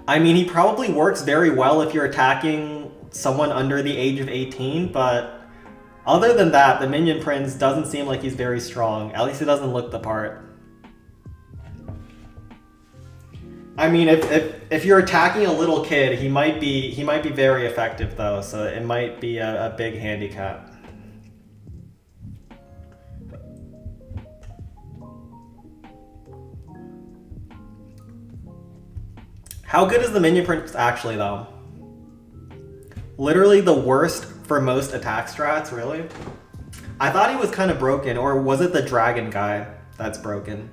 I mean, he probably works very well if you're attacking someone under the age of 18, but other than that, the Minion Prince doesn't seem like he's very strong. At least he doesn't look the part. I mean, if you're attacking a little kid, he might be very effective though, so it might be a big handicap. How good is the Minion Prince actually though? Literally the worst for most attack strats, really? I thought he was kind of broken, or was it the dragon guy that's broken?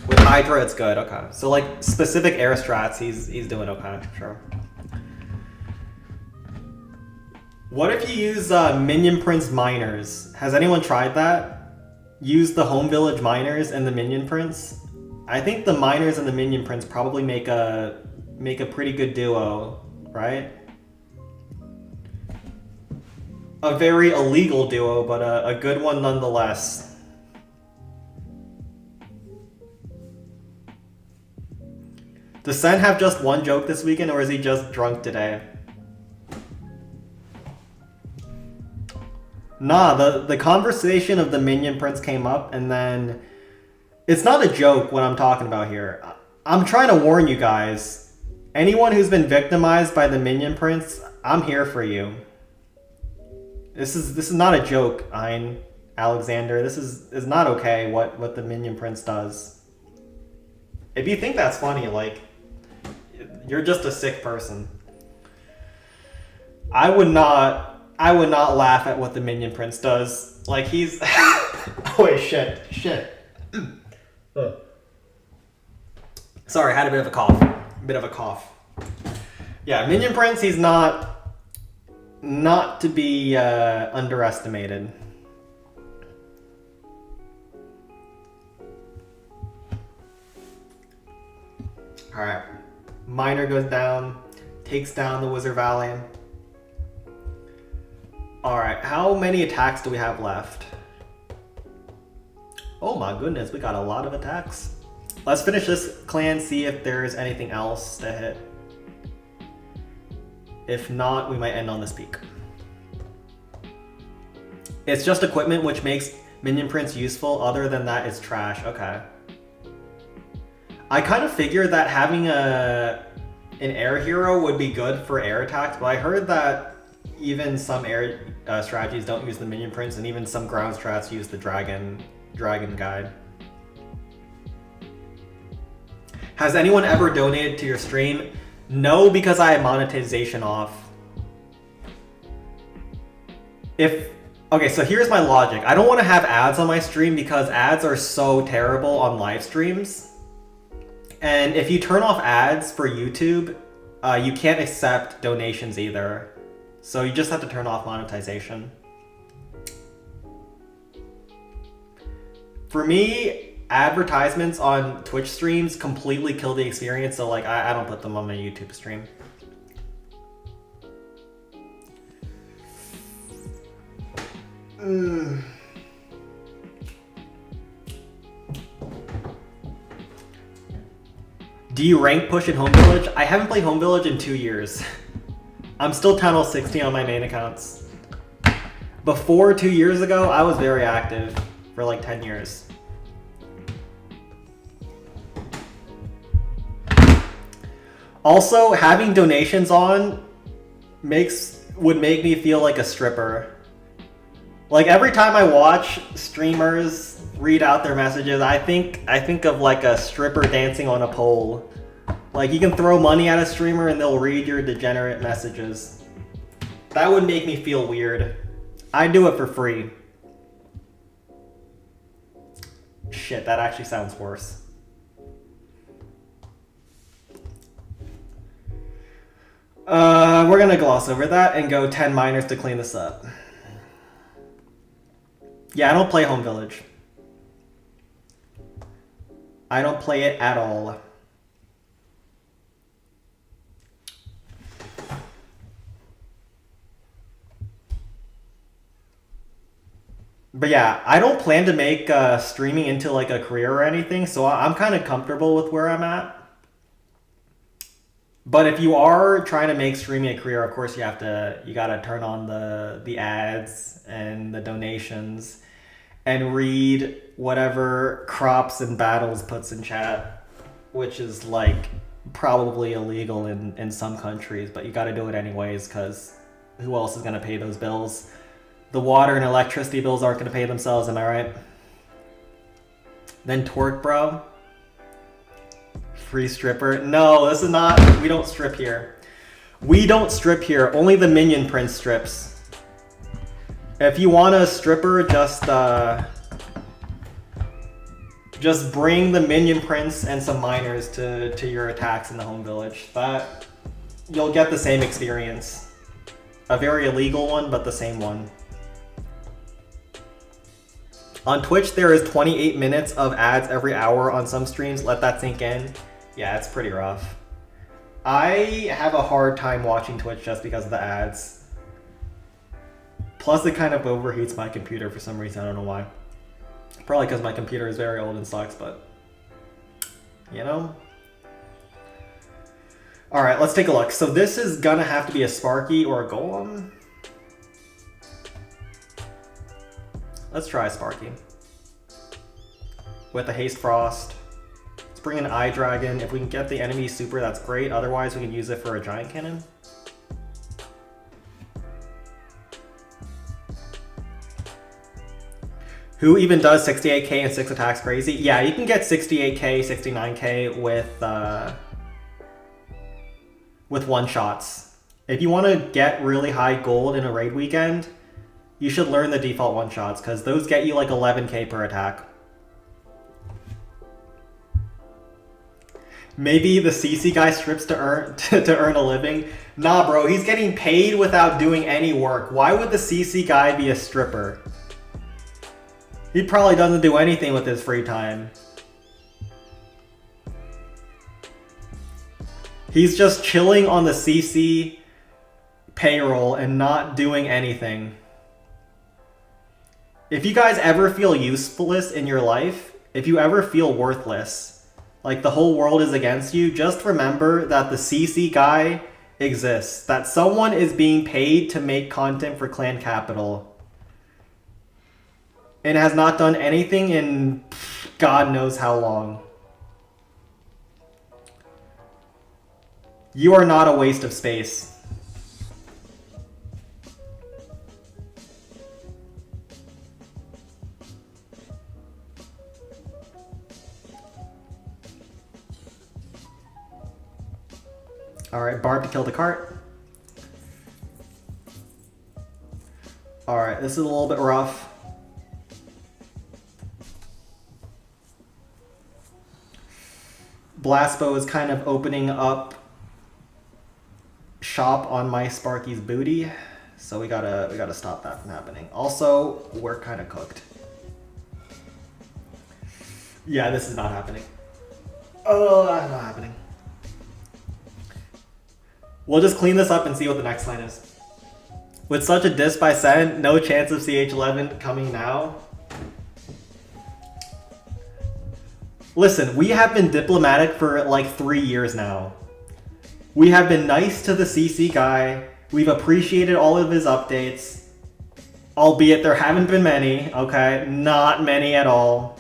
With Hydra, it's good. Okay, so like specific air strats, he's doing okay. Sure. What if you use Minion Prince miners? Has anyone tried that? Use the Home Village miners and the Minion Prince. I think the miners and the Minion Prince probably make a pretty good duo, right? A very illegal duo, but a good one nonetheless. Does Sen have just one joke this weekend, or is he just drunk today? Nah, the conversation of the Minion Prince came up, and then it's not a joke what I'm talking about here. I'm trying to warn you guys. Anyone who's been victimized by the Minion Prince, I'm here for you. This is not a joke, Ein, Alexander. This is not okay what the Minion Prince does. If you think that's funny, like, you're just a sick person. I would not laugh at what the Minion Prince does. Like, he's... Wait, shit. Sorry, I had a bit of a cough. Yeah, Minion Prince, he's not to be underestimated. Alright. Miner goes down, takes down the Wizard Valley. Alright, how many attacks do we have left? Oh my goodness, we got a lot of attacks. Let's finish this clan, see if there's anything else to hit. If not, we might end on this peak. It's just equipment which makes Minion Prince useful. Other than that, it's trash. Okay. I kind of figured that having an air hero would be good for air attacks, but I heard that even some air strategies don't use the Minion Prince, and even some ground strats use the dragon guide. Has anyone ever donated to your stream? No, because I have monetization off. Okay, so here's my logic. I don't want to have ads on my stream because ads are so terrible on live streams. And if you turn off ads for YouTube, you can't accept donations either. So you just have to turn off monetization. For me, advertisements on Twitch streams completely kill the experience, so like I don't put them on my YouTube stream. Do you rank push in Home Village? I haven't played Home Village in 2 years. I'm still 10 or 60 on my main accounts. Before 2 years ago, I was very active for like 10 years. Also, having donations on would make me feel like a stripper. Like every time I watch streamers read out their messages, I think of like a stripper dancing on a pole. Like you can throw money at a streamer and they'll read your degenerate messages. That would make me feel weird. I do it for free. Shit, that actually sounds worse. We're gonna gloss over that and go 10 miners to clean this up. Yeah, I don't play Home Village. I don't play it at all. But yeah, I don't plan to make streaming into like a career or anything, so I'm kind of comfortable with where I'm at. But if you are trying to make streaming a career, of course you gotta turn on the ads and the donations and read whatever Crops and Battles puts in chat, which is like probably illegal in some countries, but you gotta do it anyways because who else is gonna pay those bills? The water and electricity bills aren't gonna pay themselves, am I right? Then Torque Bro. Free stripper. No, this is not. We don't strip here. We don't strip here. Only the Minion Prince strips. If you want a stripper, just bring the Minion Prince and some miners to your attacks in the home village. That you'll get the same experience. A very illegal one, but the same one. On Twitch, there is 28 minutes of ads every hour on some streams. Let that sink in. Yeah, it's pretty rough. I have a hard time watching Twitch just because of the ads. Plus, it kind of overheats my computer for some reason. I don't know why. Probably because my computer is very old and sucks, but... You know? Alright, let's take a look. So this is gonna have to be a Sparky or a Golem. Let's try a Sparky. With a Haste Frost. Let's bring an Eye Dragon. If we can get the enemy super, that's great. Otherwise, we can use it for a Giant Cannon. Who even does 68k and 6 attacks crazy? Yeah, you can get 68k, 69k with one-shots. If you want to get really high gold in a raid weekend, you should learn the default one-shots, because those get you like 11k per attack. Maybe the CC guy strips to earn a living. Nah, bro, he's getting paid without doing any work. Why would the CC guy be a stripper? He probably doesn't do anything with his free time. He's just chilling on the CC payroll and not doing anything. If you guys ever feel useless in your life, if you ever feel worthless, like the whole world is against you, just remember that the CC guy exists. That someone is being paid to make content for Clan Capital. And has not done anything in God knows how long. You are not a waste of space. Alright, Barb to kill the cart. Alright, this is a little bit rough. Blastbow is kind of opening up shop on my Sparky's booty, so we gotta stop that from happening. Also, we're kind of cooked. Yeah, this is not happening. Oh, that's not happening. We'll just clean this up and see what the next line is. With such a diss by Sen, no chance of CH11 coming now. Listen, we have been diplomatic for like 3 years now. We have been nice to the CC guy. We've appreciated all of his updates. Albeit there haven't been many, okay? Not many at all.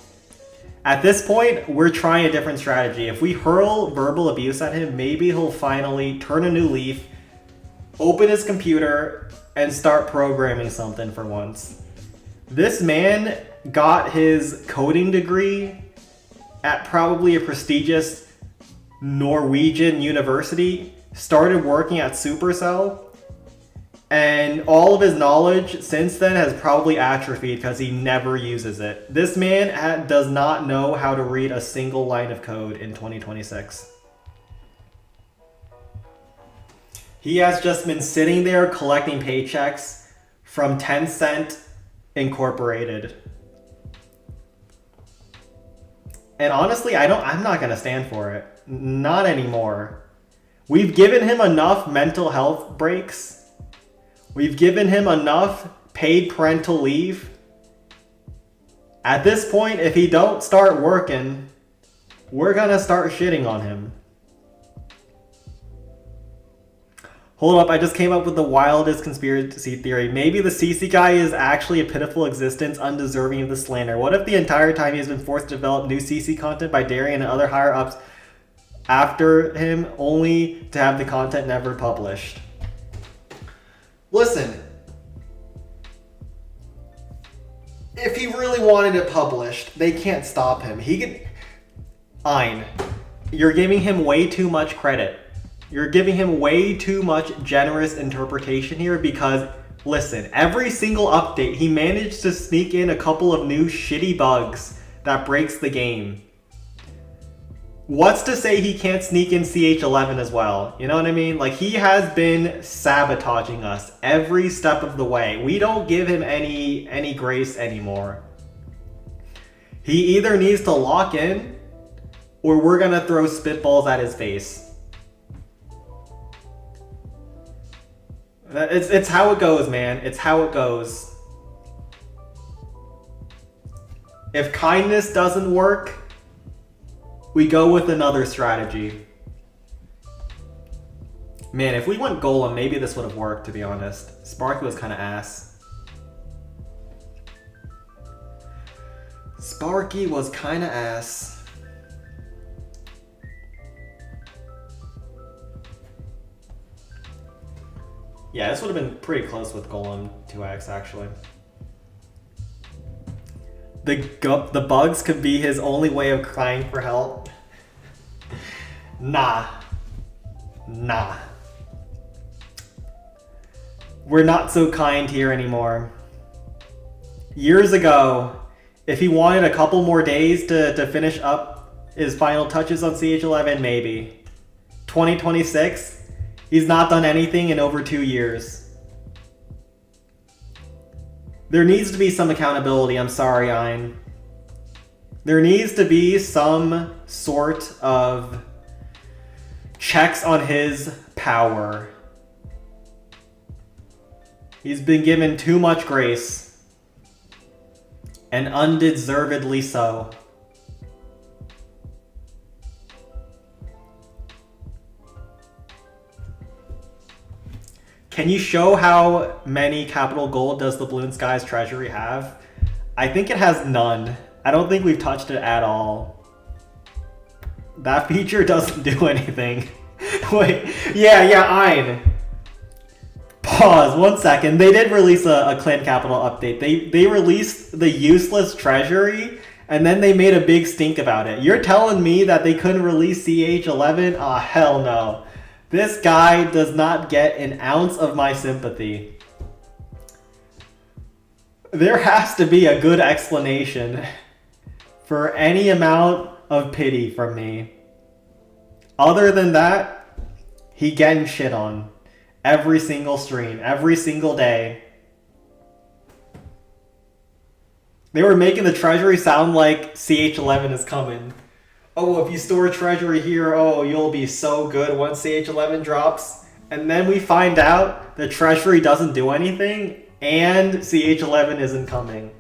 At this point, we're trying a different strategy. If we hurl verbal abuse at him, maybe he'll finally turn a new leaf, open his computer, and start programming something for once. This man got his coding degree at probably a prestigious Norwegian university, started working at Supercell, and all of his knowledge since then has probably atrophied because he never uses it. This man does not know how to read a single line of code in 2026. He has just been sitting there collecting paychecks from Tencent Incorporated. And honestly, I'm not gonna stand for it. Not anymore. We've given him enough mental health breaks. We've given him enough paid parental leave. At this point, if he don't start working, we're gonna start shitting on him. Hold up, I just came up with the wildest conspiracy theory. Maybe the CC guy is actually a pitiful existence, undeserving of the slander. What if the entire time he has been forced to develop new CC content by Darien and other higher-ups after him, only to have the content never published? Listen, if he really wanted it published, they can't stop him. He could... Fine. You're giving him way too much credit. You're giving him way too much generous interpretation here because, listen, every single update, he managed to sneak in a couple of new shitty bugs that breaks the game. What's to say he can't sneak in CH11 as well? You know what I mean? Like, he has been sabotaging us every step of the way. We don't give him any grace anymore. He either needs to lock in or we're gonna throw spitballs at his face. It's how it goes, man. It's how it goes. If kindness doesn't work, we go with another strategy. Man, if we went Golem, maybe this would have worked, to be honest. Sparky was kind of ass. Sparky was kind of ass. Yeah, this would have been pretty close with Golem 2x, actually. The bugs could be his only way of crying for help. Nah. Nah. We're not so kind here anymore. Years ago, if he wanted a couple more days to finish up his final touches on CH11, maybe. 2026? He's not done anything in over 2 years. There needs to be some accountability, I'm sorry, Ein. There needs to be some sort of checks on his power. He's been given too much grace. And undeservedly so. Can you show how many capital gold does the Balloon Skies treasury have? I think it has none. I don't think we've touched it at all. That feature doesn't do anything. Wait, yeah, Ein. Pause, 1 second. They did release a clan capital update. They released the useless treasury and then they made a big stink about it. You're telling me that they couldn't release CH11? Ah, hell no. This guy does not get an ounce of my sympathy. There has to be a good explanation for any amount of pity from me. Other than that, he getting shit on. Every single stream, every single day. They were making the treasury sound like CH11 is coming. Oh, if you store treasury here, oh, you'll be so good once CH11 drops. And then we find out the treasury doesn't do anything and CH11 isn't coming.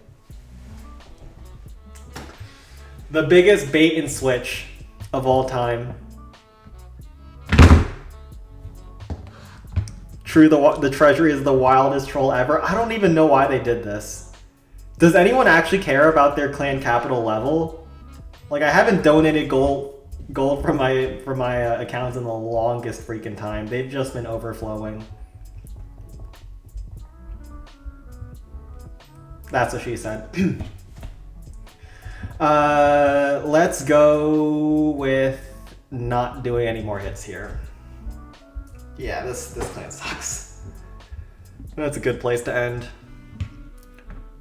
The biggest bait and switch of all time. True, the treasury is the wildest troll ever. I don't even know why they did this. Does anyone actually care about their clan capital level? Like, I haven't donated gold from my accounts in the longest freaking time. They've just been overflowing. That's what she said. Let's go with not doing any more hits here. Yeah, this clan sucks. That's a good place to end.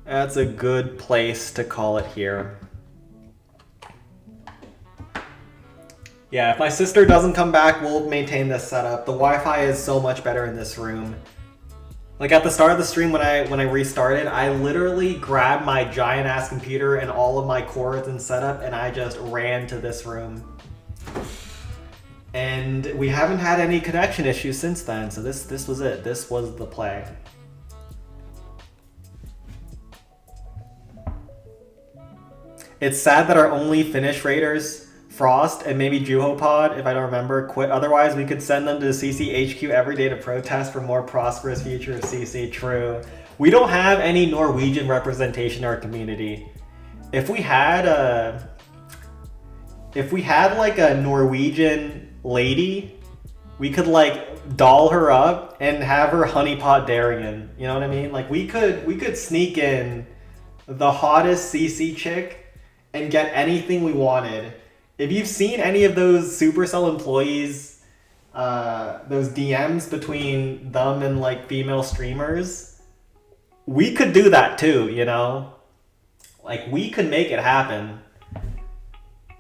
That's a good place to call it here. Yeah, if my sister doesn't come back, we'll maintain this setup. The Wi-Fi is so much better in this room. Like at the start of the stream when I restarted, I literally grabbed my giant ass computer and all of my cords and setup and I just ran to this room. And we haven't had any connection issues since then, so this was it. This was the play. It's sad that our only Finnish raiders, Frost and maybe Juhopod, if I don't remember, quit. Otherwise, we could send them to CCHQ every day to protest for more prosperous future of CC. True. We don't have any Norwegian representation in our community. If we had like a Norwegian lady, we could like doll her up and have her honeypot Darien. You know what I mean? Like we could sneak in the hottest CC chick and get anything we wanted. If you've seen any of those Supercell employees, those DMs between them and like female streamers, we could do that too, you know? Like we could make it happen.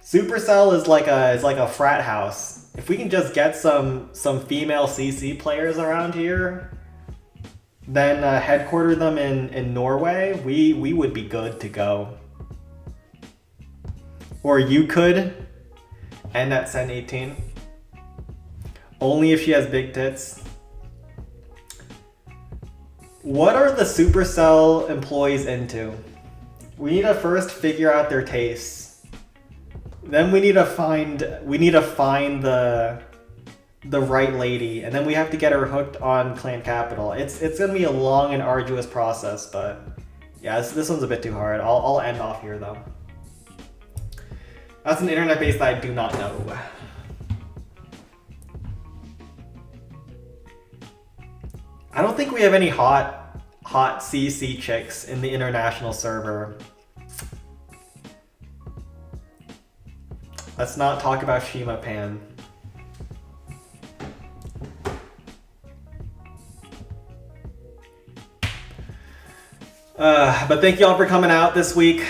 Supercell is like a frat house. If we can just get some female CC players around here, then headquarter them in Norway, we would be good to go. Or you could end at Sen 18. Only if she has big tits. What are the Supercell employees into? We need to first figure out their tastes. Then we need to find the right lady, and then we have to get her hooked on Clan Capital. It's gonna be a long and arduous process, but yeah, this one's a bit too hard. I'll end off here though. That's an internet base that I do not know. I don't think we have any hot CC chicks in the international server. Let's not talk about Shima Pan. But thank you all for coming out this week.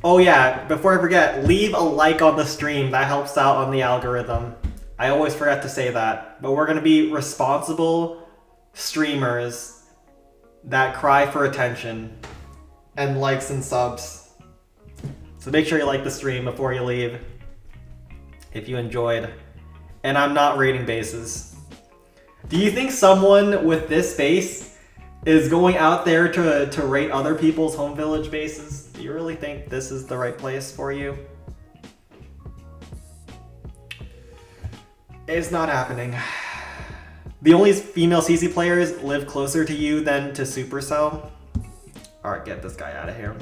Oh yeah, before I forget, leave a like on the stream. That helps out on the algorithm. I always forget to say that. But we're going to be responsible streamers that cry for attention and likes and subs. So make sure you like the stream before you leave if you enjoyed. And I'm not rating bases. Do you think someone with this base is going out there to rate other people's home village bases? Do you really think this is the right place for you? It's not happening. The only female CC players live closer to you than to Supercell. Alright, get this guy out of here.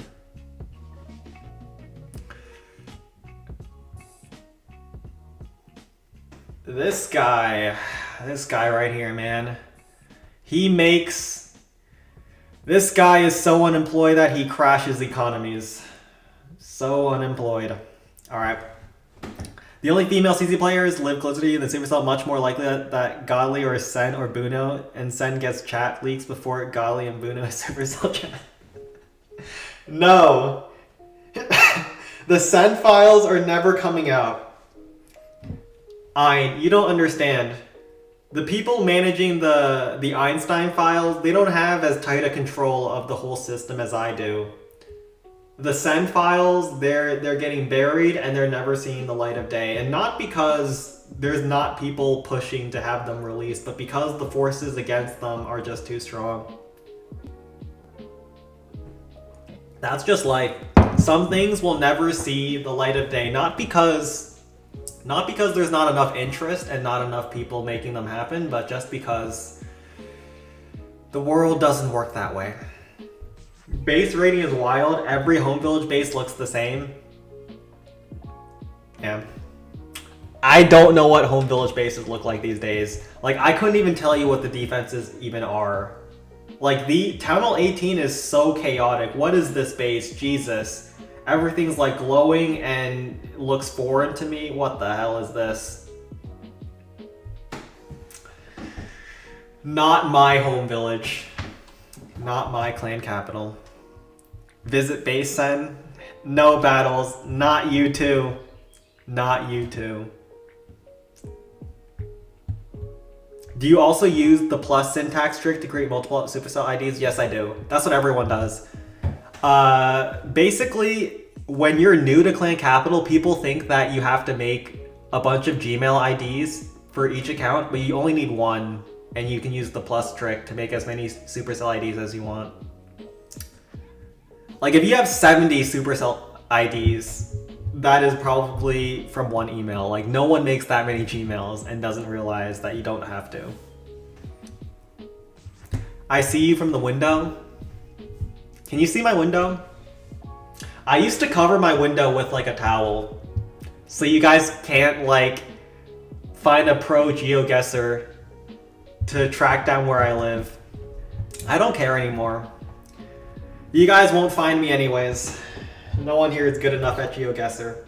This guy right here, man. This guy is so unemployed that he crashes economies. So unemployed. Alright. The only female CC players live closer to you than Supercell. Much more likely that Gali or Sen or Buno, and Sen gets chat leaks before Gali and Buno is Supercell chat. No. The Sen files are never coming out. You don't understand. The people managing the Einstein files, they don't have as tight a control of the whole system as I do. The Sen files, they're getting buried and they're never seeing the light of day. And not because there's not people pushing to have them released, but because the forces against them are just too strong. That's just life. Some things will never see the light of day, not because there's not enough interest and not enough people making them happen, but just because the world doesn't work that way. Base rating is wild. Every home village base looks the same. Yeah. I don't know what home village bases look like these days. Like, I couldn't even tell you what the defenses even are. Like, the Town Hall 18 is so chaotic. What is this base? Jesus. Everything's like glowing and looks foreign to me. What the hell is this? Not my home village. Not my clan capital. Visit base Sen. No battles. Not you too. Not you too. Do you also use the plus syntax trick to create multiple Supercell IDs? Yes, I do. That's what everyone does. Basically, when you're new to Clan Capital, people think that you have to make a bunch of Gmail IDs for each account, but you only need one, and you can use the plus trick to make as many Supercell IDs as you want. Like if you have 70 Supercell IDs, that is probably from one email. Like no one makes that many Gmails and doesn't realize that you don't have to. I see you from the window. Can you see my window? I used to cover my window with like a towel, so you guys can't like find a pro GeoGuessr to track down where I live. I don't care anymore. You guys won't find me anyways. No one here is good enough at GeoGuessr.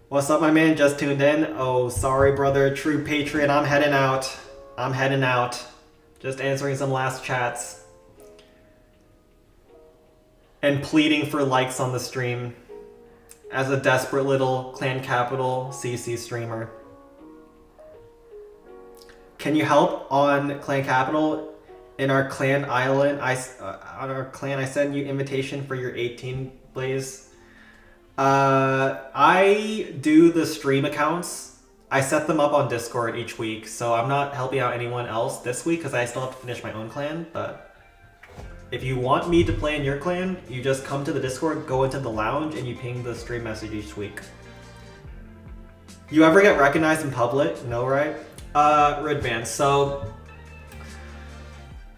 What's up, my man? Just tuned in. Oh, sorry, brother. True Patriot. I'm heading out. I'm heading out. Just answering some last chats. And pleading for likes on the stream. As a desperate little Clan Capital CC streamer. Can you help on Clan Capital? In our clan island, on our clan, I send you invitation for your 18 Blaze. I do the stream accounts. I set them up on Discord each week, so I'm not helping out anyone else this week because I still have to finish my own clan. But if you want me to play in your clan, you just come to the Discord, go into the lounge, and you ping the stream message each week. You ever get recognized in public? No, right? Redvan, so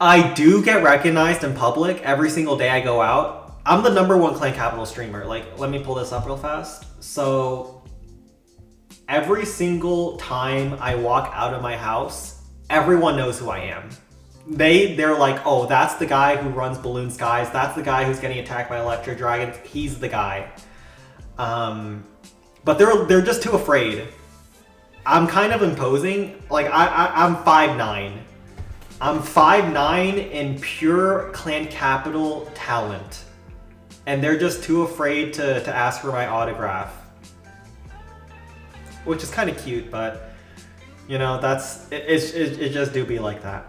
I do get recognized in public every single day I go out. I'm the #1 Clan Capital streamer. Like, let me pull this up real fast. So every single time I walk out of my house, everyone knows who I am. They're like, oh, that's the guy who runs Balloon Skies. That's the guy who's getting attacked by Electro Dragons. He's the guy. But they're just too afraid. I'm kind of imposing. Like I'm 5'9". I'm 5'9" in pure Clan Capital talent. And they're just too afraid to ask for my autograph. Which is kind of cute, but you know, it just do be like that.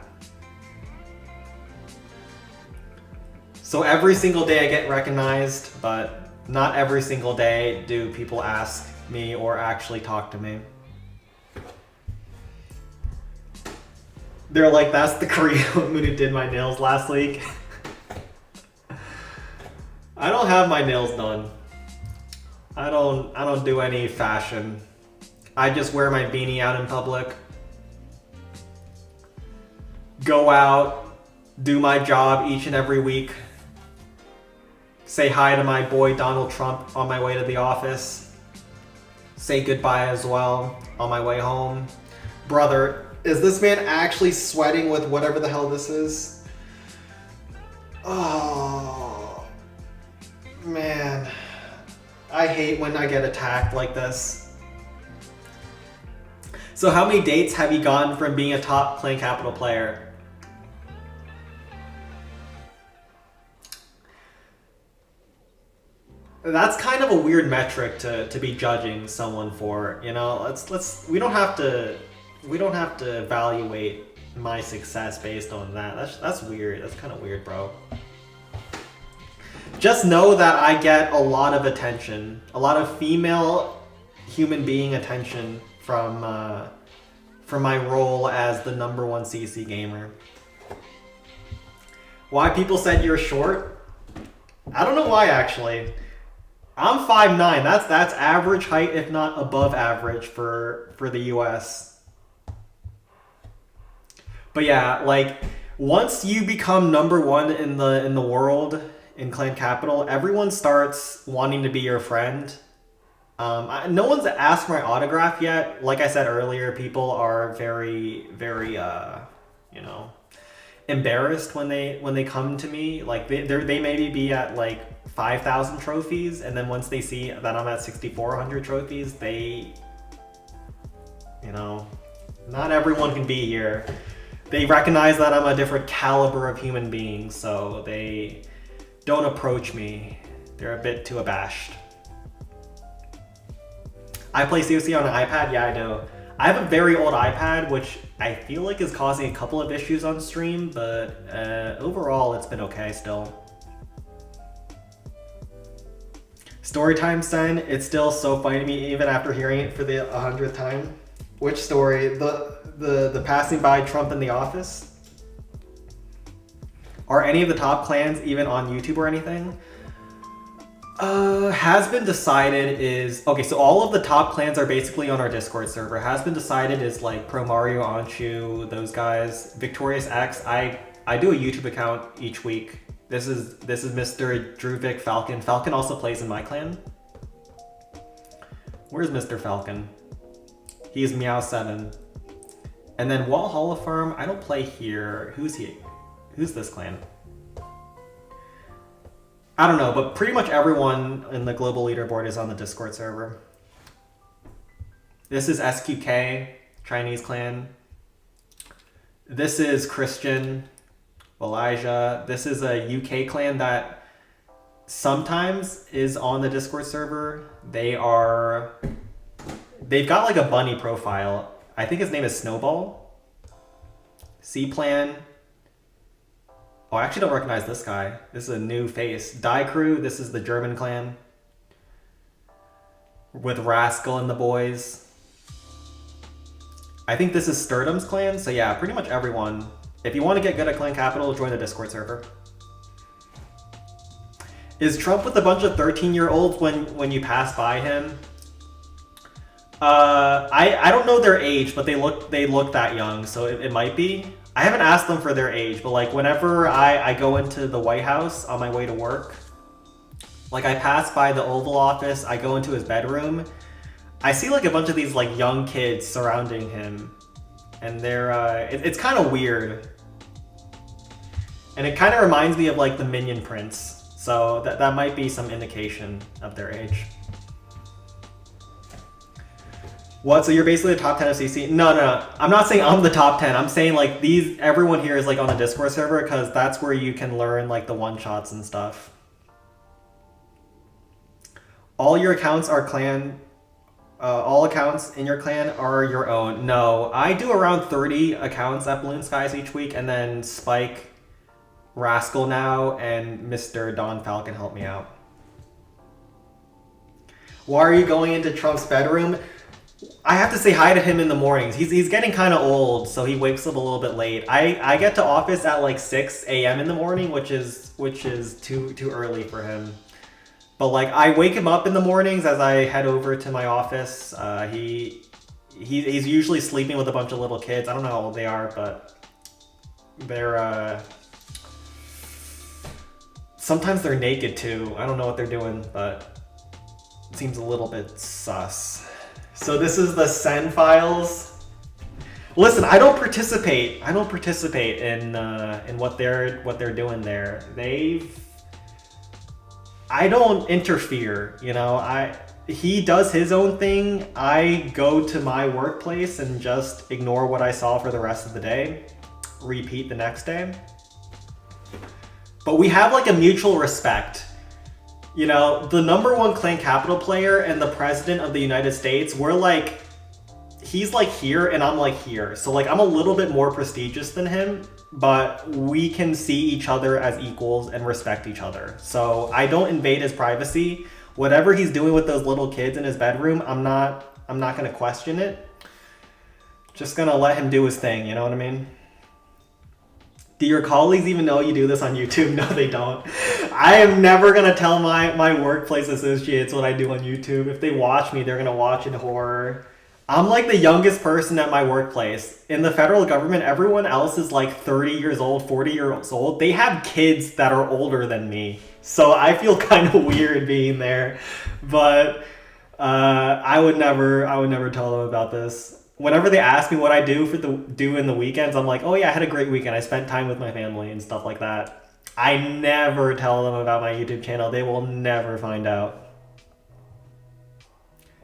So every single day I get recognized, but not every single day do people ask me or actually talk to me. They're like, that's the Korean woman who did my nails last week. I don't have my nails done. I don't do any fashion. I just wear my beanie out in public. Go out, do my job each and every week. Say hi to my boy Donald Trump on my way to the office. Say goodbye as well on my way home. Brother, is this man actually sweating with whatever the hell this is? Oh, man. I hate when I get attacked like this. So how many dates have you gotten from being a top Clan Capital player? That's kind of a weird metric to be judging someone for, you know. We don't have to evaluate my success based on that. That's weird. That's kind of weird, bro. Just know that I get a lot of attention, a lot of female human being attention from my role as the #1 CC gamer. Why people said you're short? I don't know why, actually. I'm 5'9". That's average height, if not above average for the US. But yeah, like once you become #1 in the world in Clan Capital, everyone starts wanting to be your friend. No one's asked for my autograph yet. Like I said earlier, people are very, very, you know, embarrassed when they come to me. Like they maybe be at like 5,000 trophies, and then once they see that I'm at 6,400 trophies, they, you know, not everyone can be here. They recognize that I'm a different caliber of human being, so they don't approach me. They're a bit too abashed. I play COC on an iPad? Yeah, I do. I have a very old iPad, which I feel like is causing a couple of issues on stream, but overall it's been okay still. Storytime Sen, it's still so funny to me even after hearing it for the 100th time. Which story? The passing by Trump in the office? Are any of the top clans even on YouTube or anything? Has been decided is... Okay, so all of the top clans are basically on our Discord server. Has been decided is like Pro Mario, Anshu, those guys. Victorious X, I do a YouTube account each week. This is Mr. Druvik Falcon. Falcon also plays in my clan. Where's Mr. Falcon? He's Meow7. And then Walhalla Farm, I don't play here. Who's he? Who's this clan? I don't know, but pretty much everyone in the global leaderboard is on the Discord server. This is SQK, Chinese clan. This is Christian, Elijah. This is a UK clan that sometimes is on the Discord server. They've got like a bunny profile. I think his name is Snowball. C-Plan. Oh, I actually don't recognize this guy. This is a new face. Die Crew, this is the German clan. With Rascal and the boys. I think this is Sturdum's clan. So yeah, pretty much everyone. If you want to get good at clan capital, join the Discord server. Is Trump with a bunch of 13-year-olds when you pass by him? I don't know their age, but they look that young, so it might be. I haven't asked them for their age, but like whenever I go into the White House on my way to work, like I pass by the Oval Office, I go into his bedroom, I see like a bunch of these like young kids surrounding him, and they're it's kind of weird, and it kind of reminds me of like the Minion Prince, so that might be some indication of their age. What? So you're basically the top 10 of CC? No. I'm not saying I'm the top 10. I'm saying like everyone here is like on the Discord server because that's where you can learn like the one-shots and stuff. All your accounts are clan. All accounts in your clan are your own. No, I do around 30 accounts at Balloon Skies each week, and then Spike, Rascal now, and Mr. Don Falcon help me out. Why are you going into Trump's bedroom? I have to say hi to him in the mornings. He's getting kind of old, so he wakes up a little bit late. I get to office at like 6 a.m. in the morning, which is too early for him. But like I wake him up in the mornings as I head over to my office. He's usually sleeping with a bunch of little kids. I don't know how old they are, but they're sometimes they're naked too. I don't know what they're doing, but it seems a little bit sus. So this is the send files. Listen, I don't participate in what they're doing there. I don't interfere, you know. He does his own thing. I go to my workplace and just ignore what I saw for the rest of the day. Repeat the next day. But we have like a mutual respect. You know, the #1 clan capital player and the president of the United States, we're like, he's like here and I'm like here. So like I'm a little bit more prestigious than him, but we can see each other as equals and respect each other. So I don't invade his privacy. Whatever he's doing with those little kids in his bedroom, I'm not going to question it. Just going to let him do his thing, you know what I mean? Do your colleagues even know you do this on YouTube? No, they don't. I am never going to tell my workplace associates what I do on YouTube. If they watch me, they're going to watch in horror. I'm like the youngest person at my workplace. In the federal government, everyone else is like 30 years old, 40 years old. They have kids that are older than me. So I feel kind of weird being there. But I would never tell them about this. Whenever they ask me what I do in the weekends, I'm like, oh yeah, I had a great weekend. I spent time with my family and stuff like that. I never tell them about my YouTube channel. They will never find out.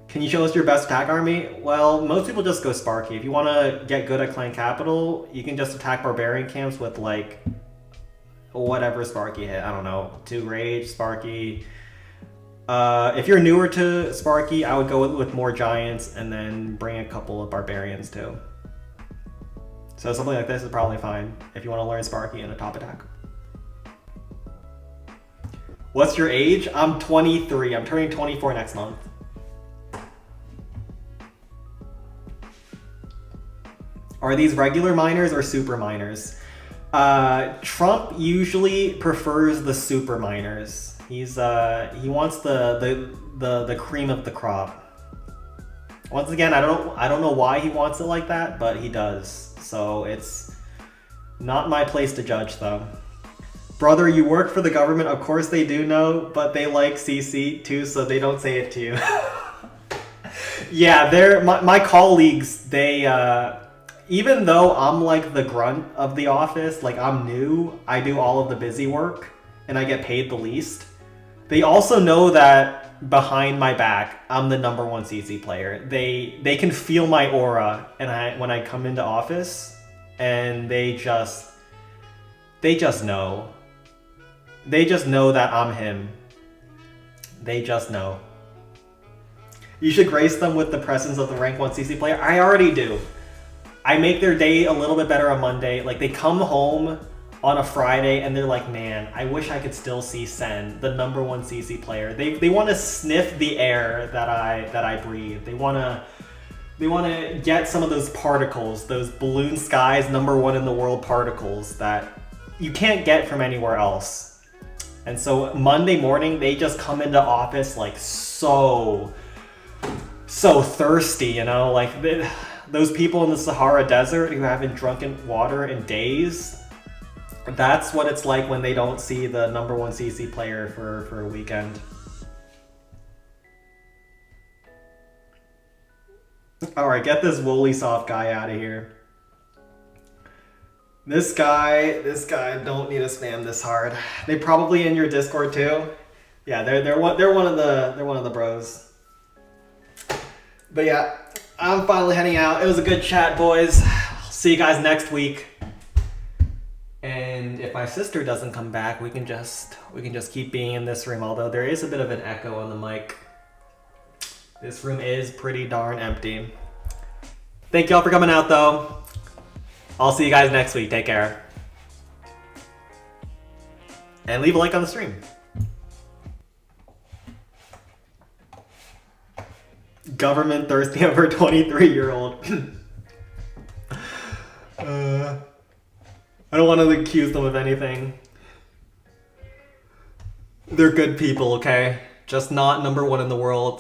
Can you show us your best attack army? Well, most people just go Sparky. If you want to get good at clan capital, you can just attack barbarian camps with like whatever Sparky hit. I don't know, 2 rage, Sparky. If you're newer to Sparky, I would go with more giants and then bring a couple of barbarians too. So something like this is probably fine if you want to learn Sparky in a top attack. What's your age? I'm 23. I'm turning 24 next month. Are these regular miners or super miners? Trump usually prefers the super miners. He wants the cream of the crop. Once again, I don't know why he wants it like that, but he does. So it's not my place to judge, though. Brother, you work for the government. Of course they do know, but they like CC too, so they don't say it to you. Yeah, my colleagues. They even though I'm like the grunt of the office, like I'm new, I do all of the busy work, and I get paid the least. They also know that behind my back, I'm the #1 CC player. They can feel my aura, and when I come into office, and they just know. They just know that I'm him. They just know. You should grace them with the presence of the rank 1 CC player. I already do. I make their day a little bit better on Monday. Like, they come home on a Friday and they're like, man, I wish I could still see Sen, the #1 CC player. They want to sniff the air that I breathe. They want to get some of those particles, those balloon skies, #1 in the world particles that you can't get from anywhere else. And so Monday morning, they just come into office like so thirsty, you know? Like those people in the Sahara Desert who haven't drunken water in days. That's what it's like when they don't see the #1 CC player for a weekend. Alright, get this woolly soft guy out of here. This guy, don't need to spam this hard. They probably in your Discord too. Yeah, they're one of the bros. But yeah, I'm finally heading out. It was a good chat, boys. See you guys next week. And if my sister doesn't come back, we can just keep being in this room. Although there is a bit of an echo on the mic. This room is pretty darn empty. Thank y'all for coming out, though. I'll see you guys next week. Take care. And leave a like on the stream. Government thirsty over 23-year-old. I don't want to accuse them of anything. They're good people, okay? Just not #1 in the world.